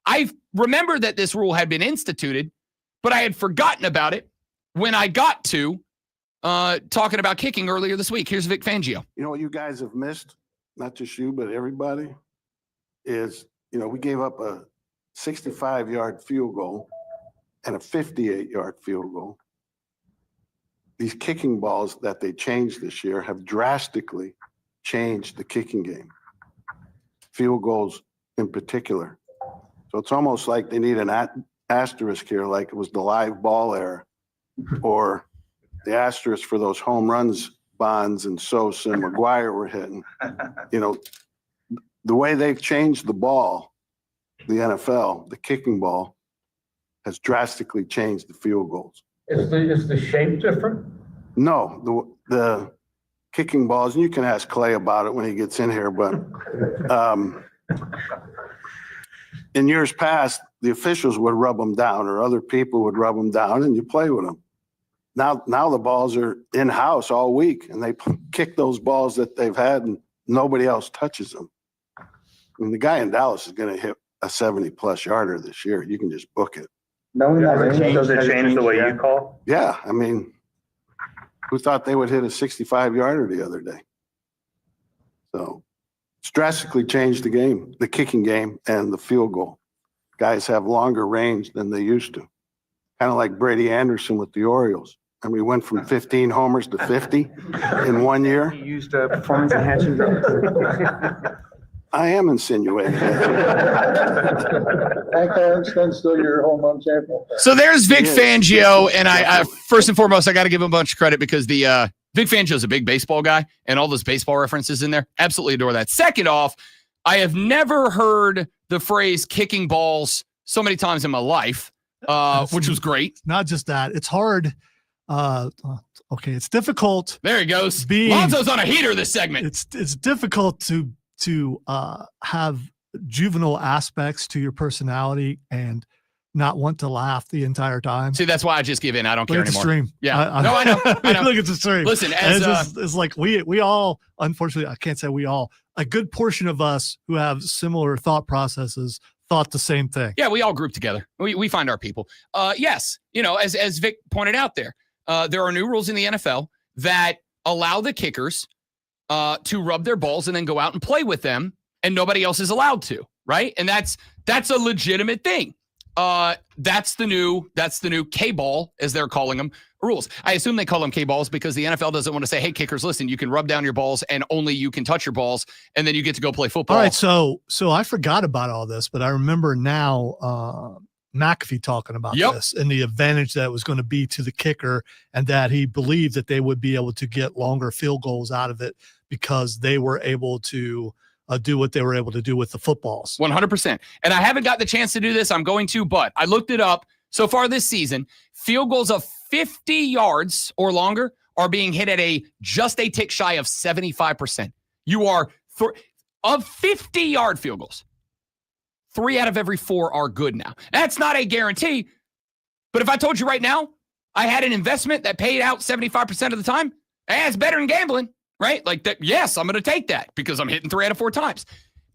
S2: I remember that this rule had been instituted, but I had forgotten about it when I got to talking about kicking earlier this week. Here's Vic Fangio.
S9: What you guys have missed, not just you, but everybody, is, we gave up a 65-yard field goal and a 58-yard field goal. These kicking balls that they changed this year have drastically changed the kicking game, field goals in particular. So it's almost like they need an asterisk here, like it was the live ball era, or the asterisk for those home runs Bonds and Sosa and McGuire were hitting. The way they've changed the ball, the NFL, the kicking ball, has drastically changed the field goals.
S10: Is the shape different?
S9: No, the kicking balls, and you can ask Clay about it when he gets in here, but in years past, the officials would rub them down or other people would rub them down and you play with them. Now the balls are in-house all week, and they kick those balls that they've had, and nobody else touches them. I mean, the guy in Dallas is going to hit a 70-plus yarder this year. You can just book it.
S10: Does it change the way you call?
S9: Yeah, I mean, who thought they would hit a 65-yarder the other day? So it's drastically changed the game, the kicking game, and the field goal. Guys have longer range than they used to. Kind of like Brady Anderson with the Orioles. And we went from 15 homers to 50 in 1 year.
S10: You used performance enhancing drugs.
S9: I am insinuating that.
S10: Hank Aaron's still your home run champion.
S2: So there's Vic
S9: Yes.
S2: Fangio, and I first and foremost, I got to give him a bunch of credit because the Vic Fangio's a big baseball guy, and all those baseball references in there. Absolutely adore that. Second off, I have never heard the phrase kicking balls so many times in my life, which was great.
S3: Not just that. It's hard. Okay, it's difficult.
S2: There he goes. Lonzo's on a heater this segment.
S3: It's difficult to have juvenile aspects to your personality and not want to laugh the entire time.
S2: See, that's why I just give in. I don't care
S3: Look at
S2: anymore.
S3: the stream.
S2: Yeah. I know.
S3: Look at the stream.
S2: Listen,
S3: it's like we all, unfortunately, I can't say we all, a good portion of us who have similar thought processes thought the same thing.
S2: Yeah, we all group together. We find our people. Yes, as Vic pointed out there are new rules in the NFL that allow the kickers to rub their balls and then go out and play with them, and nobody else is allowed to, right? And that's a legitimate thing. That's the new K-ball, as they're calling them, rules. I assume they call them K-balls because the NFL doesn't want to say, hey, kickers, listen, you can rub down your balls and only you can touch your balls, and then you get to go play football.
S3: All right, so I forgot about all this, but I remember now McAfee talking about this and the advantage that was going to be to the kicker, and that he believed that they would be able to get longer field goals out of it because they were able to do what they were able to do with the footballs.
S2: 100%. And I haven't got the chance to do this. I'm going to, but I looked it up. So far this season, field goals of 50 yards or longer are being hit at just a tick shy of 75%. You are of 50-yard field goals, 3 out of every 4 are good now. That's not a guarantee, but if I told you right now I had an investment that paid out 75% of the time, it's better than gambling. Right? Like that. Yes, I'm going to take that because I'm hitting 3 out of 4 times.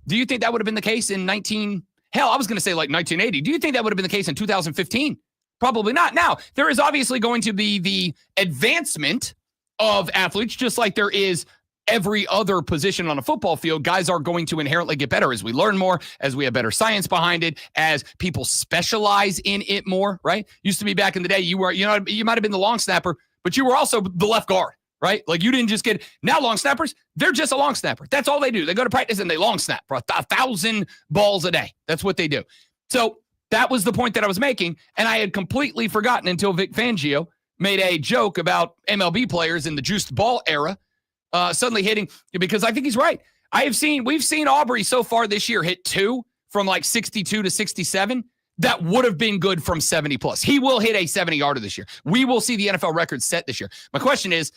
S2: Do you think that would have been the case in I was going to say like 1980. Do you think that would have been the case in 2015? Probably not. Now, there is obviously going to be the advancement of athletes, just like there is every other position on a football field. Guys are going to inherently get better as we learn more, as we have better science behind it, as people specialize in it more, right? Used to be back in the day, you might have been the long snapper, but you were also the left guard. Right? Like you didn't just get, now long snappers, they're just a long snapper. That's all they do. They go to practice and they long snap for 1,000 balls a day. That's what they do. So that was the point that I was making. And I had completely forgotten until Vic Fangio made a joke about MLB players in the juiced ball era suddenly hitting, because I think he's right. We've seen Aubrey so far this year hit 2 from like 62 to 67. That would have been good from 70 plus. He will hit a 70-yarder this year. We will see the NFL record set this year. My question is,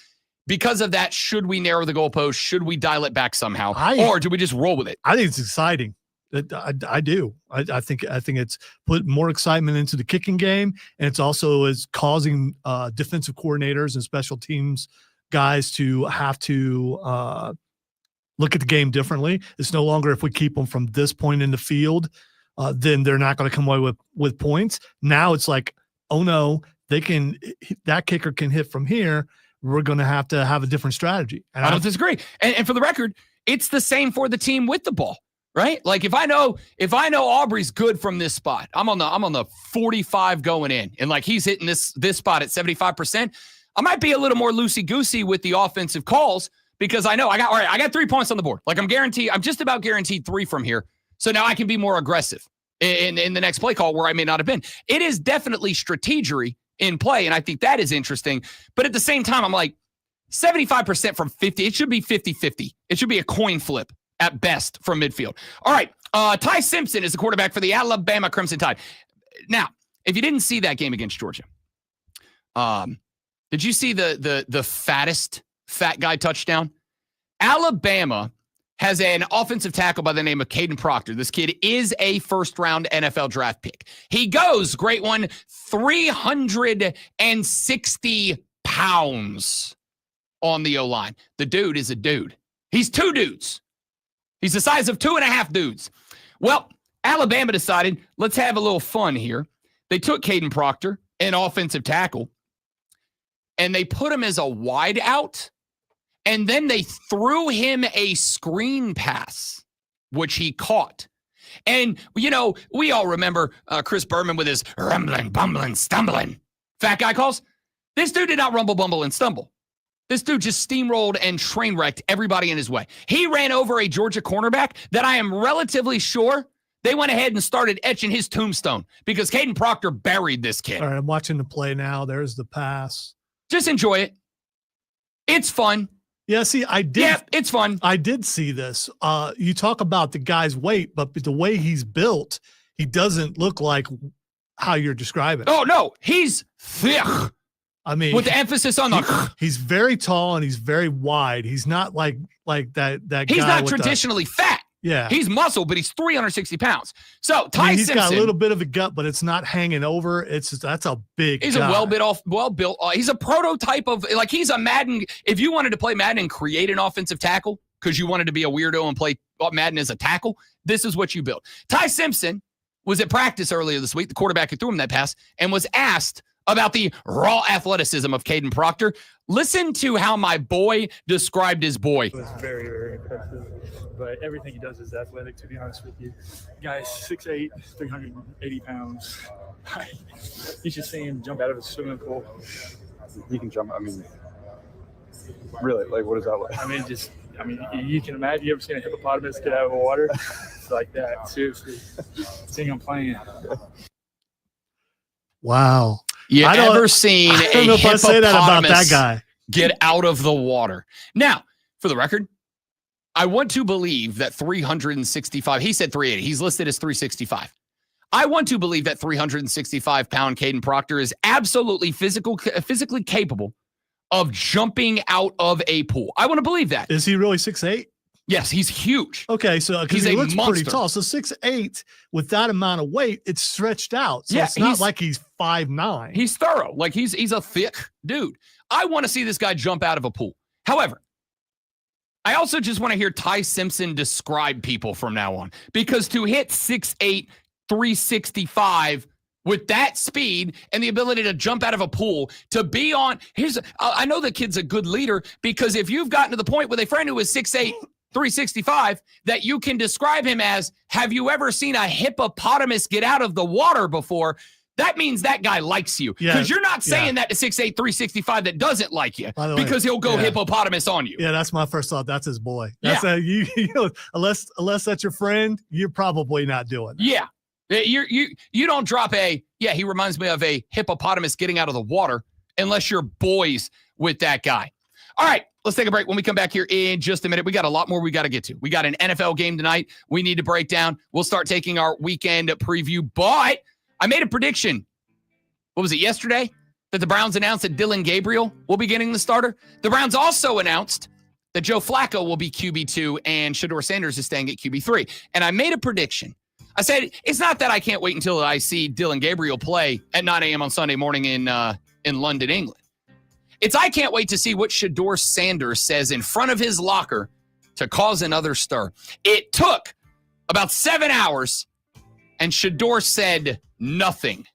S2: because of that, should we narrow the goalpost? Should we dial it back somehow? Or do we just roll with it?
S3: I think it's exciting. I do. I think it's put more excitement into the kicking game, and it's also is causing defensive coordinators and special teams guys to have to look at the game differently. It's no longer if we keep them from this point in the field, then they're not going to come away with points. Now it's like, oh no, that kicker can hit from here. We're going to have a different strategy. And
S2: I don't disagree. And for the record, it's the same for the team with the ball, right? Like if I know Aubrey's good from this spot, I'm on the 45 going in, and like he's hitting this spot at 75%. I might be a little more loosey-goosey with the offensive calls because I know I got 3 points on the board. Like I'm just about guaranteed 3 from here. So now I can be more aggressive in the next play call where I may not have been. It is definitely strategery in play, and I think that is interesting. But at the same time, I'm like, 75% from 50, it should be 50-50. It should be a coin flip at best from midfield. All right, Ty Simpson is the quarterback for the Alabama Crimson Tide. Now, if you didn't see that game against Georgia, did you see the fattest fat guy touchdown? Alabama has an offensive tackle by the name of Caden Proctor. This kid is a first-round NFL draft pick. He goes, great one, 360 pounds on the O-line. The dude is a dude. He's 2 dudes. He's the size of 2.5 dudes. Well, Alabama decided, let's have a little fun here. They took Caden Proctor, an offensive tackle, and they put him as a wide out. And then they threw him a screen pass, which he caught. And, we all remember Chris Berman with his rumbling, bumbling, stumbling. Fat guy calls. This dude did not rumble, bumble, and stumble. This dude just steamrolled and train wrecked everybody in his way. He ran over a Georgia cornerback that I am relatively sure they went ahead and started etching his tombstone because Caden Proctor buried this kid.
S3: All right, I'm watching the play now. There's the pass.
S2: Just enjoy it. It's fun.
S3: Yeah, see, I did.
S2: Yeah, it's fun.
S3: I did see this. You talk about the guy's weight, but the way he's built, he doesn't look like how you're describing.
S2: Oh, no. He's thick.
S3: I mean,
S2: with the emphasis on the.
S3: He's very tall and he's very wide. He's not like that
S2: He's
S3: guy
S2: not
S3: with
S2: traditionally fat.
S3: Yeah.
S2: He's muscle, but he's 360 pounds. So Ty
S3: he's
S2: Simpson.
S3: got a little bit of a gut, but it's not hanging over. That's a big
S2: He's
S3: guy.
S2: a well built. He's a prototype of, like, he's a Madden. If you wanted to play Madden and create an offensive tackle because you wanted to be a weirdo and play Madden as a tackle, this is what you built. Ty Simpson was at practice earlier this week, the quarterback who threw him that pass, and was asked about the raw athleticism of Caden Proctor. Listen to how my boy described his boy.
S11: It was very, very impressive. But everything he does is athletic, to be honest with you. Guy's 6'8", 380 pounds. You should see him jump out of a swimming pool.
S12: He can jump. I mean, really, like, what is that like?
S11: I mean, you can imagine. You ever seen a hippopotamus get out of the water? It's like that. Seriously. Seeing him playing.
S3: Wow.
S2: You ever seen
S3: I don't know if I say that about that guy.
S2: Get out of the water? Now, for the record, I want to believe that 365, he said 380. He's listed as 365. I want to believe that 365-pound Caden Proctor is absolutely physically capable of jumping out of a pool. I want to believe that.
S3: Is he really 6'8"?
S2: Yes, he's huge.
S3: Okay, so because
S2: He's
S3: he
S2: a
S3: looks
S2: monster.
S3: pretty tall. So 6'8" with that amount of weight, it's stretched out. So
S2: Yeah,
S3: it's not
S2: he's-
S3: like he's 5'9".
S2: He's thorough. Like, he's a thick dude. I want to see this guy jump out of a pool. However, I also just want to hear Ty Simpson describe people from now on, because to hit 6'8", 365 with that speed and the ability to jump out of a pool, to be on, I know the kid's a good leader, because if you've gotten to the point with a friend who is 6'8", 365, that you can describe him as, have you ever seen a hippopotamus get out of the water before? That means that guy likes you, because you're not saying that to 6'8", 365 that doesn't like you, because he'll go hippopotamus on you.
S3: Yeah, that's my first thought. That's his boy. That's you know, unless that's your friend, you're probably not doing that.
S2: Yeah. You don't drop he reminds me of a hippopotamus getting out of the water unless you're boys with that guy. All right, let's take a break. When we come back here in just a minute, we got a lot more we got to get to. We got an NFL game tonight we need to break down. We'll start taking our weekend preview, but I made a prediction. What was it, yesterday? That the Browns announced that Dylan Gabriel will be getting the starter. The Browns also announced that Joe Flacco will be QB2 and Shedeur Sanders is staying at QB3. And I made a prediction. I said, it's not that I can't wait until I see Dylan Gabriel play at 9 a.m. on Sunday morning in London, England. It's I can't wait to see what Shedeur Sanders says in front of his locker to cause another stir. It took about 7 hours, and Shedeur said nothing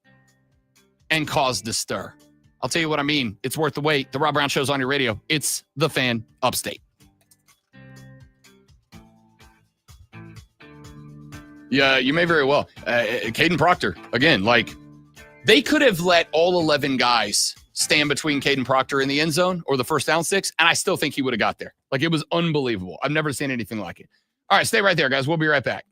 S2: and caused a stir. I'll tell you what I mean. It's worth the wait. The Rob Brown Show's on your radio. It's The Fan Upstate. Yeah, you may very well. Caden Proctor, again, like, they could have let all 11 guys stand between Caden Proctor in the end zone or the first down six, and I still think he would have got there. Like, it was unbelievable. I've never seen anything like it. All right, stay right there, guys. We'll be right back.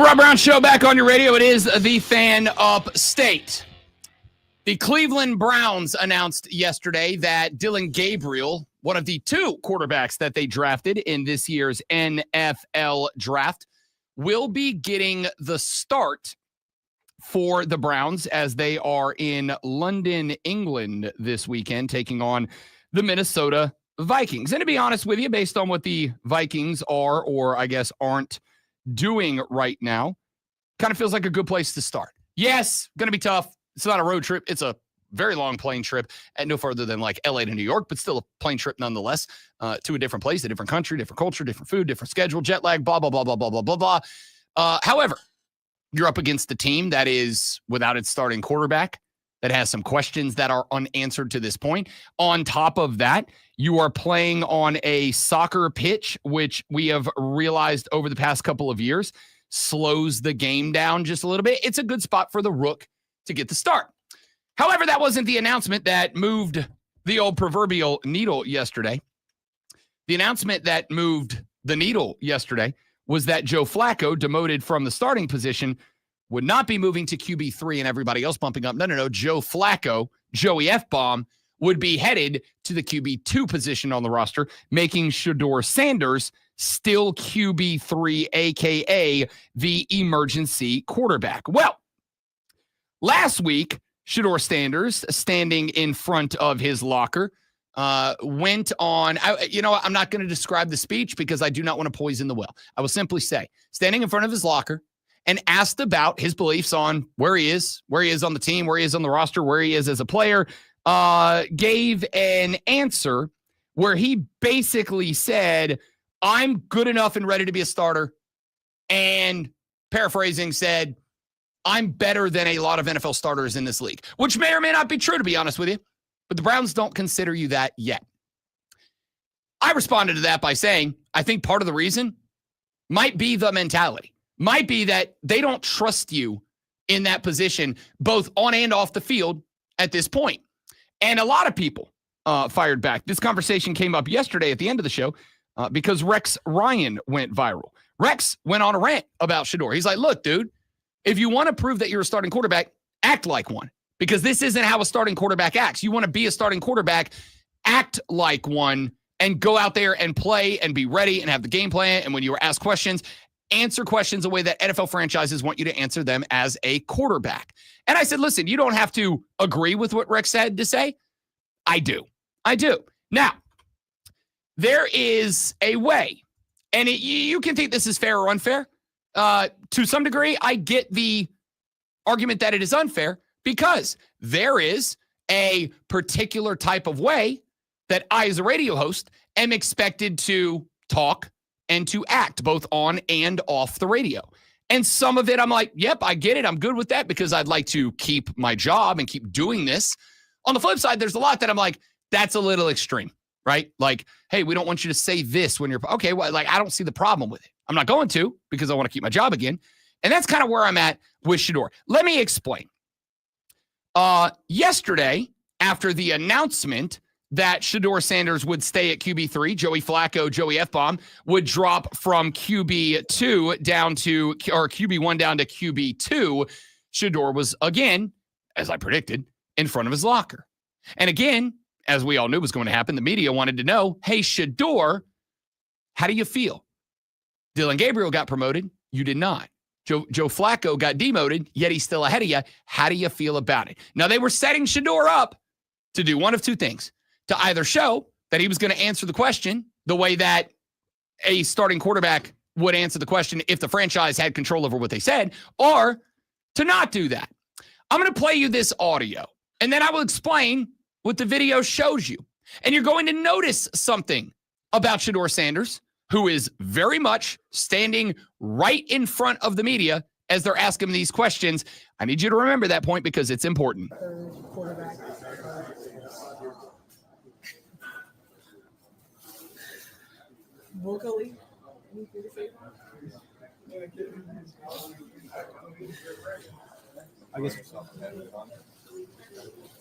S2: The Rob Brown Show back on your radio. It is the Fan Upstate. The Cleveland Browns announced yesterday that Dylan Gabriel, one of the 2 quarterbacks that they drafted in this year's NFL draft, will be getting the start for the Browns as they are in London, England this weekend, taking on the Minnesota Vikings. And to be honest with you, based on what the Vikings are, or I guess aren't doing right now, kind of feels like a good place to start. Yes, going to be tough. It's not a road trip. It's a very long plane trip at no further than like LA to New York, but still a plane trip nonetheless, to a different place, a different country, different culture, different food, different schedule, jet lag, blah, blah, blah, blah, blah, blah, blah, blah. However, you're up against a team that is without its starting quarterback, that has some questions that are unanswered to this point. On top of that, you are playing on a soccer pitch, which we have realized over the past couple of years slows the game down just a little bit. It's a good spot for the rook to get the start. However, that wasn't the announcement that moved the old proverbial needle yesterday. The announcement that moved the needle yesterday was that Joe Flacco, demoted from the starting position, would not be moving to QB3 and everybody else bumping up. No. Joe Flacco, Joey F-Bomb, would be headed to the QB2 position on the roster, making Shedeur Sanders still QB3, a.k.a. the emergency quarterback. Well, last week, Shedeur Sanders, standing in front of his locker, went on, I'm not going to describe the speech because I do not want to poison the well. I will simply say, standing in front of his locker and asked about his beliefs on where he is on the team, where he is on the roster, where he is as a player, gave an answer where he basically said, I'm good enough and ready to be a starter. And paraphrasing said, I'm better than a lot of NFL starters in this league, which may or may not be true, to be honest with you. But the Browns don't consider you that yet. I responded to that by saying, I think part of the reason might be the mentality, might be that they don't trust you in that position, both on and off the field at this point. And a lot of people fired back. This conversation came up yesterday at the end of the show because Rex Ryan went viral. Rex went on a rant about Shedeur. He's like, look, dude, if you want to prove that you're a starting quarterback, act like one. Because this isn't how a starting quarterback acts. You want to be a starting quarterback, act like one, and go out there and play and be ready and have the game plan. And when you are asked questions, answer questions the way that NFL franchises want you to answer them as a quarterback. And I said, listen, you don't have to agree with what Rex had to say. I do. Now, there is a way, and you can think this is fair or unfair. To some degree, I get the argument that it is unfair because there is a particular type of way that I, as a radio host, am expected to talk and to act both on and off the radio. And some of it, I'm like, yep, I get it. I'm good with that because I'd like to keep my job and keep doing this. On the flip side, there's a lot that I'm like, that's a little extreme, right? Like, hey, we don't want you to say this when you're, okay, well, like, I don't see the problem with it. I'm not going to because I want to keep my job again. And that's kind of where I'm at with Shedeur. Let me explain. Yesterday, after the announcement that Shedeur Sanders would stay at QB3, Joey Flacco, Joey F-Bomb, would drop from QB1 down to QB2. Shedeur was, again, as I predicted, in front of his locker. And again, as we all knew was going to happen, the media wanted to know, hey, Shedeur, how do you feel? Dylan Gabriel got promoted. You did not. Joe Flacco got demoted, yet he's still ahead of you. How do you feel about it? Now, they were setting Shedeur up to do one of two things. To either show that he was going to answer the question the way that a starting quarterback would answer the question if the franchise had control over what they said, or to not do that. I'm going to play you this audio, and then I will explain what the video shows you. And you're going to notice something about Shedeur Sanders, who is very much standing right in front of the media as they're asking him these questions. I need you to remember that point because it's important.
S13: Quarterback. Vocally, anything to say?
S14: I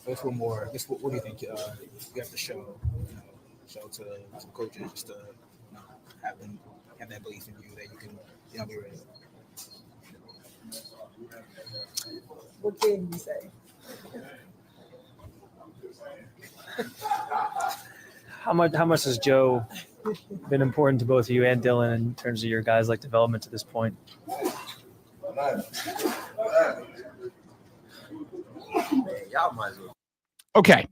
S14: guess one more. I guess what do you think you have to show to coaches just to have that belief in you that you can be ready?
S13: What can you say?
S15: How much has Joe been important to both of you and Dylan in terms of your guys' like development to this point?
S2: Okay.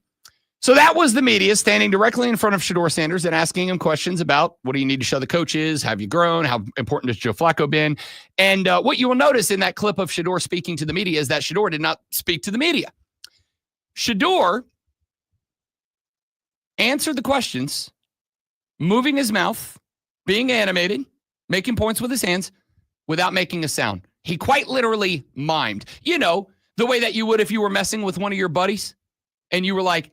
S2: So that was the media standing directly in front of Shedeur Sanders and asking him questions about what do you need to show the coaches? Have you grown? How important has Joe Flacco been? And what you will notice in that clip of Shedeur speaking to the media is that Shedeur did not speak to the media. Shedeur answered the questions, moving his mouth, being animated, making points with his hands without making a sound. He quite literally mimed. You know, the way that you would if you were messing with one of your buddies and you were like,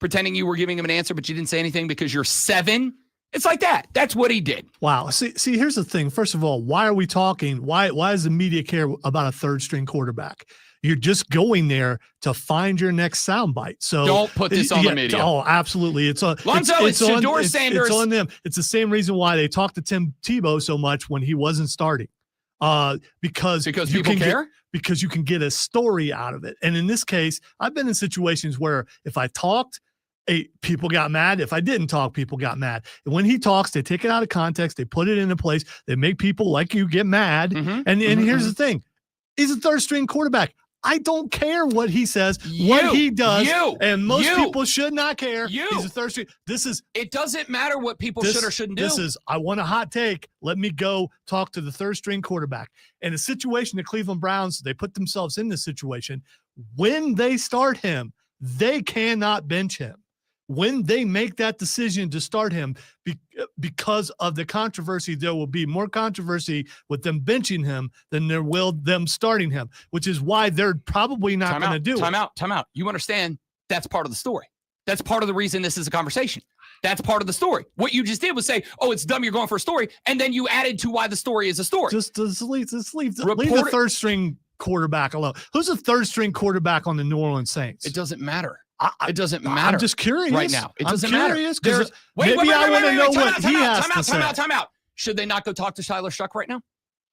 S2: pretending you were giving him an answer, but you didn't say anything because you're 7. It's like that. That's what he did.
S3: Wow. See, here's the thing. First of all, why are we talking? Why does the media care about a third string quarterback? You're just going there to find your next soundbite. So
S2: don't put this on the media.
S3: Oh, absolutely. It's on
S2: Lonzo, it's Shedeur Sanders.
S3: It's on them. It's the same reason why they talked to Tim Tebow so much when he wasn't starting. Because
S2: people care?
S3: Because you can get a story out of it. And in this case, I've been in situations where if I talked, people got mad. If I didn't talk, people got mad. And when he talks, they take it out of context. They put it into place. They make people like you get mad. And here's the thing. He's a third string quarterback. I don't care what he says, what he does. And most people should not care. He's a third string.
S2: It doesn't matter what people should or shouldn't do.
S3: I want a hot take. Let me go talk to the third string quarterback. And the situation, the Cleveland Browns, they put themselves in this situation. When they start him, they cannot bench him. When they make that decision to start him because of the controversy, there will be more controversy with them benching him than there will them starting him, which is why they're probably not going to do it.
S2: Time out. You understand that's part of the story. That's part of the reason this is a conversation. That's part of the story. What you just did was say, oh, it's dumb you're going for a story, and then you added to why the story is a story.
S3: Just leave the third string quarterback alone. Who's the third string quarterback on the New Orleans Saints?
S2: It doesn't matter. It doesn't matter.
S3: I'm just curious
S2: right now. It doesn't
S3: matter. Maybe I want to know what he has to say.
S2: Time out. Should they not go talk to Tyler Shuck right now?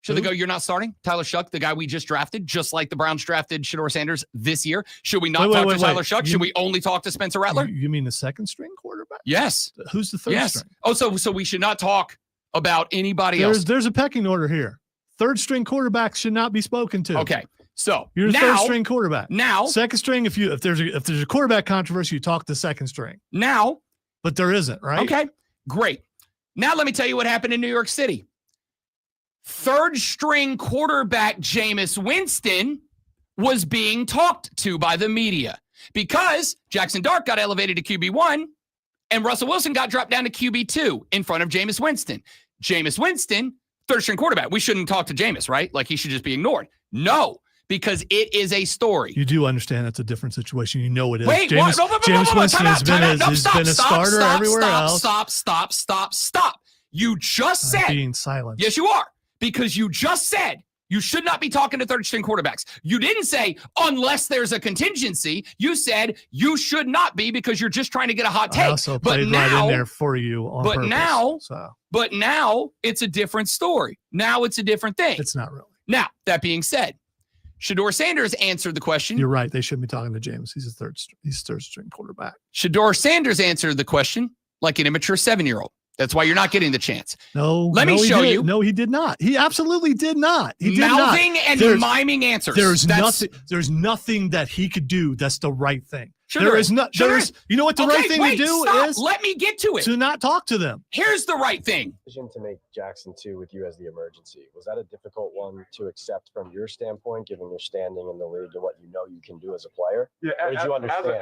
S2: Should they go, you're not starting? Tyler Shuck, the guy we just drafted, just like the Browns drafted Shedeur Sanders this year. Should we not talk to Tyler Shuck? Should we only talk to Spencer Rattler?
S3: You mean the second string quarterback?
S2: Yes.
S3: Who's the third string?
S2: Oh, so we should not talk about anybody else.
S3: There's a pecking order here. Third string quarterbacks should not be spoken to.
S2: Okay. So
S3: you're a third string quarterback.
S2: Now,
S3: second string, if there's a quarterback controversy, you talk to second string.
S2: Now,
S3: but there isn't, right?
S2: Okay, great. Now let me tell you what happened in New York City. Third string quarterback Jameis Winston was being talked to by the media because Jackson Dart got elevated to QB1 and Russell Wilson got dropped down to QB2 in front of Jameis Winston. Jameis Winston, third string quarterback. We shouldn't talk to Jameis, right? Like he should just be ignored. No. Because it is a story.
S3: You do understand it's a different situation. You know it is.
S2: Wait,
S3: Jameis Winston has been a starter everywhere else.
S2: Stop. You just said.
S3: Being silent.
S2: Yes, you are. Because you just said you should not be talking to third string quarterbacks. You didn't say unless there's a contingency. You said you should not be because you're just trying to get a hot take.
S3: I also played right in there for you on purpose.
S2: But now it's a different story. Now it's a different thing.
S3: It's not really.
S2: Now, that being said, Shedeur Sanders answered the question.
S3: You're right. They shouldn't be talking to James. He's third string quarterback.
S2: Shedeur Sanders answered the question like an immature 7-year-old. That's why you're not getting the chance.
S3: Let me show you. No, he did not. He absolutely did not. He did
S2: mouthing and miming answers.
S3: There's nothing that he could do that's the right thing.
S2: Sure
S3: there is not. You know what the right thing to do is?
S2: Let me get to it.
S3: To not talk to them.
S2: Here's the right thing.
S16: To make Jackson 2 with you as the emergency, was that a difficult one to accept from your standpoint, given your standing in the league and what you know you can do as a player?
S17: Yeah,
S16: did you understand?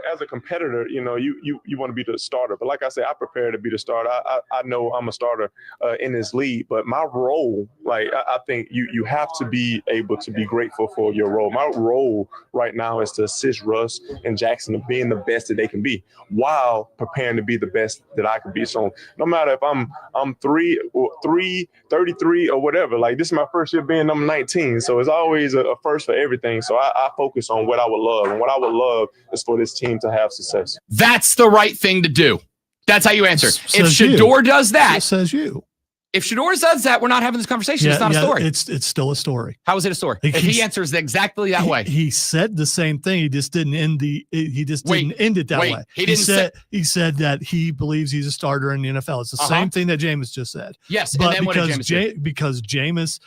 S17: As a competitor, you want to be the starter. But like I said, I prepare to be the starter. I know I'm a starter in this league, but my role, I think you have to be able to be grateful for your role. My role right now is to assist Russ and Jackson of being the best that they can be while preparing to be the best that I can be. So no matter if I'm 33 or whatever, this is my first year being number 19. So it's always a first for everything. So I focus on what I would love. And what I would love is for this team to have success.
S2: That's the right thing to do. That's how you answer. If Shedeur does that,
S3: says you.
S2: If Shador says that, we're not having this conversation. It's not a story.
S3: It's still a story.
S2: How is it a story? If he answers exactly that way.
S3: He said the same thing. He just didn't end didn't end it that way. He said that he believes he's a starter in the NFL. It's the same thing that Jameis just said.
S2: Yes,
S3: but
S2: and then
S3: because Jameis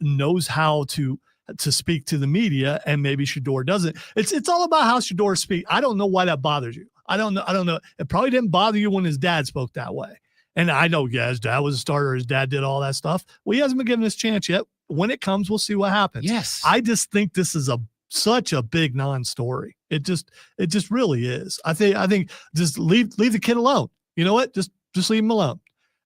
S3: knows how to speak to the media, and maybe Shador doesn't. It's all about how Shador speaks. I don't know why that bothers you. I don't know. It probably didn't bother you when his dad spoke that way. And I know, his dad was a starter. His dad did all that stuff. Well, he hasn't been given his chance yet. When it comes, we'll see what happens.
S2: Yes.
S3: I just think this is such a big non-story. It just really is. I think just leave the kid alone. You know what? Just leave him alone.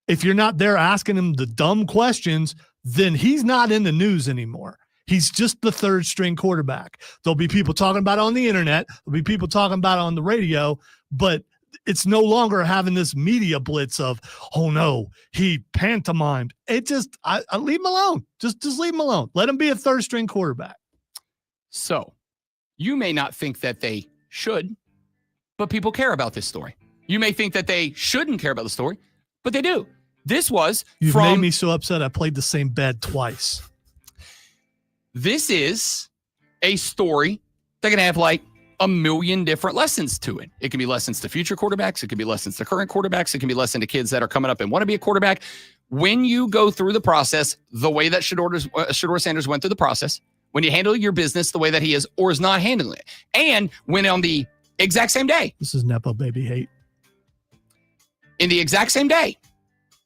S3: If you're not there asking him the dumb questions, then he's not in the news anymore. He's just the third string quarterback. There'll be people talking about it on the internet. There'll be people talking about it on the radio, but it's no longer having this media blitz of, oh no, he pantomimed. It just, I leave him alone. Just leave him alone. Let him be a third string quarterback.
S2: So you may not think that they should, but people care about this story. You may think that they shouldn't care about the story, but they do. This was
S3: You've made me so upset. I played the same bed twice.
S2: This is a story that can have like a million different lessons to it. It can be lessons to future quarterbacks. It can be lessons to current quarterbacks. It can be lessons to kids that are coming up and want to be a quarterback. When you go through the process, the way that Shador Sanders went through the process, when you handle your business the way that he is or is not handling it, and when on the exact same day.
S3: This is Nepo baby hate.
S2: In the exact same day,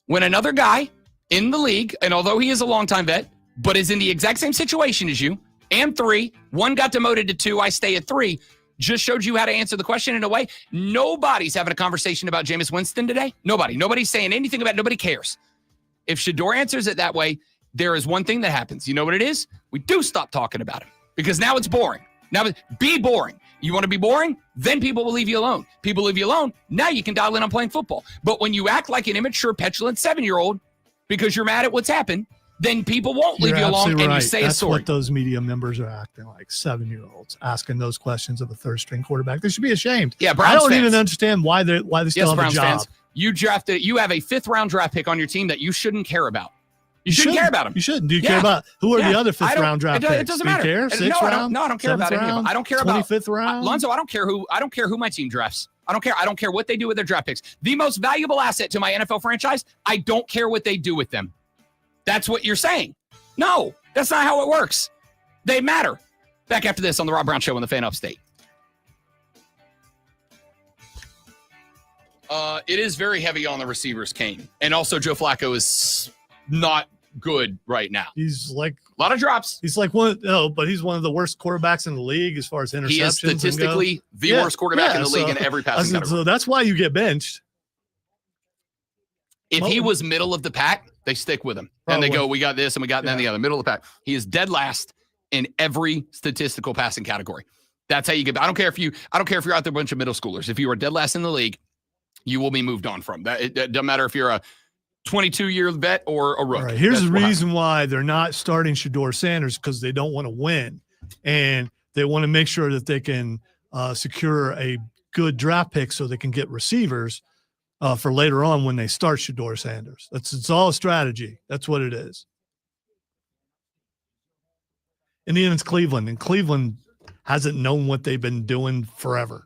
S2: when another guy in the league, and although he is a longtime vet, but is in the exact same situation as you, and 3, 1 got demoted to 2, I stay at 3, just showed you how to answer the question in a way. Nobody's having a conversation about Jameis Winston today. Nobody's saying anything about it. Nobody cares. If Shador answers it that way, there is one thing that happens. You know what it is? We do stop talking about him because now it's boring. Now be boring. You want to be boring? Then people will leave you alone. People leave you alone. Now you can dial in on playing football. But when you act like an immature, petulant 7-year-old because you're mad at what's happened, then people won't leave you alone, and you say
S3: That's
S2: a story.
S3: what those media members are acting like, 7-year-olds asking those questions of a third string quarterback. They should be ashamed.
S2: Yeah, Browns
S3: I don't
S2: fans.
S3: even understand why they still have
S2: Browns
S3: a job.
S2: fans. You have a 5th round draft pick on your team that you shouldn't care about. You shouldn't care about him.
S3: You shouldn't. Do you care about who are the other 5th round draft picks?
S2: It doesn't matter.
S3: Do you care? 6th round?
S2: No, I don't care about any of them. I don't care about
S3: 25th round.
S2: Lonzo, I don't care who my team drafts. I don't care. I don't care what they do with their draft picks. The most valuable asset to my NFL franchise, I don't care what they do with them. That's what you're saying. No, that's not how it works. They matter. Back after this on the Rob Brown Show on the Fan Upstate. It is very heavy on the receivers, Kane. And also Joe Flacco is not good right now.
S3: He's like
S2: a lot of drops.
S3: He's like but he's one of the worst quarterbacks in the league as far as interceptions.
S2: He is statistically the worst quarterback in the league in every passing category.
S3: So that's why you get benched.
S2: If he was middle of the pack, they stick with him. And they go, we got this and we got that and the other. Middle of the pack. He is dead last in every statistical passing category. That's how you get. I don't care if you're out there with a bunch of middle schoolers. If you are dead last in the league, you will be moved on from. It doesn't matter if you're a 22-year vet or a rookie.
S3: All right, here's the reason why they're not starting Shador Sanders, because they don't want to win. And they want to make sure that they can secure a good draft pick so they can get receivers for later on when they start Shador Sanders. It's all a strategy. That's what it is. And then it's Cleveland, and Cleveland hasn't known what they've been doing forever.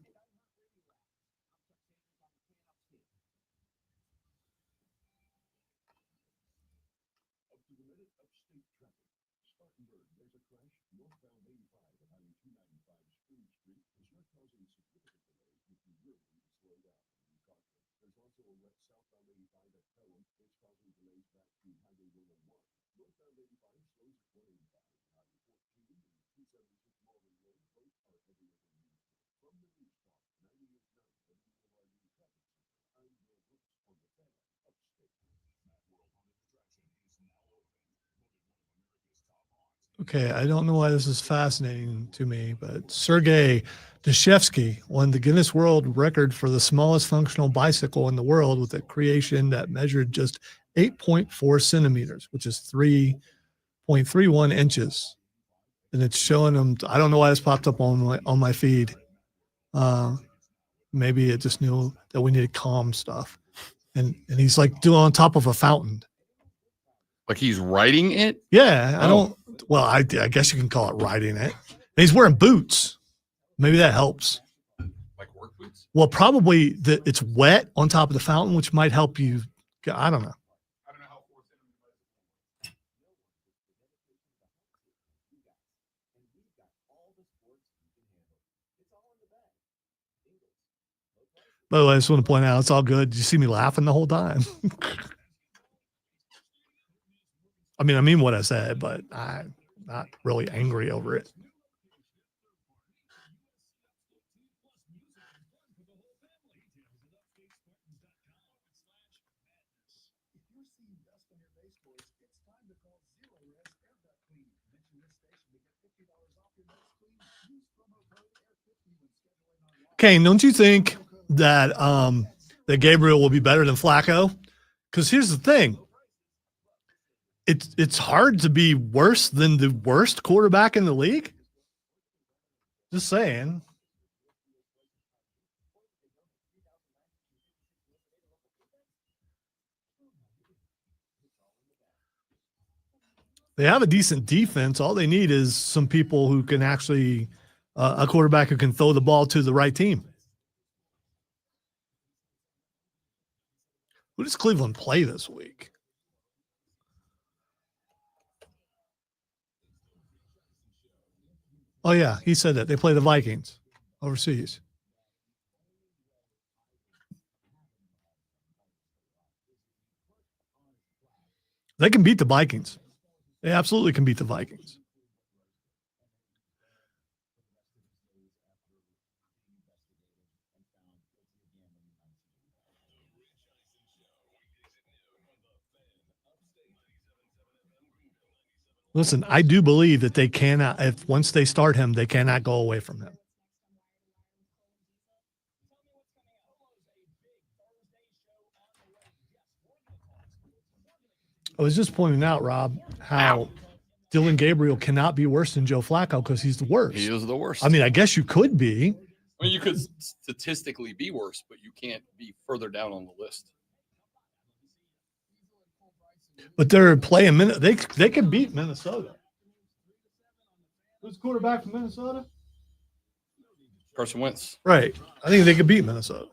S3: Okay, I don't know why this is fascinating to me, but Sergei Dashevsky won the Guinness World Record for the smallest functional bicycle in the world with a creation that measured just 8.4 centimeters, which is 3.31 inches. And it's showing them. I don't know why this popped up on my feed. Maybe it just knew that we needed calm stuff. And he's like doing on top of a fountain.
S2: Like he's writing it?
S3: Yeah, I guess you can call it writing it. And he's wearing boots. Maybe that helps.
S2: Like work boots?
S3: Well, probably it's wet on top of the fountain, which might help you. I don't know. By the way, I just want to point out, it's all good. Did you see me laughing the whole time? I mean what I said, but I'm not really angry over it. Kane, don't you think that that Gabriel will be better than Flacco? Because here's the thing. It's hard to be worse than the worst quarterback in the league. Just saying. They have a decent defense. All they need is some people who can actually a quarterback who can throw the ball to the right team. Who does Cleveland play this week? Oh, yeah, he said that. They play the Vikings overseas. They can beat the Vikings. They absolutely can beat the Vikings. Listen, I do believe that they cannot, if once they start him, they cannot go away from him. I was just pointing out, Rob, how Dylan Gabriel cannot be worse than Joe Flacco because he's the worst.
S2: He is the worst.
S3: I mean, I guess you could be.
S2: I mean, you could statistically be worse, but you can't be further down on the list.
S3: But they're playing they can beat Minnesota. Who's quarterback from Minnesota?
S2: Carson Wentz.
S3: Right. I think they could beat Minnesota.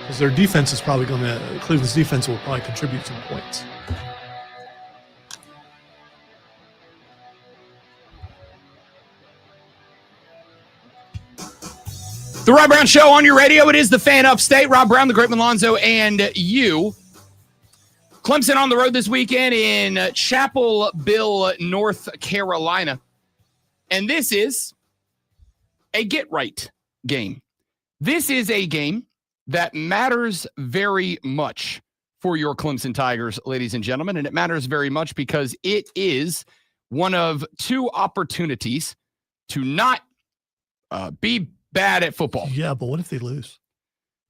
S3: Because their defense is probably going to, Cleveland's defense will probably contribute some points.
S2: The Rob Brown Show on your radio. It is the Fan Upstate. Rob Brown, the Great Malonzo, and you. Clemson on the road this weekend in Chapel-Bill, North Carolina. And this is a get-right game. This is a game that matters very much for your Clemson Tigers, ladies and gentlemen. And it matters very much because it is one of two opportunities to not be bad at football.
S3: Yeah, but what if they lose?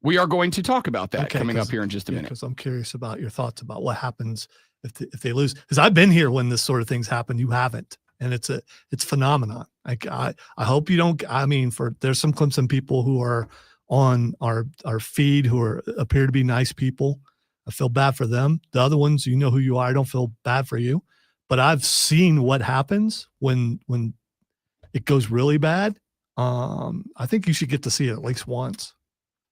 S2: We are going to talk about that coming up here in just a minute.
S3: Because I'm curious about your thoughts about what happens if they lose. Because I've been here when this sort of things happen. You haven't, and it's phenomenon. I hope you don't. I mean, there's some Clemson people who are on our feed who appear to be nice people. I feel bad for them. The other ones, you know who you are. I don't feel bad for you, but I've seen what happens when it goes really bad. I think you should get to see it at least once.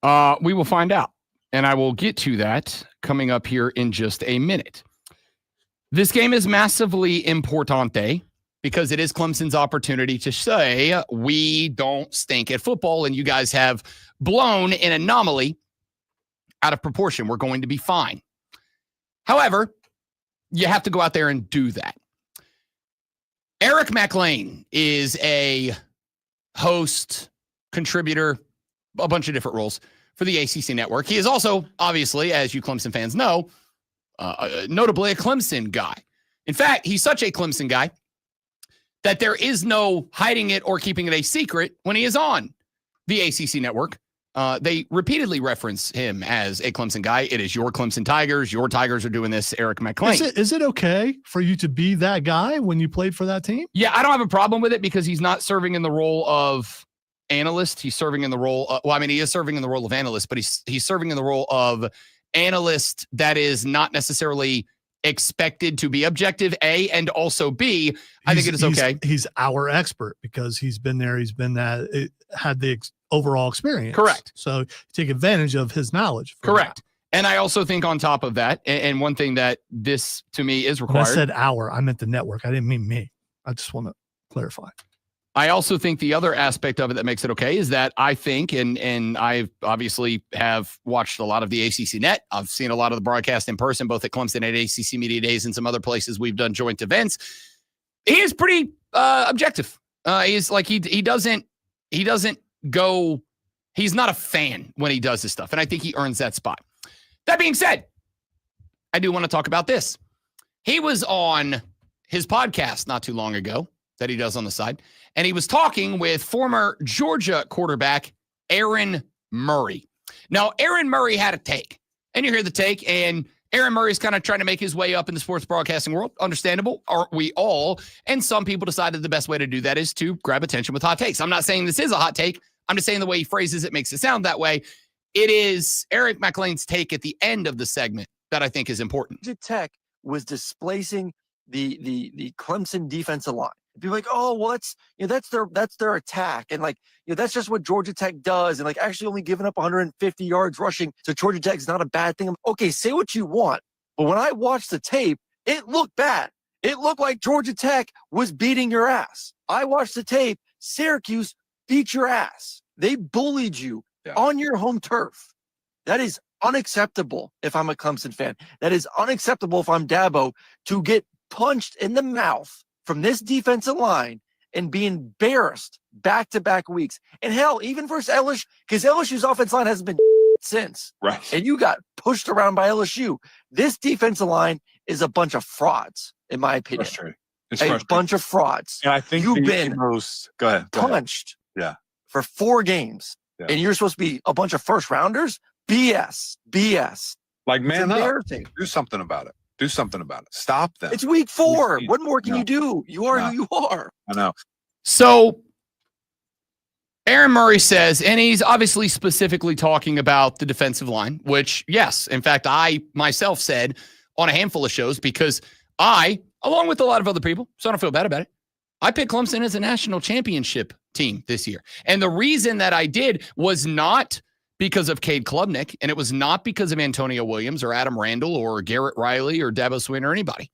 S2: We will find out, and I will get to that coming up here in just a minute. This game is massively importante because it is Clemson's opportunity to say we don't stink at football, and you guys have blown an anomaly out of proportion. We're going to be fine. However, you have to go out there and do that. Eric McLean is a host, contributor, a bunch of different roles for the ACC network. He is also, obviously, as you Clemson fans know, notably a Clemson guy. In fact, he's such a Clemson guy that there is no hiding it or keeping it a secret when he is on the ACC network. They repeatedly reference him as a Clemson guy. It is your Clemson Tigers. Your Tigers are doing this, Eric McLean.
S3: Is it okay for you to be that guy when you played for that team?
S2: Yeah, I don't have a problem with it because he's not serving in the role of analyst. He's serving in the role. He is serving in the role of analyst, but he's serving in the role of analyst that is not necessarily expected to be objective, A, and also B, I think it is okay.
S3: He's our expert because he's been there. He's been had the overall experience.
S2: Correct.
S3: So take advantage of his knowledge.
S2: Correct. And I also think on top of that, and one thing that this to me is required.
S3: When I said our, I meant the network. I didn't mean me. I just want to clarify.
S2: I also think the other aspect of it that makes it okay is that I think, and I obviously have watched a lot of the ACC net. I've seen a lot of the broadcast in person, both at Clemson at ACC Media Days and some other places we've done joint events. He is pretty objective. He's like he doesn't go. He's not a fan when he does this stuff, and I think he earns that spot. That being said, I do want to talk about this. He was on his podcast not too long ago that he does on the side, and he was talking with former Georgia quarterback Aaron Murray. Now, Aaron Murray had a take, and you hear the take, and Aaron Murray's kind of trying to make his way up in the sports broadcasting world. Understandable, aren't we all? And some people decided the best way to do that is to grab attention with hot takes. I'm not saying this is a hot take. I'm just saying the way he phrases it makes it sound that way. It is Eric McLean's take at the end of the segment that I think is important.
S18: Georgia Tech was displacing the Clemson defensive line. Be like, oh, well, that's their attack, and that's just what Georgia Tech does, and actually only giving up 150 yards rushing to Georgia Tech is not a bad thing. Okay, say what you want, but when I watched the tape, it looked bad. It looked like Georgia Tech was beating your ass. I watched the tape. Syracuse beat your ass. They bullied you on your home turf. That is unacceptable if I'm a Clemson fan. That is unacceptable if I'm Dabo to get punched in the mouth from this defensive line and be embarrassed back-to-back weeks. And hell, even versus LSU, because LSU's offensive line hasn't been since.
S19: Right.
S18: And you got pushed around by LSU. This defensive line is a bunch of frauds, in my opinion.
S19: Frustrating.
S18: A bunch of frauds.
S19: And I think
S18: you've been
S19: go ahead.
S18: punched for 4 games.
S19: Yeah.
S18: And you're supposed to be a bunch of first-rounders? BS.
S19: Like, man up.
S18: embarrassing.
S19: Do something about it. Do something about it. Stop them.
S18: It's week 4. What more can you do? You are who you are.
S19: I know.
S2: So Aaron Murray says, and he's obviously specifically talking about the defensive line, which, yes, in fact, I myself said on a handful of shows because I, along with a lot of other people, so I don't feel bad about it, I picked Clemson as a national championship team this year. And the reason that I did was not because of Cade Klubnik, and it was not because of Antonio Williams or Adam Randall or Garrett Riley or Dabo Swin or anybody.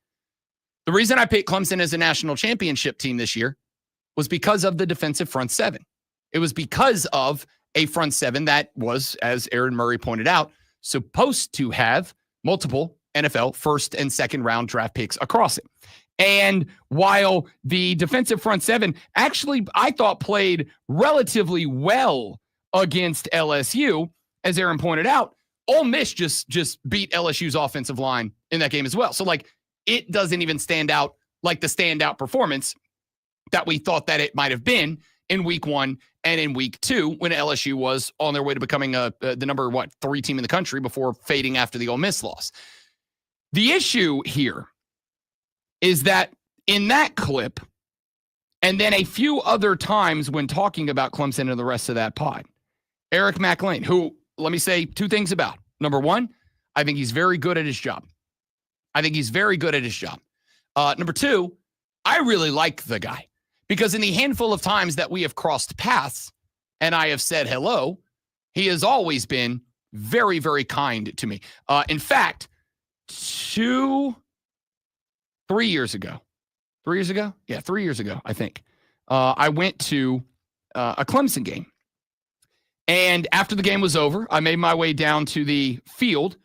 S2: The reason I picked Clemson as a national championship team this year was because of the defensive front seven. It was because of a front seven that was, as Aaron Murray pointed out, supposed to have multiple NFL first and second round draft picks across it. And while the defensive front seven actually, I thought, played relatively well against LSU, as Aaron pointed out, Ole Miss just beat LSU's offensive line in that game as well. So, it doesn't even stand out like the standout performance that we thought that it might have been in week 1 and in week 2 when LSU was on their way to becoming the number 3 team in the country before fading after the Ole Miss loss. The issue here is that in that clip, and then a few other times when talking about Clemson and the rest of that pod, Eric McLean, who, let me say 2 things about. Number 1, I think he's very good at his job. Number 2, I really like the guy because in the handful of times that we have crossed paths and I have said hello, he has always been very, very kind to me. In fact, 3 years ago, I think, I went to a Clemson game. And after the game was over, I made my way down to the field,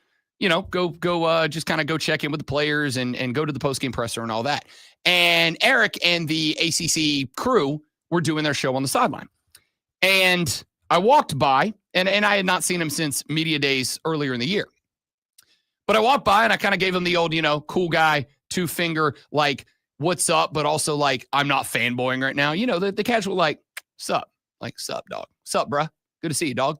S2: just kind of go check in with the players and go to the postgame presser and all that. And Eric and the ACC crew were doing their show on the sideline. And I walked by, and I had not seen him since media days earlier in the year. But I walked by and I kind of gave him the old, cool guy, 2-finger, what's up, but also I'm not fanboying right now. The casual, sup, sup, dog. Sup, bruh. Good to see you, dog.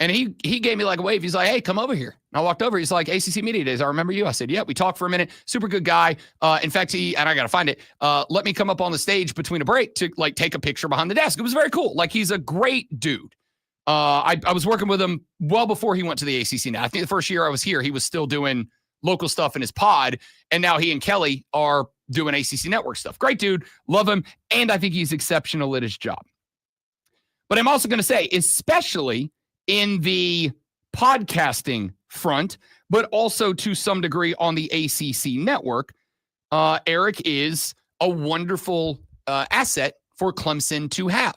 S2: And he gave me like a wave. He's like, hey, come over here. And I walked over. He's like, ACC Media Days. I remember you. I said, yeah, we talked for a minute. Super good guy. In fact, and I got to find it, let me come up on the stage between a break to like take a picture behind the desk. It was very cool. Like, he's a great dude. I was working with him well before he went to the ACC. Now, I think the first year I was here, he was still doing local stuff in his pod. And now he and Kelly are doing ACC Network stuff. Great dude. Love him. And I think he's exceptional at his job. But I'm also going to say, especially in the podcasting front, but also to some degree on the ACC network, Eric is a wonderful asset for Clemson to have,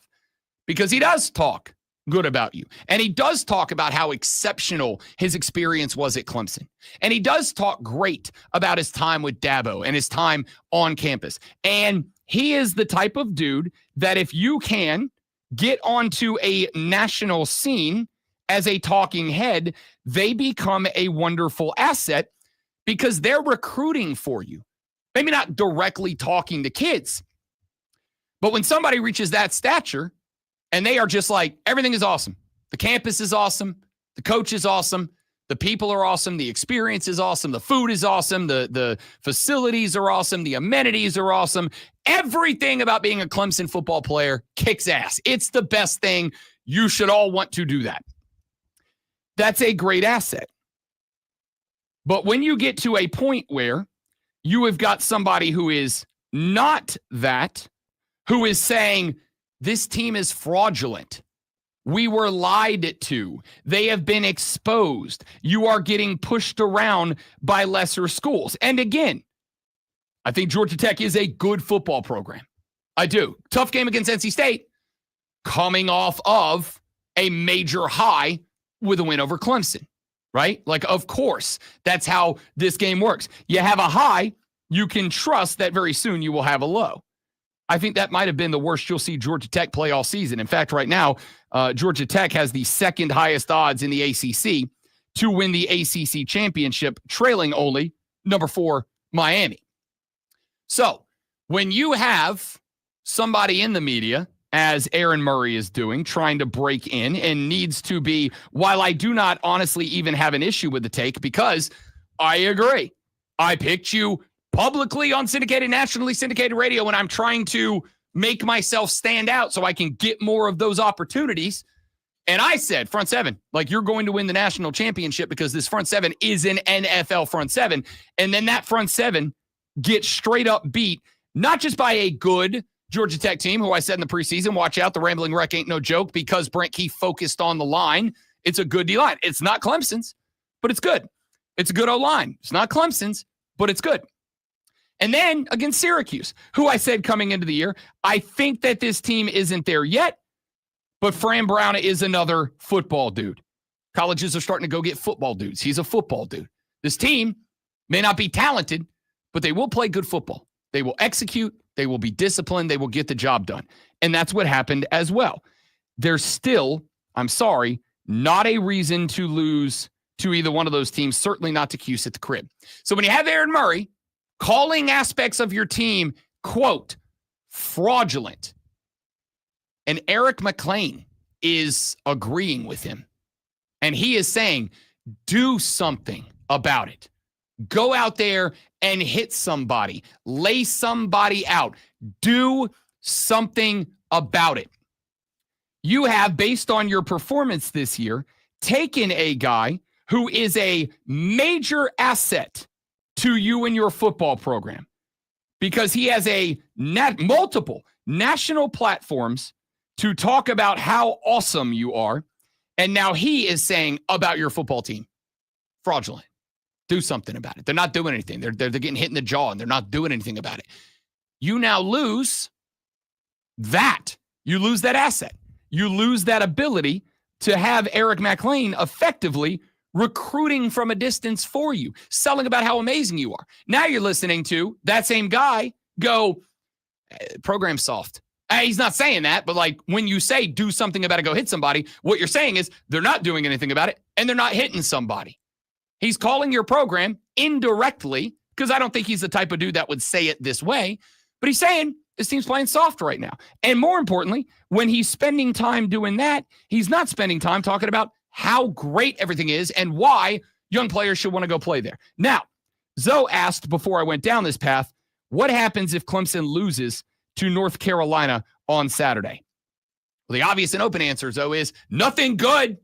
S2: because he does talk good about you. And he does talk about how exceptional his experience was at Clemson. And he does talk great about his time with Dabo and his time on campus. And he is the type of dude that if you can get onto a national scene as a talking head, they become a wonderful asset because they're recruiting for you. Maybe not directly talking to kids, but when somebody reaches that stature and they are just like, everything is awesome. The campus is awesome. The coach is awesome. The people are awesome. The experience is awesome. The food is awesome. The facilities are awesome. The amenities are awesome. Everything about being a Clemson football player kicks ass. It's the best thing. You should all want to do that. That's a great asset. But when you get to a point where you have got somebody who is not that, who is saying, this team is fraudulent. We were lied to. They have been exposed. You are getting pushed around by lesser schools. And again, I think Georgia Tech is a good football program. I do. Tough game against NC State, coming off of a major high with a win over Clemson, right? Like, of course, that's how this game works. You have a high, you can trust that very soon you will have a low. I think that might have been the worst you'll see Georgia Tech play all season. In fact, right now, Georgia Tech has the second highest odds in the ACC to win the ACC championship, trailing only number 4, Miami. So when you have somebody in the media, as Aaron Murray is doing, trying to break in and needs to be, while I do not honestly even have an issue with the take, because I agree. I picked you publicly on nationally syndicated radio when I'm trying to make myself stand out so I can get more of those opportunities. And I said, front seven, like, you're going to win the national championship because this front seven is an NFL front seven. And then that front seven gets straight up beat, not just by a good Georgia Tech team, who I said in the preseason, watch out, the Rambling Wreck ain't no joke, because Brent Key focused on the line. It's a good D-line. It's not Clemson's, but it's good. It's a good O-line. It's not Clemson's, but it's good. And then against Syracuse, who I said coming into the year, I think that this team isn't there yet, but Fran Brown is another football dude. Colleges are starting to go get football dudes. He's a football dude. This team may not be talented, but they will play good football. They will execute. They will be disciplined. They will get the job done. And that's what happened as well. There's still, I'm sorry, not a reason to lose to either one of those teams, certainly not to Cuse at the crib. So when you have Aaron Murray calling aspects of your team, quote, fraudulent, and Eric McLean is agreeing with him, and he is saying, do something about it. Go out there and hit somebody. Lay somebody out. Do something about it. You have, based on your performance this year, taken a guy who is a major asset to you and your football program, because he has multiple national platforms to talk about how awesome you are. And now he is saying about your football team, fraudulent. Do something about it. They're not doing anything. They're getting hit in the jaw and they're not doing anything about it. You now lose that. You lose that asset. You lose that ability to have Eric McLean effectively recruiting from a distance for you, selling about how amazing you are. Now you're listening to that same guy go, program soft. He's not saying that, but like, when you say do something about it, go hit somebody, what you're saying is they're not doing anything about it and they're not hitting somebody. He's calling your program indirectly, because I don't think he's the type of dude that would say it this way, but he's saying this team's playing soft right now. And more importantly, when he's spending time doing that, he's not spending time talking about how great everything is and why young players should want to go play there. Now, Zoe asked before I went down this path, what happens if Clemson loses to North Carolina on Saturday? Well, the obvious and open answer, Zoe, is nothing good.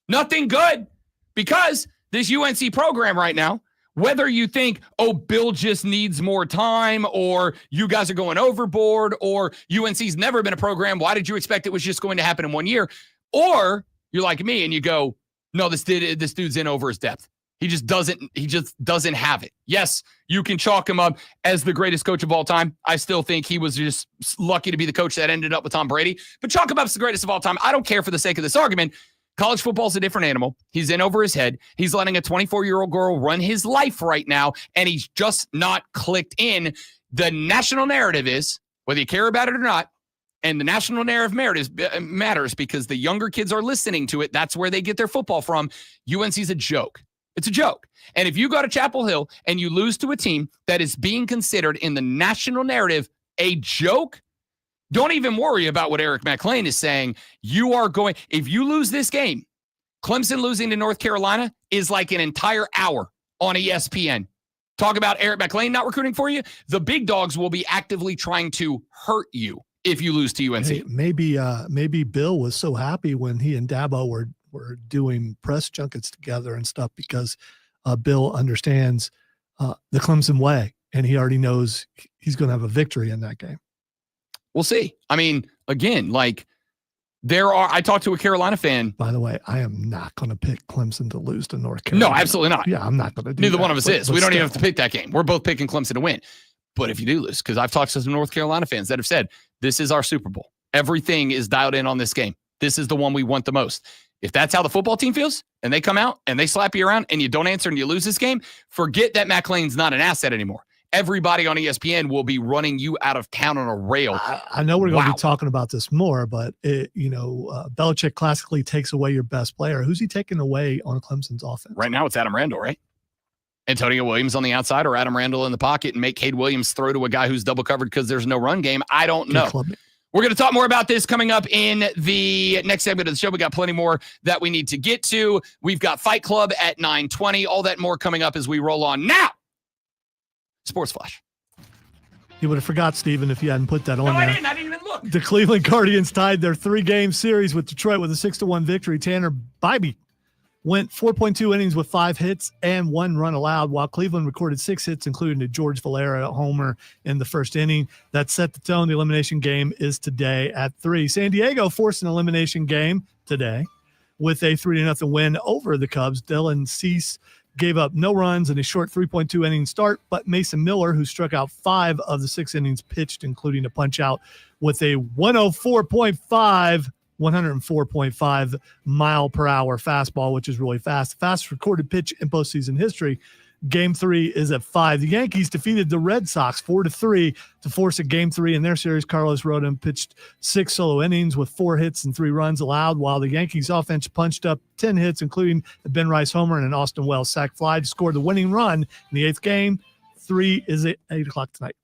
S2: Nothing good. Because this UNC program right now, whether you think, oh, Bill just needs more time, or you guys are going overboard, or UNC's never been a program, why did you expect it was just going to happen in 1 year? Or you're like me and you go, no, this dude's in over his depth. He just doesn't have it. Yes, you can chalk him up as the greatest coach of all time. I still think he was just lucky to be the coach that ended up with Tom Brady. But chalk him up as the greatest of all time. I don't care for the sake of this argument. College football is a different animal. He's in over his head. He's letting a 24-year-old girl run his life right now, and he's just not clicked in. The national narrative is, whether you care about it or not, and the national narrative matters because the younger kids are listening to it. That's where they get their football from. UNC's a joke. It's a joke. And if you go to Chapel Hill and you lose to a team that is being considered in the national narrative a joke, don't even worry about what Eric McLean is saying. If you lose this game, Clemson losing to North Carolina is like an entire hour on ESPN. Talk about Eric McLean not recruiting for you. The big dogs will be actively trying to hurt you if you lose to UNC.
S3: Hey, maybe Bill was so happy when he and Dabo were doing press junkets together and stuff because Bill understands the Clemson way, and he already knows he's going to have a victory in that game.
S2: We'll see. I mean, again, I talked to a Carolina fan.
S3: By the way, I am not going to pick Clemson to lose to North Carolina.
S2: No, absolutely not.
S3: Yeah, I'm not going to do
S2: Neither
S3: that,
S2: one of us is. We don't
S3: still.
S2: even have to pick that game. We're both picking Clemson to win. But if you do lose, because I've talked to some North Carolina fans that have said, this is our Super Bowl. Everything is dialed in on this game. This is the one we want the most. If that's how the football team feels, and they come out and they slap you around and you don't answer and you lose this game, forget that McLean's not an asset anymore. Everybody on ESPN will be running you out of town on a rail.
S3: I know we're going to be talking about this more, but Belichick classically takes away your best player. Who's he taking away on Clemson's offense?
S2: Right now it's Adam Randall, right? Antonio Williams on the outside or Adam Randall in the pocket and make Cade Williams throw to a guy who's double covered because there's no run game. I don't know. We're going to talk more about this coming up in the next segment of the show. We got plenty more that we need to get to. We've got Fight Club at 9:20. All that more coming up as we roll on now. Sports Flash.
S3: You would have forgot, Steven, if you hadn't put that on there.
S2: I didn't even look.
S3: The Cleveland Guardians tied their 3-game series with Detroit with a 6-1 victory. Tanner Bybee went 4.2 innings with 5 hits and 1 run allowed, while Cleveland recorded 6 hits, including a George Valera homer in the first inning. That set the tone. The elimination game is today at 3. San Diego forced an elimination game today with a 3-0 win over the Cubs. Dylan Cease gave up no runs in a short 3.2 inning start, but Mason Miller, who struck out 5 of the 6 innings pitched, including a punch out, with a 104.5 mile per hour fastball, which is really fast. The fastest recorded pitch in postseason history. Game 3 is at 5. The Yankees defeated the Red Sox 4-3 to force a Game 3 in their series. Carlos Rodon pitched 6 solo innings with 4 hits and 3 runs allowed, while the Yankees offense punched up 10 hits, including a Ben Rice homer and an Austin Wells sac fly to score the winning run in the 8th game. 3 is at 8 o'clock tonight.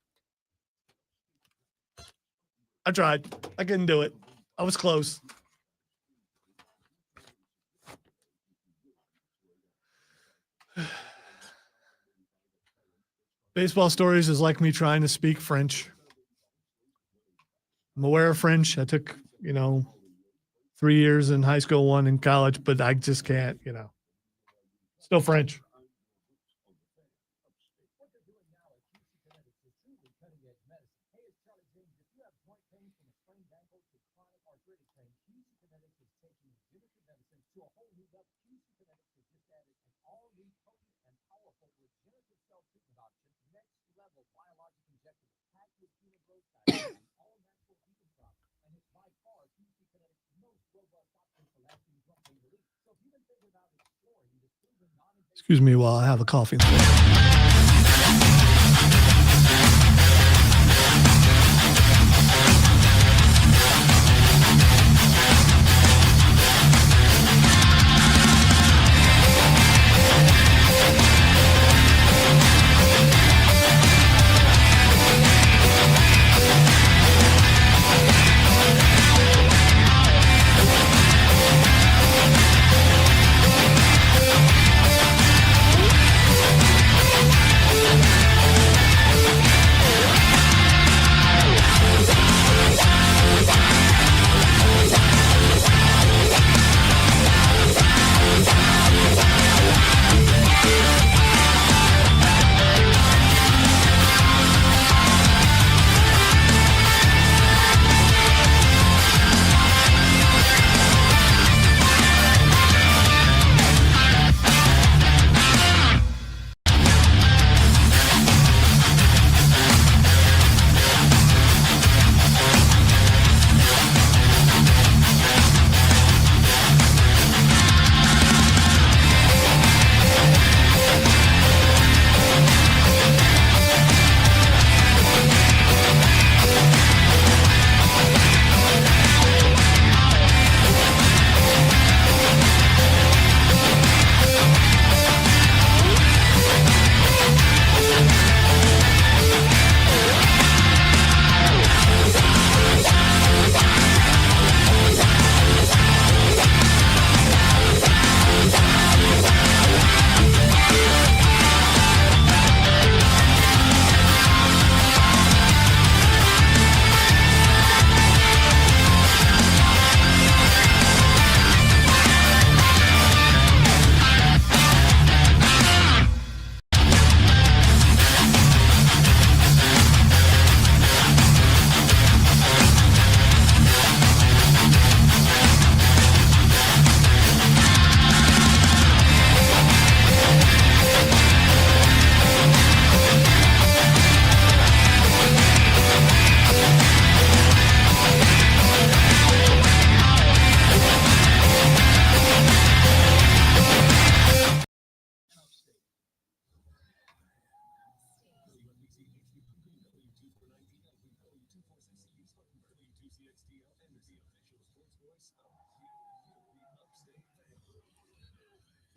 S3: I tried. I couldn't do it. I was close. Baseball stories is like me trying to speak French. I'm aware of French. I took, 3 years in high school, 1 in college, but I just can't, Still French. Excuse me while I have a coffee.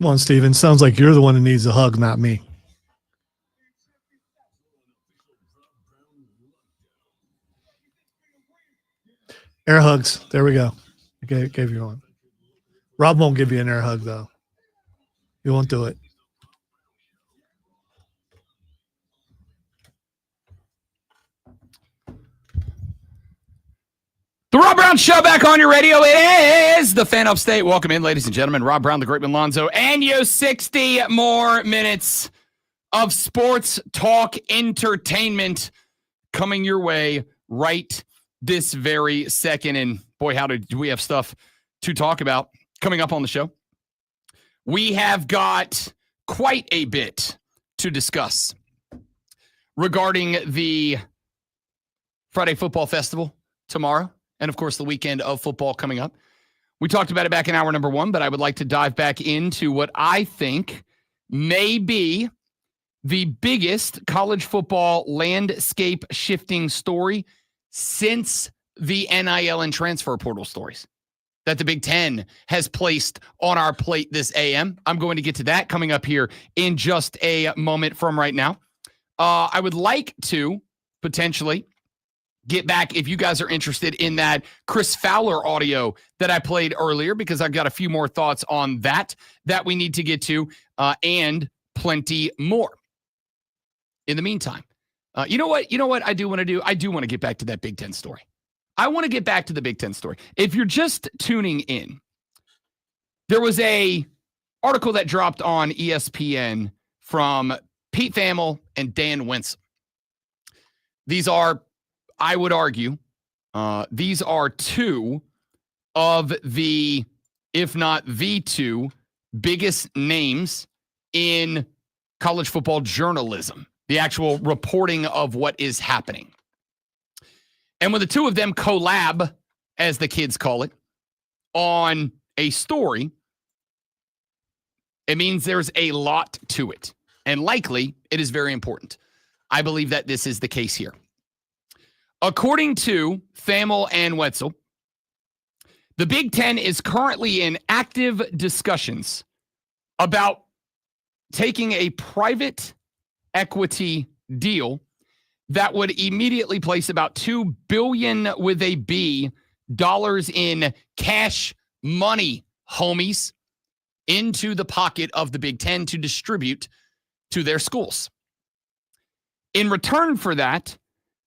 S3: Come on, Steven. Sounds like you're the one who needs a hug, not me. Air hugs. There we go. I gave you one. Rob won't give you an air hug, though. He won't do it.
S2: The Rob Brown Show back on your radio. It is the Fan Upstate. Welcome in, ladies and gentlemen. Rob Brown, the Great Lonzo, and you 60 more minutes of sports talk entertainment coming your way right this very second. And boy, how do we have stuff to talk about coming up on the show. We have got quite a bit to discuss regarding the Friday Football Festival tomorrow. And, of course, the weekend of football coming up. We talked about it back in hour number 1, but I would like to dive back into what I think may be the biggest college football landscape shifting story since the NIL and transfer portal stories that the Big Ten has placed on our plate this AM. I'm going to get to that coming up here in just a moment from right now. I would like to potentially get back, if you guys are interested, in that Chris Fowler audio that I played earlier, because I've got a few more thoughts on that we need to get to, and plenty more. In the meantime, you know what I do want to do? I do want to get back to that Big Ten story. I want to get back to the Big Ten story. If you're just tuning in, there was a article that dropped on ESPN from Pete Thamel and Dan Wenzel. These are, I would argue, these are two of the, if not the two, biggest names in college football journalism, the actual reporting of what is happening. And when the two of them collab, as the kids call it, on a story, it means there's a lot to it. And likely, it is very important. I believe that this is the case here. According to Thamel and Wetzel, the Big Ten is currently in active discussions about taking a private equity deal that would immediately place about $2 billion with a B dollars in cash money, homies, into the pocket of the Big Ten to distribute to their schools. In return for that,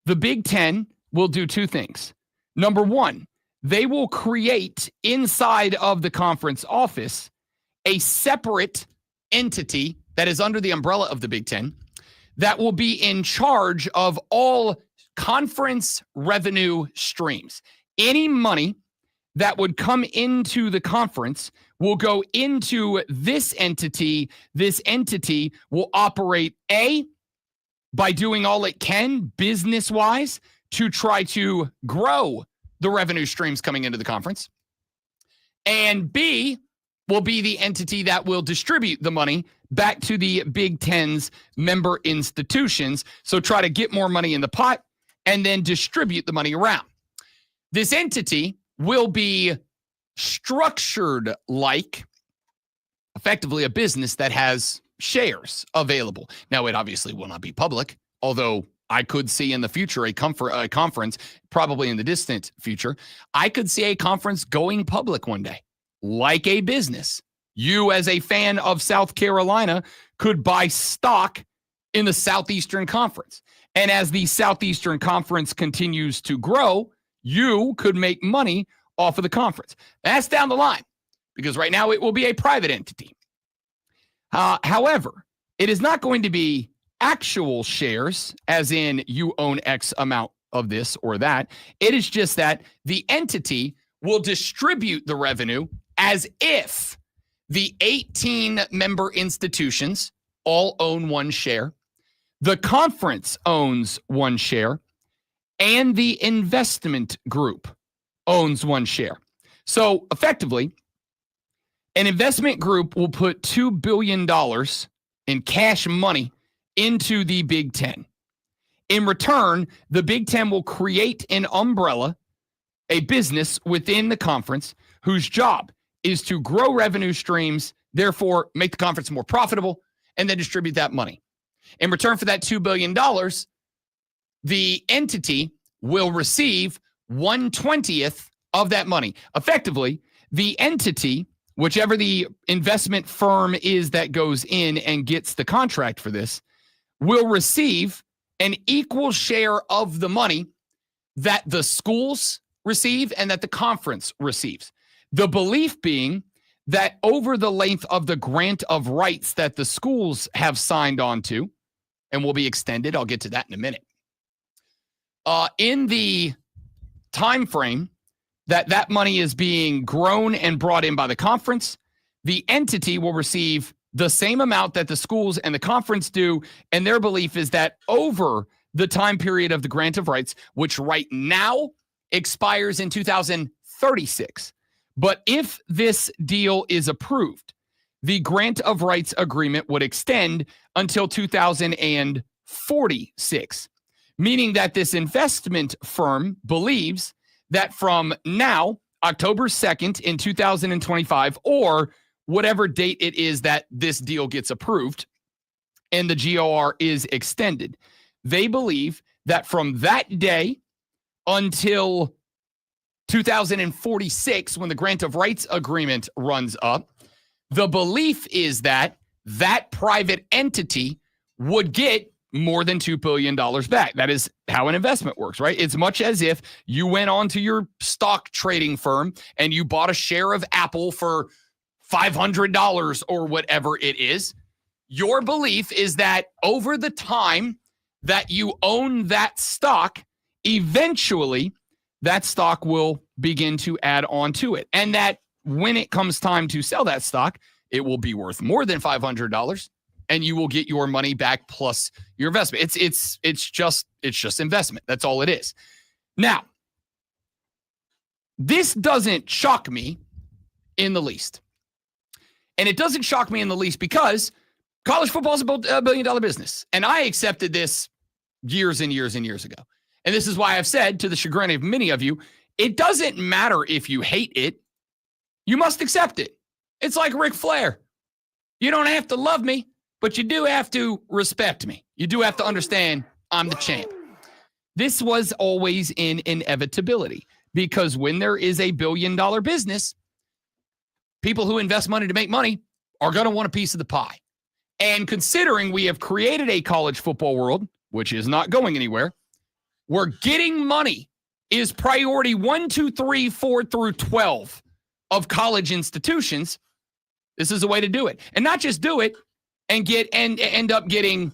S2: the Big Ten will do two things. Number one, they will create inside of the conference office a separate entity that is under the umbrella of the Big Ten that will be in charge of all conference revenue streams. Any money that would come into the conference will go into this entity. This entity will operate, A, by doing all it can business-wise to try to grow the revenue streams coming into the conference. And B, will be the entity that will distribute the money back to the Big Ten's member institutions. So try to get more money in the pot and then distribute the money around. This entity will be structured like effectively a business that has shares available. Now, it obviously will not be public, although I could see in the future a conference, probably in the distant future, I could see a conference going public one day, like a business. You, as a fan of South Carolina, could buy stock in the Southeastern Conference. And as the Southeastern Conference continues to grow, you could make money off of the conference. That's down the line, because right now it will be a private entity. However, it is not going to be actual shares, as in you own X amount of this or that. It is just that the entity will distribute the revenue as if the 18 member institutions all own one share, the conference owns one share, and the investment group owns one share. So effectively, an investment group will put $2 billion in cash money into the Big Ten. In return, the Big Ten will create an umbrella, a business within the conference whose job is to grow revenue streams therefore make the conference more profitable, and then distribute that money. In return for that $2 billion, the entity will receive 1/20th of that money. Effectively, the entity, whichever the investment firm is that goes in and gets the contract for this, will receive an equal share of the money that the schools receive and that the conference receives. The belief being that over the length of the grant of rights that the schools have signed on to, and will be extended, I'll get to that in a minute, in the time frame that money is being grown and brought in by the conference, the entity will receive the same amount that the schools and the conference do, and their belief is that over the time period of the grant of rights, which right now expires in 2036, but if this deal is approved, the grant of rights agreement would extend until 2046, meaning that this investment firm believes that from now, October 2nd in 2025, or whatever date it is that this deal gets approved and the GOR is extended, they believe that from that day until 2046, when the grant of rights agreement runs up, the belief is that that private entity would get more than $2 billion back. That is how an investment works, right? It's much as if you went on to your stock trading firm and you bought a share of Apple for $500 or whatever it is. Your belief is that over the time that you own that stock, eventually that stock will begin to add on to it. And that when it comes time to sell that stock, it will be worth more than $500 and you will get your money back plus your investment. It's just investment. That's all it is. Now, this doesn't shock me in the least. And it doesn't shock me in the least because college football is a $1 billion business. And I accepted this years and years and years ago. And this is why I've said, to the chagrin of many of you, it doesn't matter if you hate it. You must accept it. It's like Ric Flair. You don't have to love me, but you do have to respect me. You do have to understand I'm the champ. This was always in inevitability because when there is a $1 billion business, people who invest money to make money are going to want a piece of the pie. And considering we have created a college football world, which is not going anywhere, where getting money is priority 1, 2, 3, 4 through 12 of college institutions, this is a way to do it. And not just do it and end up getting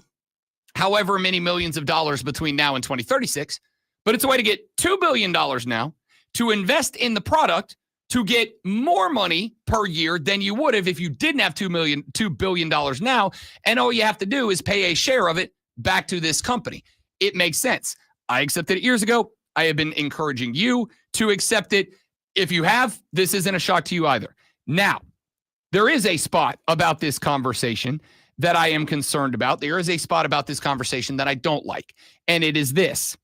S2: however many millions of dollars between now and 2036, but it's a way to get $2 billion now to invest in the product to get more money per year than you would have if you didn't have $2 billion now. And all you have to do is pay a share of it back to this company. It makes sense. I accepted it years ago. I have been encouraging you to accept it. If you have, this isn't a shock to you either. Now, there is a spot about this conversation that I am concerned about. There is a spot about this conversation that I don't like. And it is this.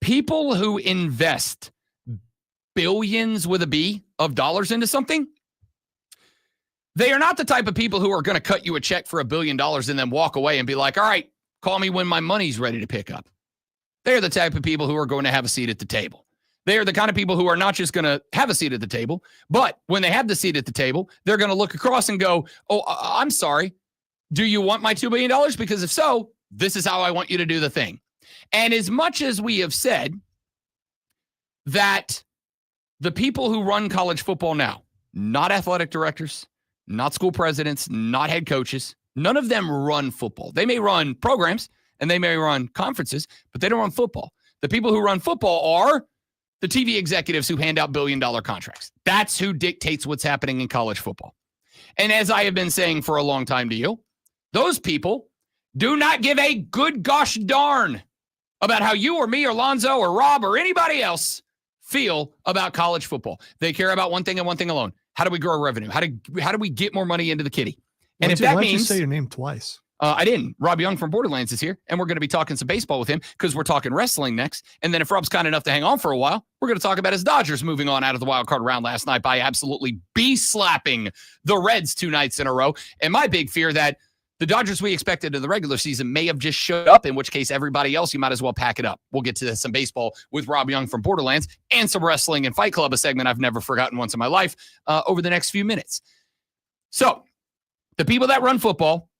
S2: People who invest billions with a B of dollars into something, they are not the type of people who are going to cut you a check for $1 billion and then walk away and be like, all right, call me when my money's ready to pick up. They're the type of people who are going to have a seat at the table. They are the kind of people who are not just going to have a seat at the table, but when they have the seat at the table, they're going to look across and go, oh, I'm sorry. Do you want my $2 billion? Because if so, this is how I want you to do the thing. And as much as we have said that the people who run college football now, not athletic directors, not school presidents, not head coaches, none of them run football. They may run programs and they may run conferences, but they don't run football. The people who run football are the TV executives who hand out $1 billion contracts. That's who dictates what's happening in college football. And as I have been saying for a long time to you, those people do not give a good gosh darn about how you or me or Lonzo or Rob or anybody else feel about college football. They care about one thing and one thing alone. How do we grow revenue? How do we get more money into the kitty? And if that
S3: why don't
S2: means
S3: you say your name twice?
S2: I didn't. Rob Young from Borderlands is here, and we're going to be talking some baseball with him because we're talking wrestling next. And then if Rob's kind enough to hang on for a while, we're going to talk about his Dodgers moving on out of the wild card round last night by absolutely slapping the Reds 2 nights in a row. And my big fear that the Dodgers we expected in the regular season may have just showed up, in which case everybody else, you might as well pack it up. We'll get to some baseball with Rob Young from Borderlands and some wrestling and Fight Club, a segment I've never forgotten once in my life, over the next few minutes. So the people that run football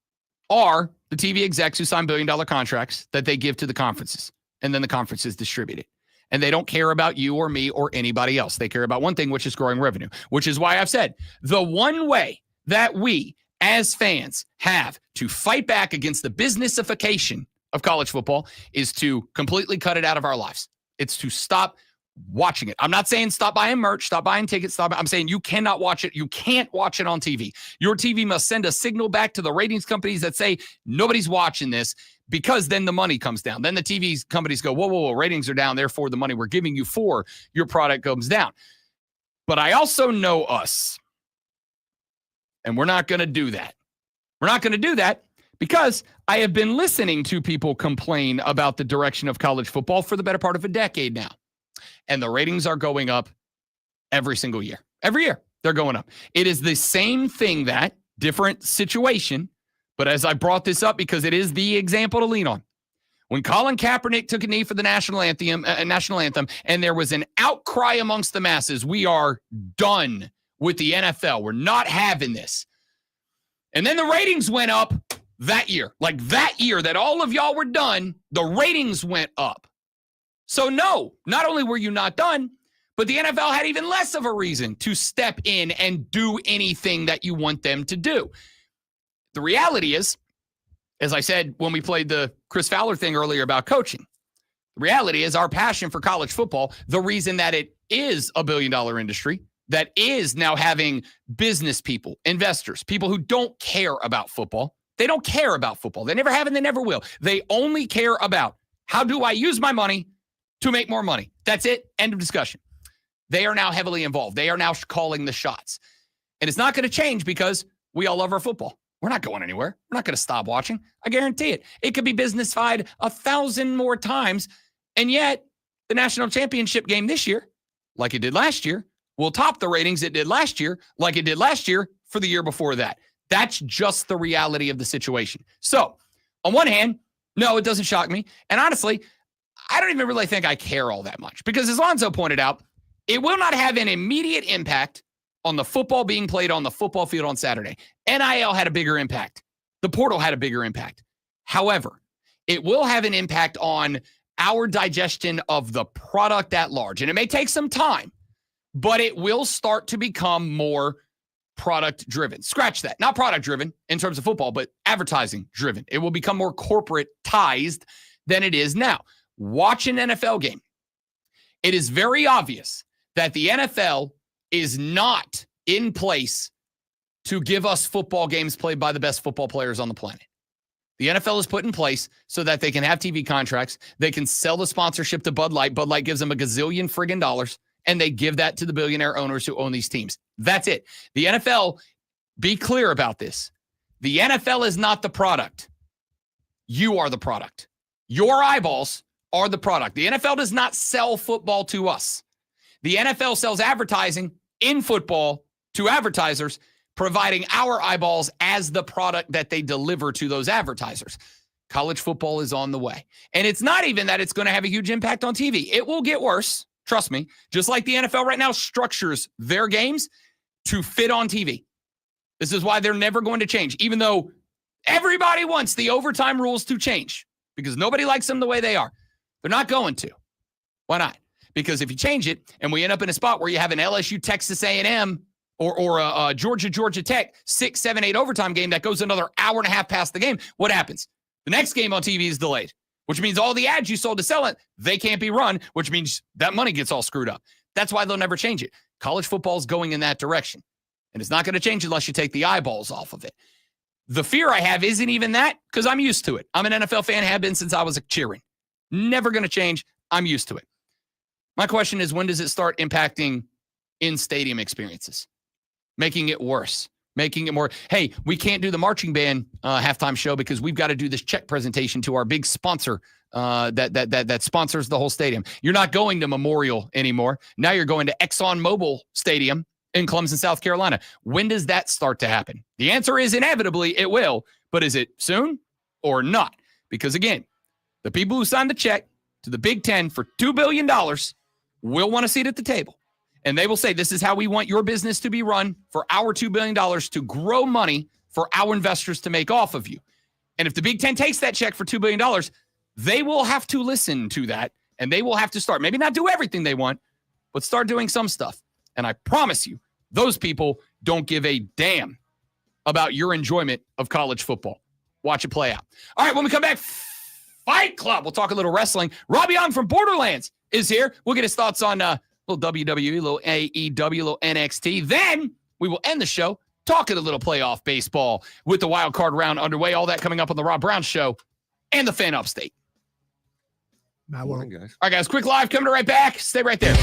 S2: are the TV execs who sign billion-dollar contracts that they give to the conferences, and then the conferences distribute it. And they don't care about you or me or anybody else. They care about one thing, which is growing revenue, which is why I've said the one way that we as fans have to fight back against the businessification of college football is to completely cut it out of our lives. It's to stop watching it. I'm not saying stop buying merch, stop buying tickets, I'm saying you cannot watch it. You can't watch it on TV. Your TV must send a signal back to the ratings companies that say nobody's watching this, because then the money comes down. Then the TV companies go, whoa, ratings are down. Therefore, the money we're giving you for your product comes down. But I also know us. And we're not going to do that. We're not going to do that because I have been listening to people complain about the direction of college football for the better part of a decade now. And the ratings are going up every single year. Every year, they're going up. It is the same thing, that different situation. But as I brought this up, because it is the example to lean on. When Colin Kaepernick took a knee for the national anthem, and there was an outcry amongst the masses, we are done with the NFL. We're not having this. And then the ratings went up that year. Like that year that all of y'all were done, the ratings went up. So no, not only were you not done, but the NFL had even less of a reason to step in and do anything that you want them to do. The reality is, as I said when we played the Chris Fowler thing earlier about coaching, the reality is our passion for college football, the reason that it is a billion-dollar industry, that is now having business people, investors, people who don't care about football. They don't care about football. They never have and they never will. They only care about how do I use my money to make more money. That's it. End of discussion. They are now heavily involved. They are now calling the shots. And it's not going to change because we all love our football. We're not going anywhere. We're not going to stop watching. I guarantee it. It could be businessified 1,000 more times. And yet the national championship game this year, like it did last year, will top the ratings it did last year, like it did last year for the year before that. That's just the reality of the situation. So, on one hand, no, it doesn't shock me. And honestly, I don't even really think I care all that much because, as Lonzo pointed out, it will not have an immediate impact on the football being played on the football field on Saturday. NIL had a bigger impact. The portal had a bigger impact. However, it will have an impact on our digestion of the product at large. And it may take some time, but it will start to become more product driven. Scratch that. Not product driven in terms of football, but advertising driven. It will become more corporatized than it is now. Watch an NFL game. It is very obvious that the NFL is not in place to give us football games played by the best football players on the planet. The NFL is put in place so that they can have TV contracts. They can sell the sponsorship to Bud Light. Bud Light gives them a gazillion friggin' dollars. And they give that to the billionaire owners who own these teams. That's it. The NFL, be clear about this. The NFL is not the product. You are the product. Your eyeballs are the product. The NFL does not sell football to us. The NFL sells advertising in football to advertisers, providing our eyeballs as the product that they deliver to those advertisers. College football is on the way. And it's not even that it's going to have a huge impact on TV. It will get worse. Trust me, just like the NFL right now structures their games to fit on TV. This is why they're never going to change, even though everybody wants the overtime rules to change because nobody likes them the way they are. They're not going to. Why not? Because if you change it and we end up in a spot where you have an LSU, Texas A&M or a Georgia Tech 6, 7, 8 overtime game that goes another hour and a half past the game, what happens? The next game on TV is delayed, which means all the ads you sold to sell it, they can't be run, which means that money gets all screwed up. That's why they'll never change it. College football is going in that direction, and it's not going to change unless you take the eyeballs off of it. The fear I have isn't even that because I'm used to it. I'm an NFL fan, have been since I was cheering. Never going to change. I'm used to it. My question is, when does it start impacting in-stadium experiences? Making it worse, making it more, hey, we can't do the marching band halftime show because we've got to do this check presentation to our big sponsor that sponsors the whole stadium. You're not going to Memorial anymore. Now you're going to ExxonMobil Stadium in Clemson, South Carolina. When does that start to happen? The answer is inevitably it will, but is it soon or not? Because again, the people who signed the check to the Big Ten for $2 billion will want a seat at the table. And they will say, this is how we want your business to be run for our $2 billion to grow money for our investors to make off of you. And if the Big Ten takes that check for $2 billion, they will have to listen to that, and they will have to start, maybe not do everything they want, but start doing some stuff. And I promise you, those people don't give a damn about your enjoyment of college football. Watch it play out. All right, when we come back, Fight Club. We'll talk a little wrestling. Robbie Young from Borderlands is here. We'll get his thoughts on a little WWE, a little AEW, a little NXT. Then we will end the show talking a little playoff baseball with the wild card round underway. All that coming up on the Rob Brown Show and the Fan Upstate.
S3: All
S2: right, guys, quick live coming right back. Stay right there.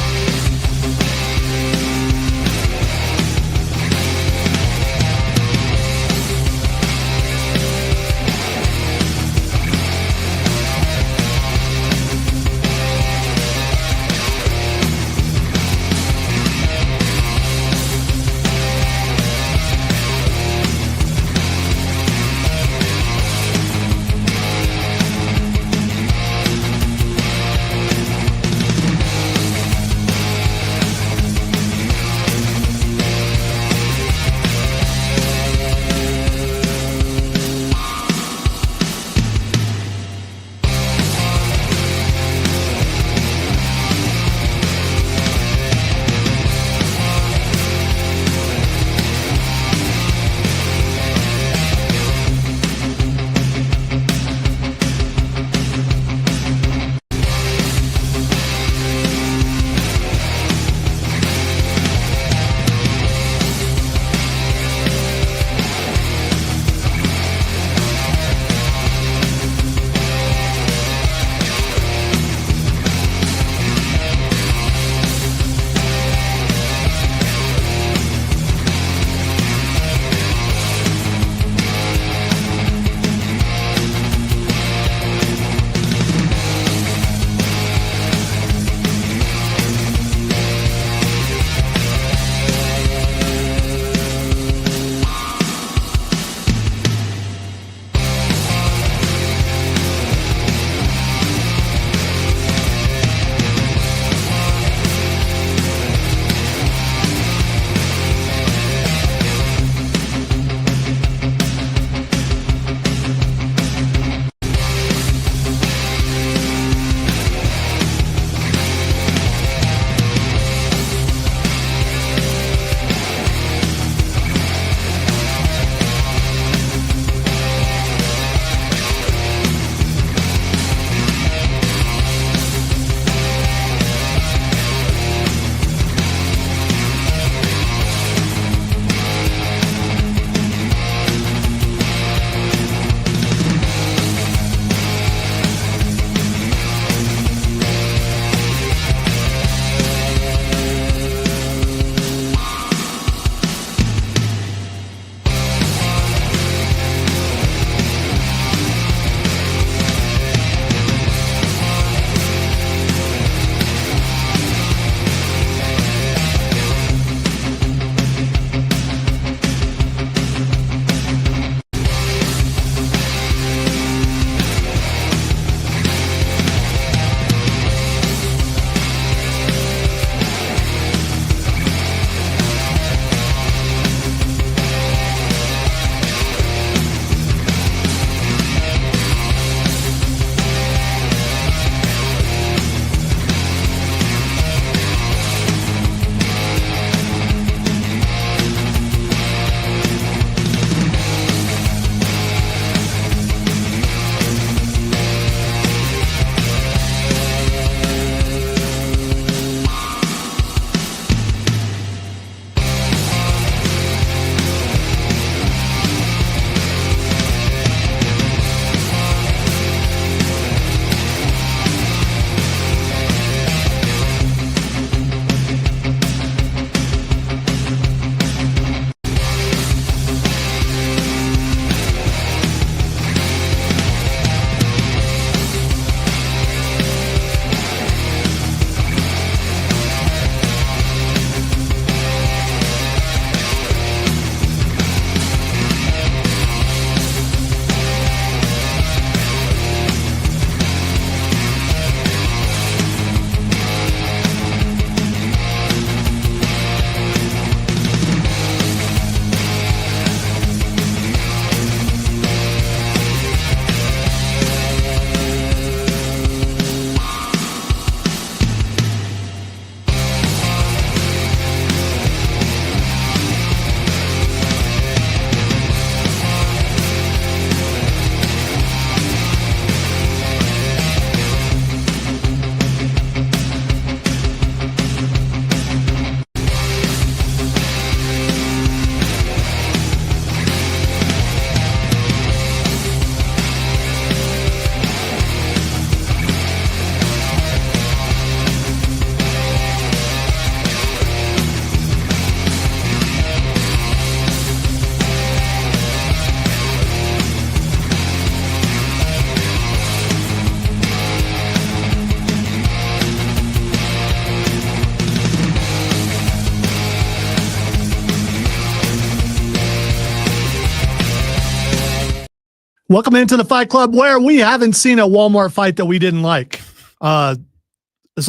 S3: Welcome into the Fight Club, where we haven't seen a Walmart fight that we didn't like. As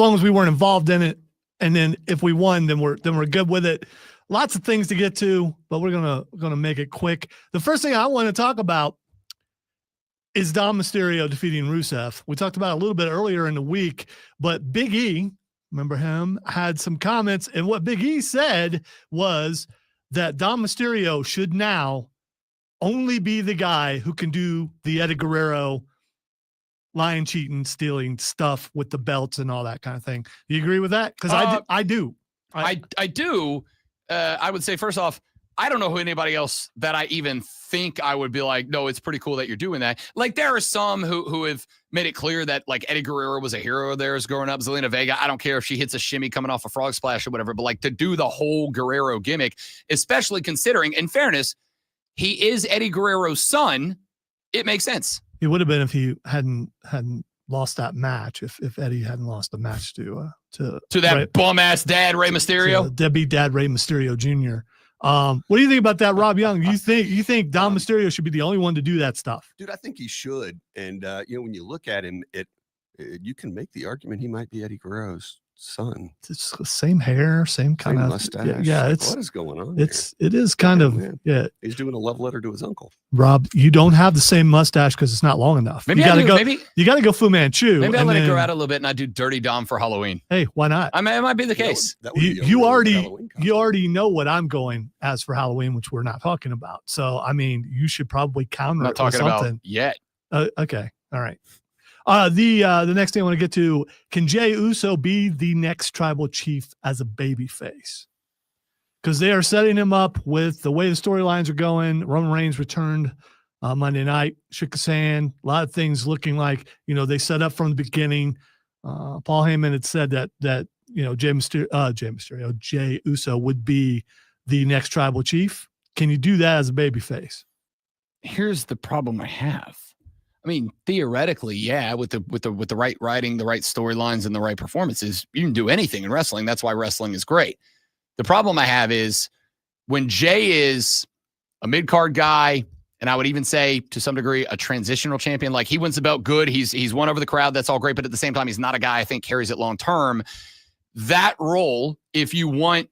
S3: long as we weren't involved in it, and then if we won, then we're good with it. Lots of things to get to, but we're gonna make it quick. The first thing I want to talk about is Dom Mysterio defeating Rusev. We talked about it a little bit earlier in the week, but Big E, remember him, had some comments, and what Big E said was that Dom Mysterio should now only be the guy who can do the Eddie Guerrero lying, cheating, stealing stuff with the belts and all that kind of thing. Do you agree with that? Because I do.
S2: I do. I would say, first off, I don't know who anybody else that I even think I would be like, no, it's pretty cool that you're doing that. Like, there are some who have made it clear that, like, Eddie Guerrero was a hero of theirs growing up. Zelina Vega, I don't care if she hits a shimmy coming off a frog splash or whatever, but, like, to do the whole Guerrero gimmick, especially considering, in fairness, he is Eddie Guerrero's son, it makes sense.
S3: He would have been if he hadn't lost that match, if Eddie hadn't lost the match to
S2: that bum-ass dad, Rey Mysterio?
S3: Deadbeat dad, Rey Mysterio Jr. What do you think about that, Rob Young? You think Dom Mysterio should be the only one to do that stuff?
S20: Dude, I think he should. And, when you look at him, you can make the argument he might be Eddie Guerrero's son.
S3: It's the same hair, same kind of
S20: mustache.
S3: Yeah,
S20: like,
S3: it's
S20: what is going on?
S3: it is kind of
S20: man.
S3: yeah.
S20: He's doing a love letter to his uncle.
S3: Rob, you don't have the same mustache because it's not long enough.
S2: Maybe
S3: you gotta
S2: I do.
S3: go.
S2: Maybe
S3: you got to go Fu Manchu.
S2: Maybe I'll
S3: and
S2: let it
S3: then-
S2: grow out a little bit and I do Dirty Dom for Halloween.
S3: Hey, why not?
S2: It might be the case.
S3: You already know what I'm going as for Halloween, which we're not talking about. So I mean, you should probably counter
S2: I'm not
S3: it with
S2: talking about
S3: something
S2: yet.
S3: Okay, all right. The next thing I want to get to: can Jey Uso be the next tribal chief as a babyface? Because they are setting him up with the way the storylines are going. Roman Reigns returned Monday night, shook his hand. A lot of things looking like they set up from the beginning. Paul Heyman had said that Jey Uso would be the next tribal chief. Can you do that as a babyface?
S2: Here's the problem I have. I mean, theoretically, yeah, with the right writing, the right storylines, and the right performances, you can do anything in wrestling. That's why wrestling is great. The problem I have is when Jay is a mid-card guy, and I would even say to some degree a transitional champion, like he wins the belt good, he's won over the crowd, that's all great, but at the same time, he's not a guy I think carries it long term. That role, if you want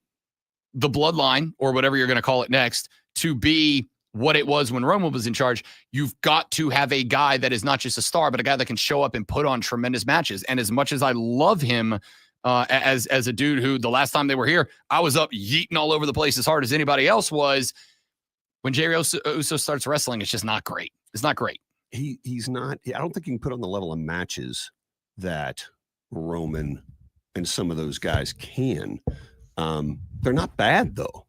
S2: the bloodline or whatever you're going to call it next to be what it was when Roman was in charge, you've got to have a guy that is not just a star, but a guy that can show up and put on tremendous matches. And as much as I love him as a dude who the last time they were here, I was up yeeting all over the place as hard as anybody else was. When Jey Uso starts wrestling, it's just not great. It's not great.
S20: He's not. I don't think he can put on the level of matches that Roman and some of those guys can. They're not bad though.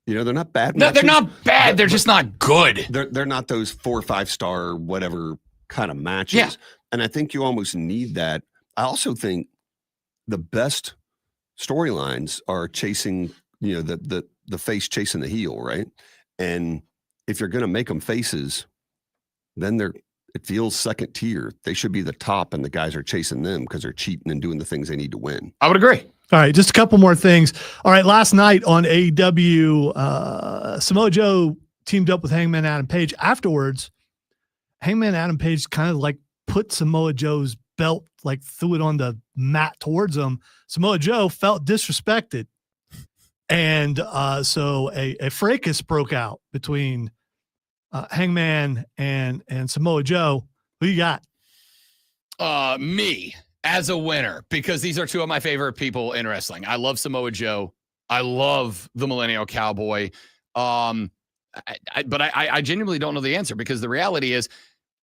S20: They're not bad.
S2: No, they're not bad. They're just not good.
S20: They're not those 4 or 5 star whatever kind of matches.
S2: Yeah.
S20: And I think you almost need that. I also think the best storylines are chasing, the face chasing the heel, right? And if you're going to make them faces, then it feels second tier. They should be the top, and the guys are chasing them because they're cheating and doing the things they need to win.
S2: I would agree.
S3: All right, just a couple more things. All right, last night on AEW, Samoa Joe teamed up with Hangman Adam Page. Afterwards, Hangman Adam Page kind of like put Samoa Joe's belt, like threw it on the mat towards him. Samoa Joe felt disrespected. And so a fracas broke out between Hangman and Samoa Joe. Who you got?
S2: Me as a winner, because these are two of my favorite people in wrestling. I love Samoa Joe. I love the Millennial Cowboy. But I genuinely don't know the answer, because the reality is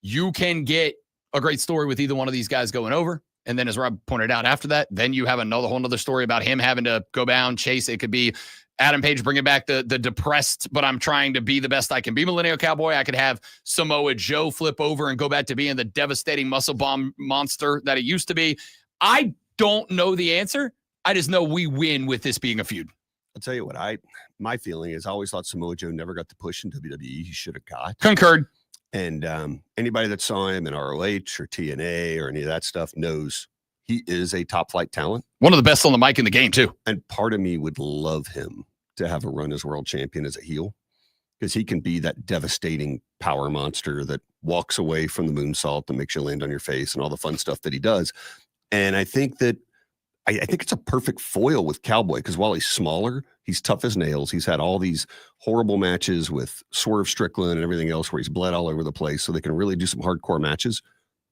S2: you can get a great story with either one of these guys going over. And then, as Rob pointed out, after that, then you have whole nother story about him having to go down, chase. It could be Adam Page bringing back the depressed, but I'm trying to be the best I can be Millennial Cowboy. I could have Samoa Joe flip over and go back to being the devastating muscle bomb monster that he used to be. I don't know the answer. I just know we win with this being a feud.
S20: I'll tell you what, my feeling is I always thought Samoa Joe never got the push in WWE he should have got.
S2: Concurred.
S20: And anybody that saw him in ROH or TNA or any of that stuff knows he is a top flight talent.
S2: One of the best on the mic in the game, too.
S20: And part of me would love him to have a run as world champion as a heel, because he can be that devastating power monster that walks away from the moonsault and makes you land on your face and all the fun stuff that he does. And I think that I think it's a perfect foil with Cowboy because while he's smaller, he's tough as nails. He's had all these horrible matches with Swerve Strickland and everything else where he's bled all over the place, so they can really do some hardcore matches.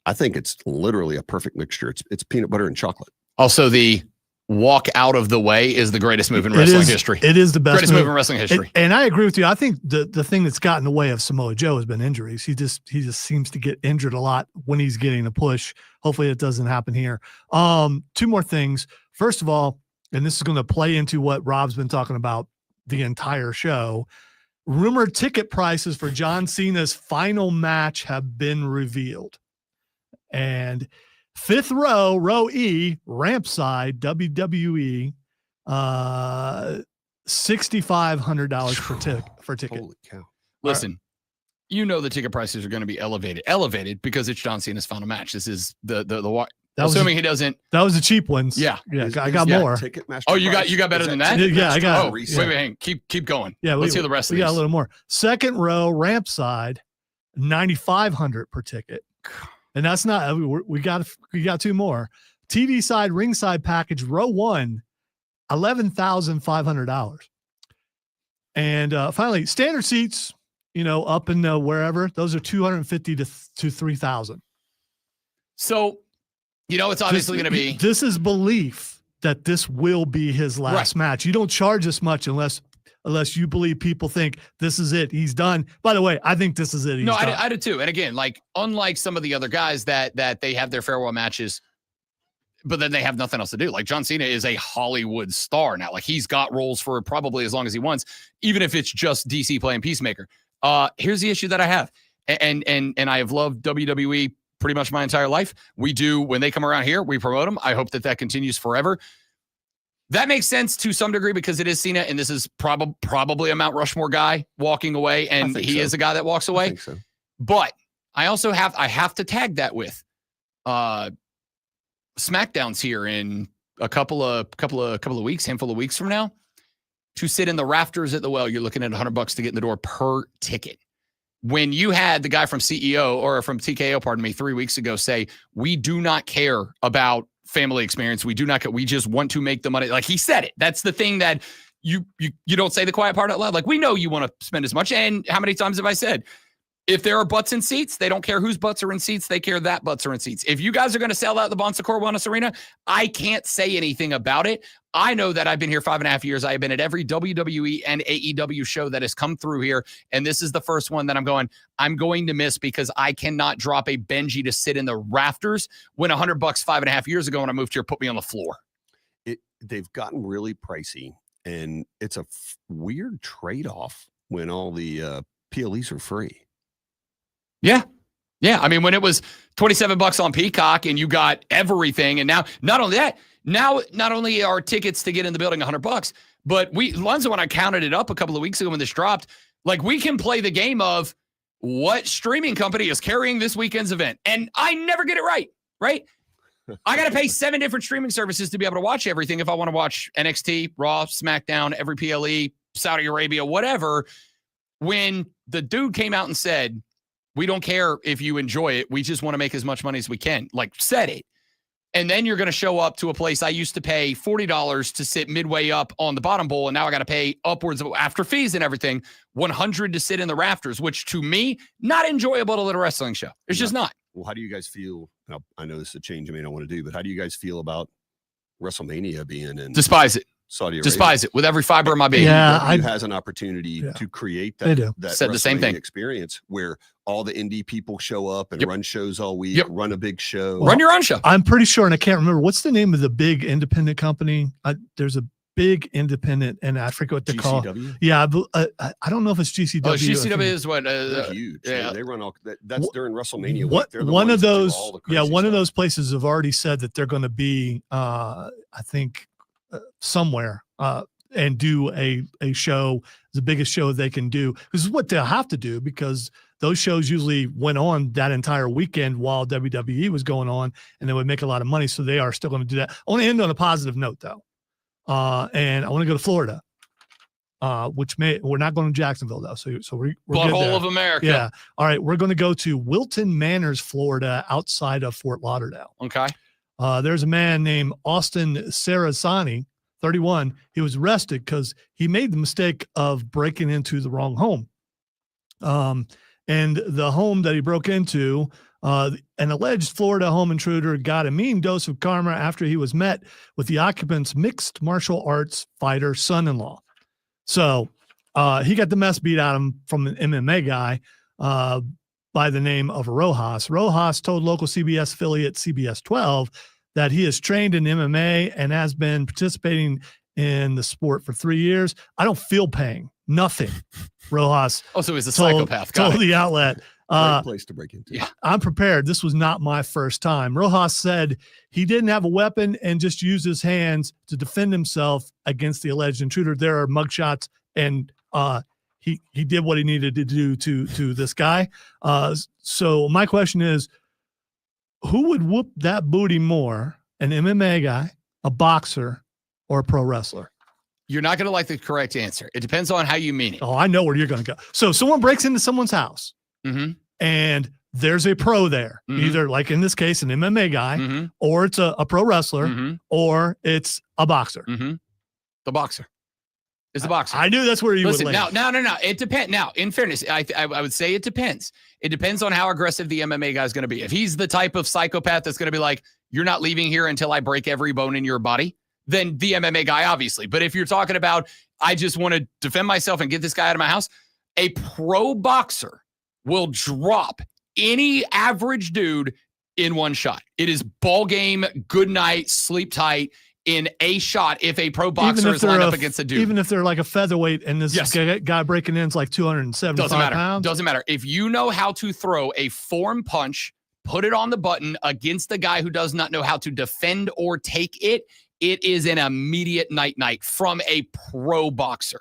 S20: I think it's literally a perfect mixture. It's peanut butter and chocolate.
S2: Also, the walk out of the way is the greatest move in wrestling history.
S3: It is the best
S2: greatest move in wrestling history.
S3: And I agree with you. I think the thing that's gotten in the way of Samoa Joe has been injuries. He just seems to get injured a lot when he's getting a push. Hopefully it doesn't happen here. Two more things. First of all, and this is going to play into what Rob's been talking about the entire show. Rumored ticket prices for John Cena's final match have been revealed. And fifth row, row E, ramp side, WWE, $6,500 per ticket.
S20: Holy cow.
S2: Listen, you know the ticket prices are going to be elevated because it's John Cena's final match. This is the assuming he doesn't.
S3: That was the cheap ones.
S2: Yeah.
S3: I got more.
S2: Oh, you got better than that?
S3: Yeah, I got.
S2: Oh, wait, hang. Keep going.
S3: Yeah,
S2: let's hear the rest of
S3: these. We got a
S2: these.
S3: little more. Second row, ramp side, $9,500 per ticket. And that's not, we got two more. TV side, ringside package, row one, $11,500. And finally, standard seats, up in wherever, those are $250 to $3,000.
S2: So, it's obviously going to be.
S3: This is belief that this will be his last match. You don't charge this much unless you believe people think this is it. He's done. By the way, I think this is it. He's done.
S2: I do too. And again, like unlike some of the other guys that they have their farewell matches, but then they have nothing else to do. Like John Cena is a Hollywood star now. Like he's got roles for probably as long as he wants, even if it's just DC playing Peacemaker. Here's the issue that I have, and I have loved WWE pretty much my entire life. We do when they come around here, we promote them. I hope that continues forever. That makes sense to some degree because it is Cena, and this is probably a Mount Rushmore guy walking away, and he is a guy that walks away.
S20: I think so.
S2: But I also have to tag that with SmackDown's here in a couple of weeks, handful of weeks from now. To sit in the rafters at the well, you're looking at $100 to get in the door per ticket. When you had the guy from CEO or from TKO, pardon me, 3 weeks ago say, we do not care about family experience. We do not. We just want to make the money. Like he said it. That's the thing that you don't say the quiet part out loud. Like we know you want to spend as much. And how many times have I said, if there are butts in seats, they don't care whose butts are in seats. They care that butts are in seats. If you guys are going to sell out the Bonsa Corvallis Arena, I can't say anything about it. I know that I've been here 5.5 years. I have been at every WWE and AEW show that has come through here. And this is the first one that I'm going to miss because I cannot drop a Benji to sit in the rafters when $100 5.5 years ago when I moved here put me on the floor.
S20: They've gotten really pricey, and it's a weird trade-off when all the PLEs are free.
S2: Yeah. I mean, when it was $27 on Peacock and you got everything, and now not only that, now not only are tickets to get in the building $100, but Lonzo, when I counted it up a couple of weeks ago when this dropped, like we can play the game of what streaming company is carrying this weekend's event, and I never get it right. I got to pay 7 different streaming services to be able to watch everything if I want to watch NXT, Raw, SmackDown, every PLE, Saudi Arabia, whatever. When the dude came out and said, we don't care if you enjoy it. We just want to make as much money as we can. Like, said it. And then you're going to show up to a place I used to pay $40 to sit midway up on the bottom bowl, and now I got to pay upwards of, after fees and everything, $100 to sit in the rafters, which to me, not enjoyable at a wrestling show. It's just not.
S20: Well, how do you guys feel? Now, I know this is a change I may not want to do, but how do you guys feel about WrestleMania being in
S2: Despise it.
S20: Saudi Arabia?
S2: Despise it with every fiber of my being.
S20: Yeah, has an opportunity to create that
S2: Said the same thing.
S20: experience where all the indie people show up and run shows all week, run a big show.
S2: Run your own show.
S3: I'm pretty sure, and I can't remember, what's the name of the big independent company? There's a big independent, and I forget what they call it. Yeah, I don't know if it's GCW.
S2: Oh, GCW is what?
S20: They're huge.
S2: Yeah.
S20: They run all, that's during WrestleMania.
S3: One of those, one of those places have already said that they're going to be, I think, somewhere and do a show, the biggest show they can do. This is what they'll have to do because those shows usually went on that entire weekend while WWE was going on, and they would make a lot of money. So they are still going to do that. I want to end on a positive note, though. And I want to go to Florida. we're not going to Jacksonville though. So we're good
S2: Butthole
S3: there.
S2: of America.
S3: Yeah. All right. We're going to go to Wilton Manors, Florida, outside of Fort Lauderdale.
S2: Okay.
S3: There's a man named Austin Sarasani, 31. He was arrested because he made the mistake of breaking into the wrong home. And the home that he broke into, an alleged Florida home intruder got a mean dose of karma after he was met with the occupant's mixed martial arts fighter son-in-law. So he got the mess beat out of him from an MMA guy by the name of Rojas. Rojas told local CBS affiliate CBS 12 that he is trained in MMA and has been participating in the sport for 3 years. I don't feel pain. Nothing. Rojas.
S2: Oh, so he's a psychopath.
S3: Told the outlet.
S20: Great place to break into.
S2: Yeah.
S3: I'm prepared. This was not my first time. Rojas said he didn't have a weapon and just used his hands to defend himself against the alleged intruder. There are mugshots, and he did what he needed to do to this guy. So my question is, who would whoop that booty more, an MMA guy, a boxer, or a pro wrestler?
S2: You're not going to like the correct answer. It depends on how you mean it.
S3: Oh, I know where you're going to go. So someone breaks into someone's house.
S2: Mm-hmm.
S3: And there's a pro there, either like in this case, an MMA guy, or it's a pro wrestler, or it's a boxer.
S2: The boxer. It's the boxer.
S3: I knew that's where you
S2: Listen,
S3: would land.
S2: No. It depends. Now, in fairness, I would say it depends. It depends on how aggressive the MMA guy is going to be. If he's the type of psychopath that's going to be like, you're not leaving here until I break every bone in your body, then the MMA guy, obviously. But if you're talking about, I just want to defend myself and get this guy out of my house, a pro boxer will drop any average dude in one shot. It is ball game, good night, sleep tight in a shot if a pro boxer is lined up against a dude.
S3: Even if they're like a featherweight and this guy breaking in is like 275 pounds.
S2: Doesn't matter. If you know how to throw a form punch, put it on the button against the guy who does not know how to defend or take it, it is an immediate night-night from a pro boxer.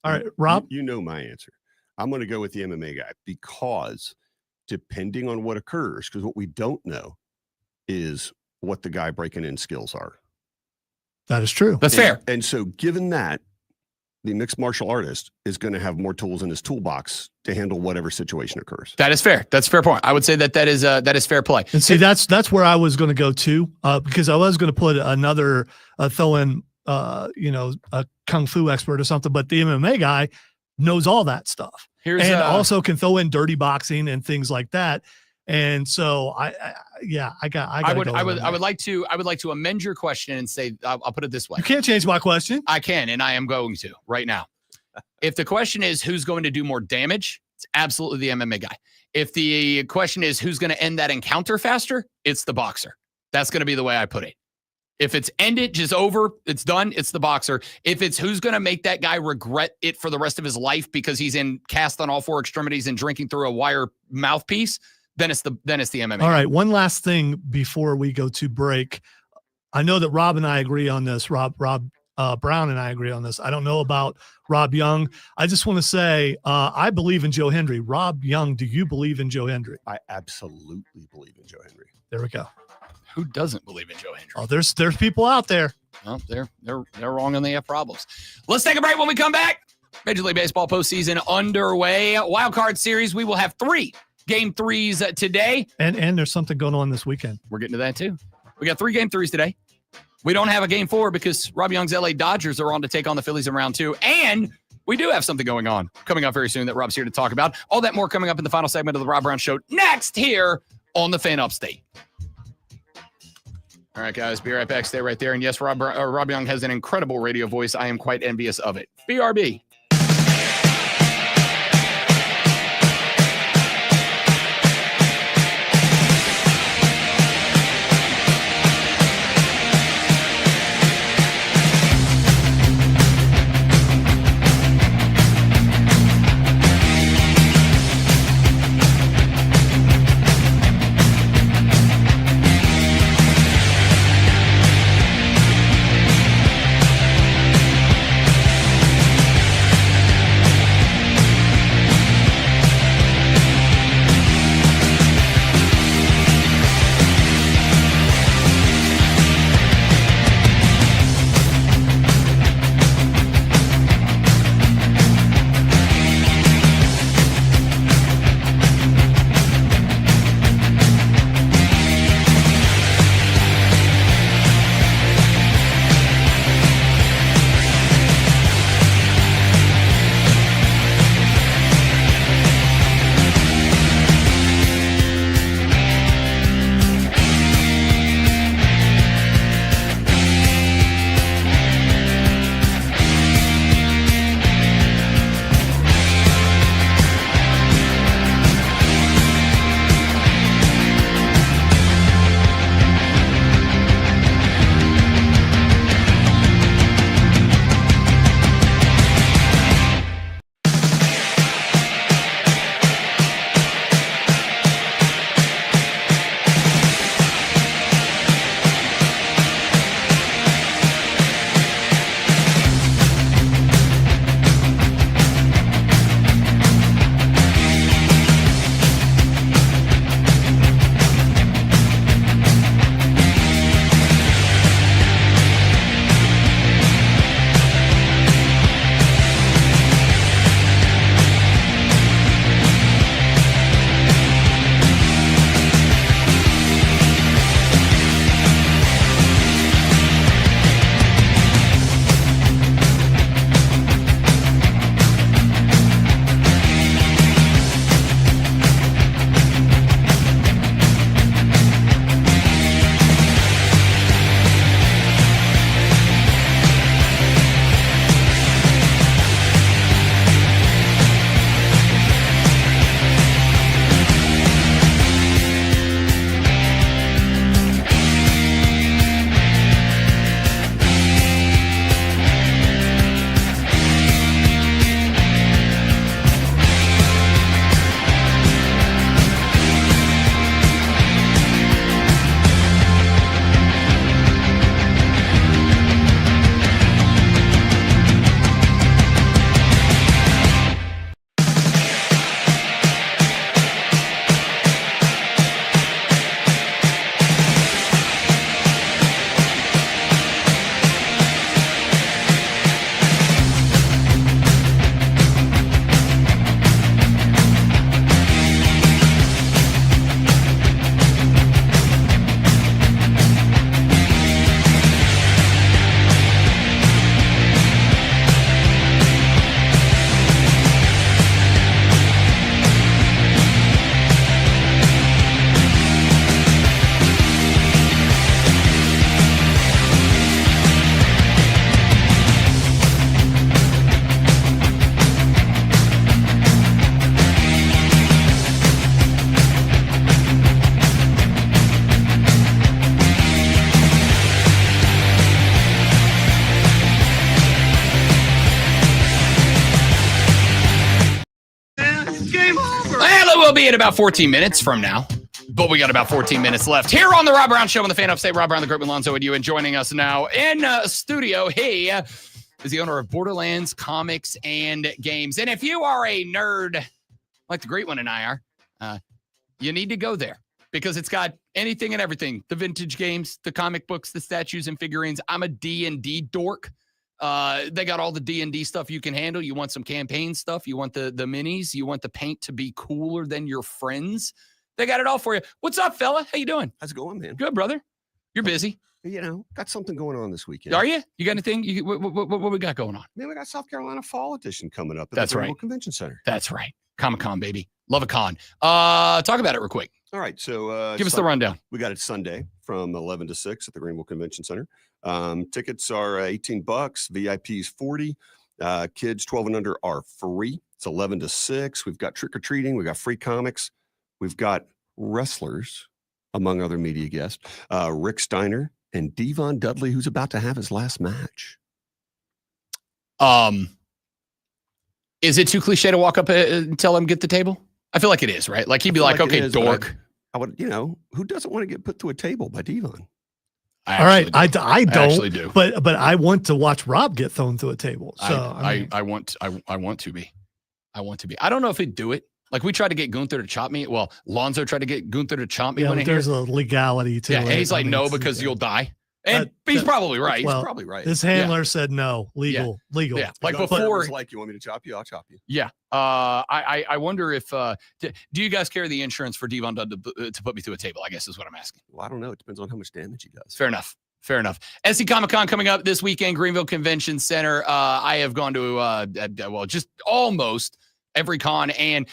S3: All right, Rob?
S20: You know my answer. I'm going to go with the MMA guy because depending on what occurs, because what we don't know is what the guy breaking in skills are.
S3: That is true.
S2: That's fair.
S20: And so given that, the mixed martial artist is going to have more tools in his toolbox to handle whatever situation occurs.
S2: That is fair. That's a fair point. I would say that is fair play.
S3: And see, that's where I was going to go too, because I was going to put another throw in, a kung fu expert or something, but the MMA guy knows all that stuff. Also can throw in dirty boxing and things like that. And so I
S2: would like to amend your question and say, I'll put it this way.
S3: You can't change my question.
S2: I can, and I am going to right now. If the question is who's going to do more damage, it's absolutely the MMA guy. If the question is who's going to end that encounter faster, it's the boxer. That's going to be the way I put it. If it's ended, just over, it's done, it's the boxer. If it's who's going to make that guy regret it for the rest of his life because he's in cast on all four extremities and drinking through a wire mouthpiece, then it's the MMA.
S3: All right, one last thing before we go to break. I know that Rob and I agree on this. Rob Brown and I agree on this. I don't know about Rob Young. I just want to say I believe in Joe Hendry. Rob Young, do you believe in Joe Hendry?
S20: I absolutely believe in Joe Hendry.
S3: There we go.
S2: Who doesn't believe in Joe Hendry?
S3: Oh, there's people out there.
S2: Well, they're wrong and they have problems. Let's take a break. When we come back, Major League Baseball postseason underway. Wild card series. We will have 3 game 3s today.
S3: And there's something going on this weekend.
S2: We're getting to that too. We got 3 game 3s today. We don't have a game 4 because Rob Young's LA Dodgers are on to take on the Phillies in round 2. And we do have something going on coming up very soon that Rob's here to talk about. All that more coming up in the final segment of the Rob Brown Show next here on the Fan Upstate. All right, guys, be right back. Stay right there. And yes, Rob Young has an incredible radio voice. I am quite envious of it. BRB.
S4: Game over.
S2: Well, it will be in about 14 minutes from now. But we got about 14 minutes left here on the Rob Brown Show on the Fan Upstate. Rob Brown, the Group Alonzo, and you, and joining us now in studio, he is the owner of Borderlands Comics and Games. And if you are a nerd like the great one and I are, you need to go there because it's got anything and everything. The vintage games, the comic books, the statues and figurines. I'm a D&D dork. They got all the D&D stuff you can handle. You want some campaign stuff. You want the minis. You want the paint to be cooler than your friends. They got it all for you. What's up, fella? How you doing?
S20: How's it going, man?
S2: Good, brother. You're busy.
S20: You know, got something going on this weekend.
S2: Are you? You got anything? What we got going on?
S20: Man, we got South Carolina Fall Edition coming up at
S2: That's
S20: the
S2: right.
S20: Greenville Convention Center.
S2: That's right. Comic-Con, baby. Love a con. Talk about it real quick.
S20: All right. So
S2: give us the rundown.
S20: We got it Sunday from 11 to 6 at the Greenville Convention Center. Tickets are $18. VIPs $40. Kids 12 and under are free. It's 11 to 6. We've got trick-or-treating. We've got free comics. We've got wrestlers, among other media guests. Rick Steiner and Devon Dudley, who's about to have his last match.
S2: Is it too cliche to walk up and tell him get the table? I feel like it is, right? Like he'd be like, okay, dork.
S20: I would, who doesn't want to get put through a table by Devon?
S3: All right, I don't.
S2: I actually do.
S3: But I want to watch Rob get thrown through a table. So
S2: I want to be. I don't know if he'd do it. Like we tried to get Gunther to chop me. Well, Lonzo tried to get Gunther to chop me.
S3: Yeah,
S2: when
S3: there's a legality to it.
S2: Yeah, and he's like, no, because you'll die. And he's probably right.
S20: He's probably right.
S3: His handler said no, legal.
S2: Yeah, like
S20: Before,
S2: before.
S20: like, you want me to chop you? I'll chop you.
S2: Yeah. I wonder if do you guys carry the insurance for Devon to put me through a table? I guess is what I'm asking.
S20: Well, I don't know. It depends on how much damage he does.
S2: Fair enough. SC Comic-Con coming up this weekend, Greenville Convention Center. I have gone to just almost every con, and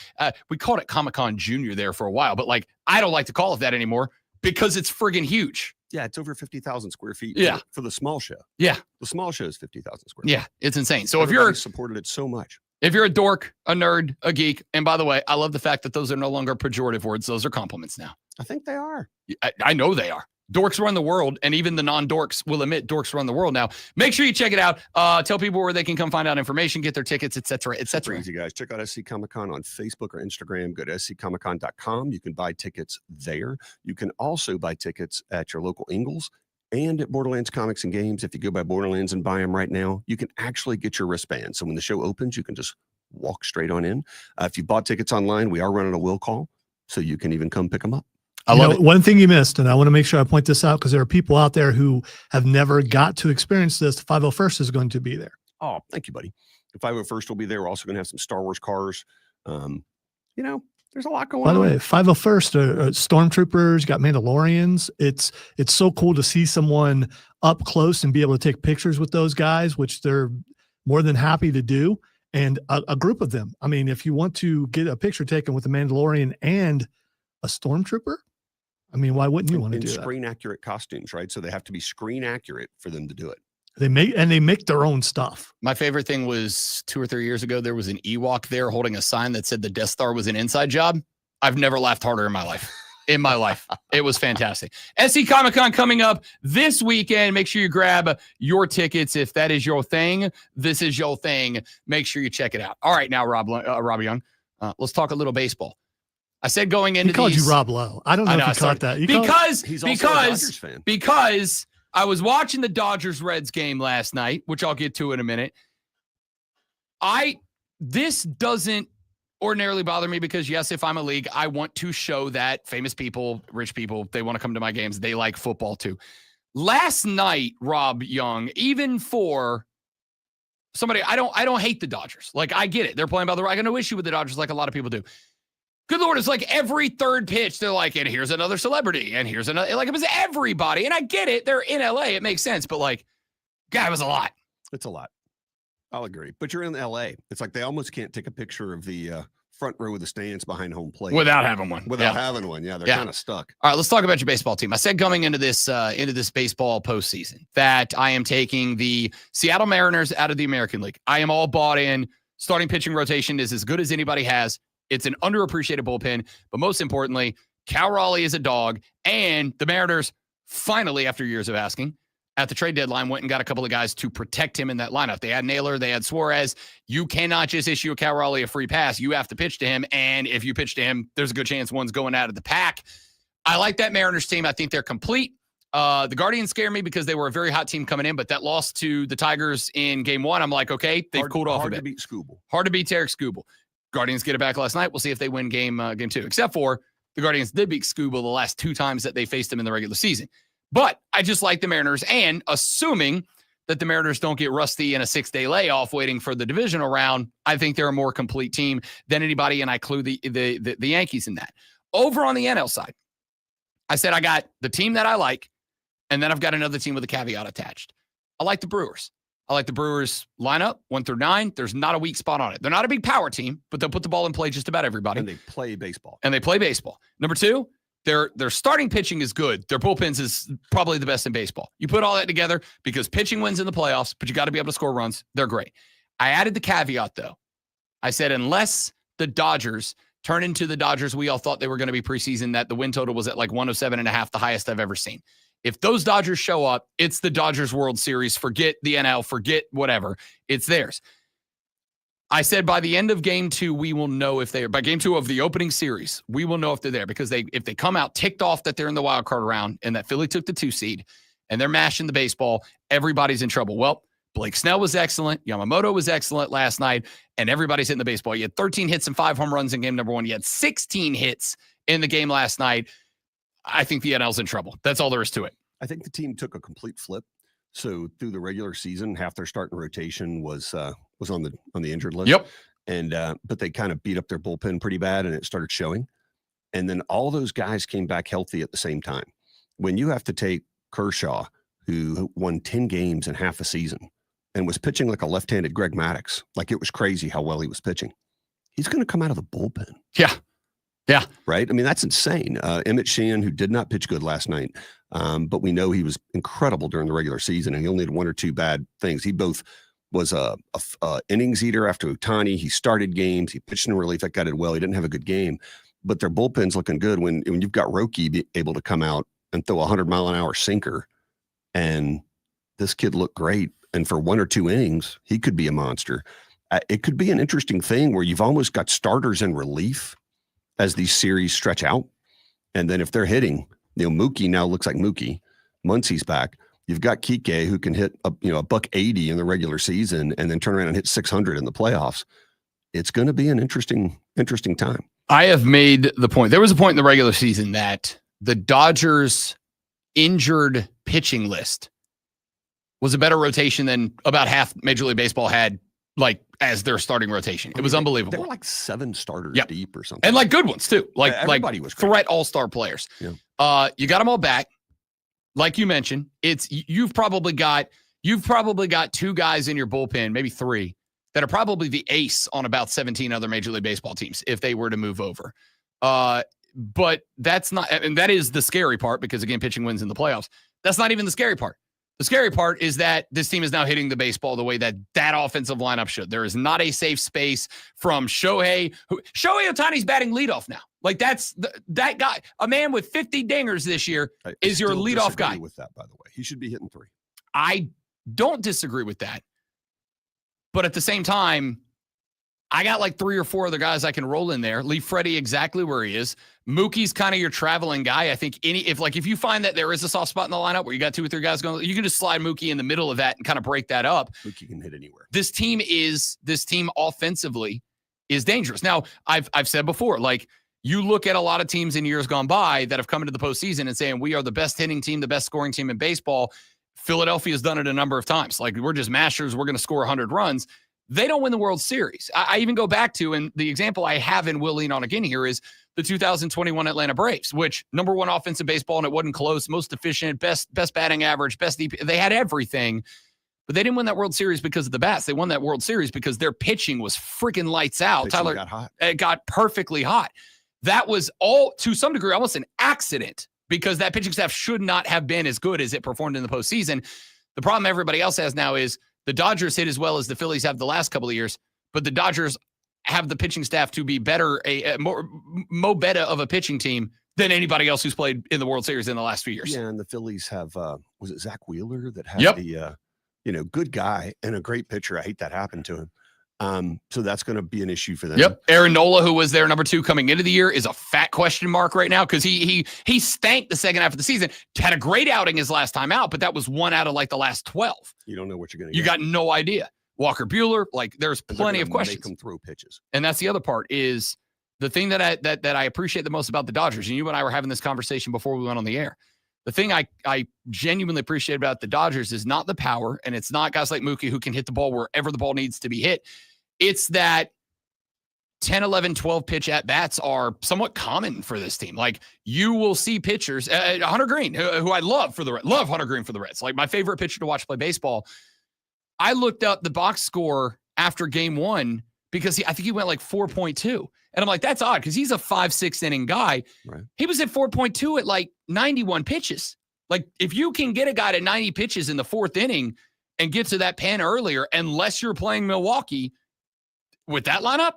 S2: we called it Comic-Con Junior there for a while, but like I don't like to call it that anymore because it's friggin' huge.
S20: Yeah, it's over 50,000 square feet.
S2: Yeah.
S20: For the small show.
S2: Yeah.
S20: The small show is 50,000 square feet.
S2: Yeah, it's insane. So
S20: Everybody
S2: if you're
S20: supported it so much.
S2: If you're a dork, a nerd, a geek, and by the way, I love the fact that those are no longer pejorative words. Those are compliments now.
S20: I think they are.
S2: I know they are. Dorks run the world, and even the non-dorks will admit dorks run the world now. Make sure you check it out. Tell people where they can come find out information, get their tickets, et cetera, et cetera.
S20: Easy, guys. Check out SC Comic-Con on Facebook or Instagram. Go to sccomiccon.com. You can buy tickets there. You can also buy tickets at your local Ingles and at Borderlands Comics and Games. If you go by Borderlands and buy them right now, you can actually get your wristband. So when the show opens, you can just walk straight on in. If you bought tickets online, we are running a will call, so you can even come pick them up.
S3: I love it. One thing you missed, and I want to make sure I point this out because there are people out there who have never got to experience this. The 501st is going to be there.
S20: Oh, thank you, buddy. The 501st will be there. We're also going to have some Star Wars cars. There's a lot going on.
S3: By the way, 501st are stormtroopers, you got Mandalorians. It's so cool to see someone up close and be able to take pictures with those guys, which they're more than happy to do. And a group of them. I mean, if you want to get a picture taken with a Mandalorian and a stormtrooper, I mean, why wouldn't you want to do that?
S20: Screen accurate costumes, right? So they have to be screen accurate for them to do it.
S3: They make their own stuff.
S2: My favorite thing was 2 or 3 years ago, there was an Ewok there holding a sign that said the Death Star was an inside job. I've never laughed harder in my life. It was fantastic. SC Comic-Con coming up this weekend. Make sure you grab your tickets. If that is your thing, this is your thing. Make sure you check it out. All right, now, Rob Young, let's talk a little baseball. I said going into
S3: he called
S2: these,
S3: you Rob Lowe. I don't know if you caught that.
S2: Because I was watching the Dodgers-Reds game last night, which I'll get to in a minute. This doesn't ordinarily bother me because, yes, if I'm a league, I want to show that famous people, rich people, they want to come to my games. They like football too. Last night, Rob Young, even for somebody, I don't hate the Dodgers. Like, I get it. They're playing by the right. I got no issue with the Dodgers like a lot of people do. Good Lord, it's like every third pitch, they're like, and here's another celebrity, and here's another, like it was everybody. And I get it. They're in LA. It makes sense. But like, God, it was a lot.
S20: It's a lot. I'll agree. But you're in LA. It's like they almost can't take a picture of the front row of the stands behind home plate.
S2: Without having one.
S20: Having one. Yeah, they're kind of stuck.
S2: All right, let's talk about your baseball team. I said going into this baseball postseason that I am taking the Seattle Mariners out of the American League. I am all bought in. Starting pitching rotation is as good as anybody has. It's an underappreciated bullpen, but most importantly, Cal Raleigh is a dog, and the Mariners finally, after years of asking, at the trade deadline went and got a couple of guys to protect him in that lineup. They had Naylor, they had Suarez. You cannot just issue a Cal Raleigh a free pass. You have to pitch to him, and if you pitch to him, there's a good chance one's going out of the pack. I like that Mariners team. I think they're complete. The Guardians scare me because they were a very hot team coming in, but that loss to the Tigers in game 1, I'm like, okay, they've cooled off a bit.
S20: Hard to beat Skubal.
S2: Hard to beat Tarek Skubal. Guardians get it back last night. We'll see if they win game 2, except for the Guardians did beat Skubal the last 2 times that they faced him in the regular season. But I just like the Mariners, and assuming that the Mariners don't get rusty in a 6-day layoff waiting for the divisional round, I think they're a more complete team than anybody, and I clue the Yankees in that. Over on the NL side, I said I got the team that I like, and then I've got another team with a caveat attached. I like the Brewers. I like the Brewers lineup, 1 through 9. There's not a weak spot on it. They're not a big power team, but they'll put the ball in play just about everybody.
S20: And they play baseball.
S2: Number 2, their starting pitching is good. Their bullpens is probably the best in baseball. You put all that together because pitching wins in the playoffs, but you got to be able to score runs. They're great. I added the caveat, though. I said, unless the Dodgers turn into the Dodgers we all thought they were going to be preseason, that the win total was at like 107.5, the highest I've ever seen. If those Dodgers show up, it's the Dodgers World Series. Forget the NL, forget whatever. It's theirs. I said by the end of game 2, we will know if they are. By game 2 of the opening series, we will know if they're there, because if they come out ticked off that they're in the wild card round and that Philly took the 2 seed and they're mashing the baseball, everybody's in trouble. Well, Blake Snell was excellent. Yamamoto was excellent last night, and everybody's hitting the baseball. You had 13 hits and 5 home runs in game number 1. You had 16 hits in the game last night. I think the NL's in trouble. That's all there is to it.
S20: I think the team took a complete flip. So through the regular season, half their starting rotation was on the injured list.
S2: Yep.
S20: And but they kind of beat up their bullpen pretty bad, and it started showing. And then all those guys came back healthy at the same time. When you have to take Kershaw, who won 10 games in half a season and was pitching like a left-handed Greg Maddux, like it was crazy how well he was pitching. He's going to come out of the bullpen.
S2: Yeah. Yeah.
S20: Right. I mean, that's insane. Emmett Sheehan, who did not pitch good last night, but we know he was incredible during the regular season, and he only had 1 or 2 bad things. He both was a innings eater after Ohtani. He started games. He pitched in relief. That guy did well. He didn't have a good game, but their bullpen's looking good when you've got Roki be able to come out and throw a 100-mile-an-hour sinker, and this kid looked great. And for 1 or 2 innings, he could be a monster. It could be an interesting thing where you've almost got starters in relief as these series stretch out. And then if they're hitting, Mookie now looks like Mookie. Muncie's back. You've got Kike, who can hit a $180 in the regular season and then turn around and hit 600 in the playoffs. It's going to be an interesting time.
S2: I have made the point. There was a point in the regular season that the Dodgers injured pitching list was a better rotation than about half Major League Baseball had, like, as their starting rotation. It was unbelievable.
S20: They were like 7 starters deep or something.
S2: And like good ones too. Like
S20: everybody was great.
S2: threat all-star players.
S20: Yeah.
S2: You got them all back. Like you mentioned, you've probably got 2 guys in your bullpen, maybe 3, that are probably the ace on about 17 other Major League Baseball teams if they were to move over. But that's not, and that is the scary part, because again, pitching wins in the playoffs. That's not even the scary part. The scary part is that this team is now hitting the baseball the way that offensive lineup should. There is not a safe space from Shohei. Shohei Ohtani's batting leadoff now. Like, that's that guy. A man with 50 dingers this year is your leadoff guy.
S20: With that, by the way, he should be hitting 3.
S2: I don't disagree with that, but at the same time, I got like 3 or 4 other guys I can roll in there. Leave Freddie exactly where he is. Mookie's kind of your traveling guy. I think if you find that there is a soft spot in the lineup where you got 2 or 3 guys going, you can just slide Mookie in the middle of that and kind of break that up.
S20: Mookie can hit anywhere.
S2: This team offensively is dangerous. Now, I've said before, like, you look at a lot of teams in years gone by that have come into the postseason and saying we are the best hitting team, the best scoring team in baseball. Philadelphia's done it a number of times. Like, we're just mashers. We're going to score 100 runs. They don't win the World Series. I even go back to, and the example I have and will lean on again here is the 2021 Atlanta Braves, which number 1 offense in baseball, and it wasn't close, most efficient, best batting average, best DP. They had everything, but they didn't win that World Series because of the bats. They won that World Series because their pitching was freaking lights out.
S20: Tyler got hot.
S2: It got perfectly hot. That was all, to some degree, almost an accident, because that pitching staff should not have been as good as it performed in the postseason. The problem everybody else has now is the Dodgers hit as well as the Phillies have the last couple of years, but the Dodgers have the pitching staff to be better, more better of a pitching team than anybody else who's played in the World Series in the last few years.
S20: Yeah, and the Phillies have, was it Zach Wheeler that had
S2: Yep.
S20: the, good guy and a great pitcher. I hate that happened to him. So that's going to be an issue for them.
S2: Yep. Aaron Nola, who was their number 2 coming into the year, is a fat question mark right now because he stank the second half of the season. Had a great outing his last time out, but that was 1 out of like the last 12.
S20: You don't know what you're going to get.
S2: You got no idea. Walker Buehler, like there's plenty of questions.
S20: Make them throw pitches.
S2: And that's the other part is the thing that I appreciate the most about the Dodgers. And you and I were having this conversation before we went on the air. The thing I genuinely appreciate about the Dodgers is not the power, and it's not guys like Mookie who can hit the ball wherever the ball needs to be hit. It's that 10, 11, 12 pitch at-bats are somewhat common for this team. Like, you will see pitchers, Hunter Green, who I love love Hunter Green for the Reds. Like, my favorite pitcher to watch play baseball. I looked up the box score after game 1 because I think he went like 4.2. And I'm like, that's odd because he's a 5-6 inning guy.
S20: Right.
S2: He was at 4.2 at like 91 pitches. Like, if you can get a guy to 90 pitches in the 4th inning and get to that pen earlier, unless you're playing Milwaukee with that lineup,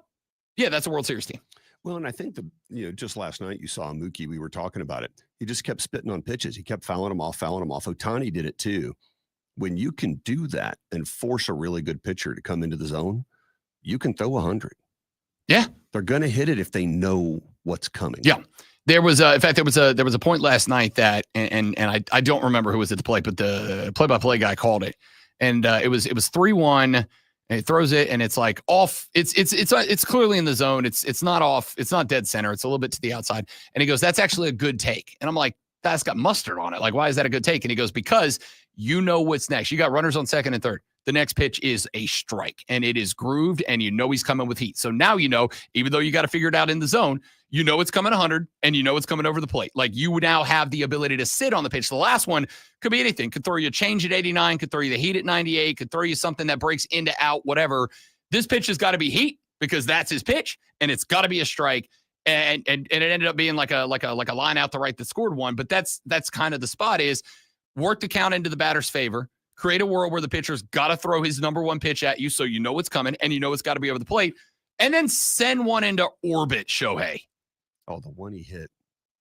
S2: yeah, that's a World Series team.
S20: Well, and I think just last night you saw Mookie, we were talking about it. He just kept spitting on pitches. He kept fouling them off. Ohtani did it too. When you can do that and force a really good pitcher to come into the zone, you can throw 100.
S2: Yeah.
S20: They're going to hit it if they know what's coming.
S2: Yeah. There was in fact, there was a point last night that, and I don't remember who was at the plate, but the play-by-play guy called it. And it was 3-1 and he throws it and it's like off. It's clearly in the zone. It's not off. It's not dead center. It's a little bit to the outside. And he goes, that's actually a good take. And I'm like, that's got mustard on it. Like, why is that a good take? And he goes, because you know what's next. You got runners on second and third. The next pitch is a strike and it is grooved and you know he's coming with heat. So now even though you got to figure it out in the zone, you know it's coming 100 and you know it's coming over the plate. Like, you would now have the ability to sit on the pitch. The last one could be anything. Could throw you a change at 89, could throw you the heat at 98, could throw you something that breaks into out, whatever. This pitch has got to be heat because that's his pitch and it's got to be a strike. And it ended up being like a line out the right that scored one. But that's kind of the spot is work the count into the batter's favor. Create a world where the pitcher's got to throw his number 1 pitch at you so you know what's coming and you know it's got to be over the plate. And then send one into orbit, Shohei.
S20: Oh, the one he hit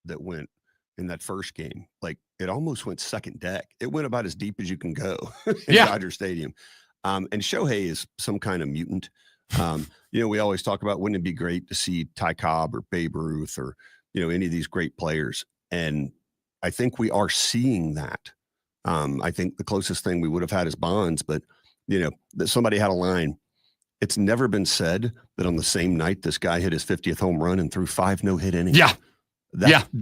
S20: that went in that first game, like it almost went second deck. It went about as deep as you can go in Dodger Stadium. And Shohei is some kind of mutant. We always talk about, wouldn't it be great to see Ty Cobb or Babe Ruth or, any of these great players. And I think we are seeing that. I think the closest thing we would have had is Bonds, but that somebody had a line. It's never been said that on the same night this guy hit his 50th home run and threw 5 no-hit innings.
S2: Yeah.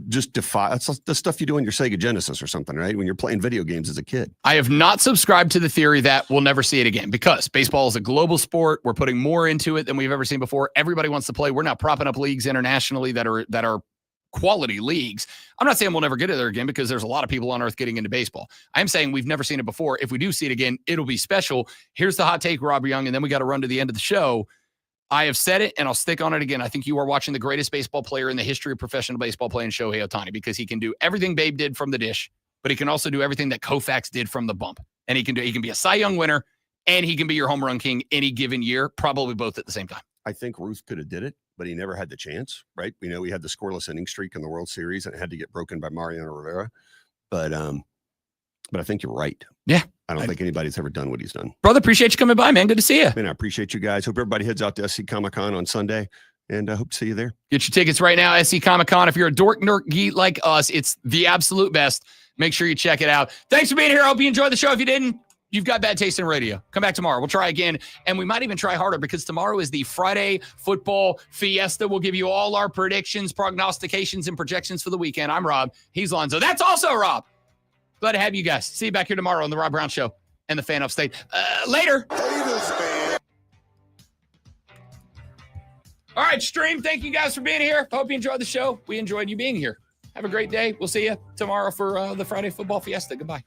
S20: Just that's the stuff you do on your Sega Genesis or something, right? When you're playing video games as a kid.
S2: I have not subscribed to the theory that we'll never see it again because baseball is a global sport. We're putting more into it than we've ever seen before. Everybody wants to play. We're not propping up leagues internationally that are quality leagues. I'm not saying we'll never get it there again because there's a lot of people on earth getting into baseball. I'm saying we've never seen it before. If we do see it again, it'll be special. Here's the hot take, Rob Young, and then we got to run to the end of the show. I have said it, and I'll stick on it again. I think you are watching the greatest baseball player in the history of professional baseball playing, Shohei Ohtani, because he can do everything Babe did from the dish, but he can also do everything that Koufax did from the bump. And he can be a Cy Young winner, and he can be your home run king any given year, probably both at the same time.
S20: I think Ruth could have did it, but he never had the chance, right? We know he had the scoreless inning streak in the World Series, and it had to get broken by Mariano Rivera. But I think you're right.
S2: Yeah.
S20: I don't think anybody's ever done what he's done.
S2: Brother, appreciate you coming by, man. Good to see you.
S20: Man, I appreciate you guys. Hope everybody heads out to SC Comic-Con on Sunday, and I hope to see you there.
S2: Get your tickets right now, SC Comic-Con. If you're a dork nerd geek like us, it's the absolute best. Make sure you check it out. Thanks for being here. I hope you enjoyed the show. If you didn't, you've got bad taste in radio. Come back tomorrow. We'll try again, and we might even try harder because tomorrow is the Friday football fiesta. We'll give you all our predictions, prognostications, and projections for the weekend. I'm Rob. He's Lonzo. That's also Rob. Glad to have you guys. See you back here tomorrow on the Rob Brown Show and the Fan Upstate. Later. All right, stream. Thank you guys for being here. Hope you enjoyed the show. We enjoyed you being here. Have a great day. We'll see you tomorrow for the Friday football fiesta. Goodbye.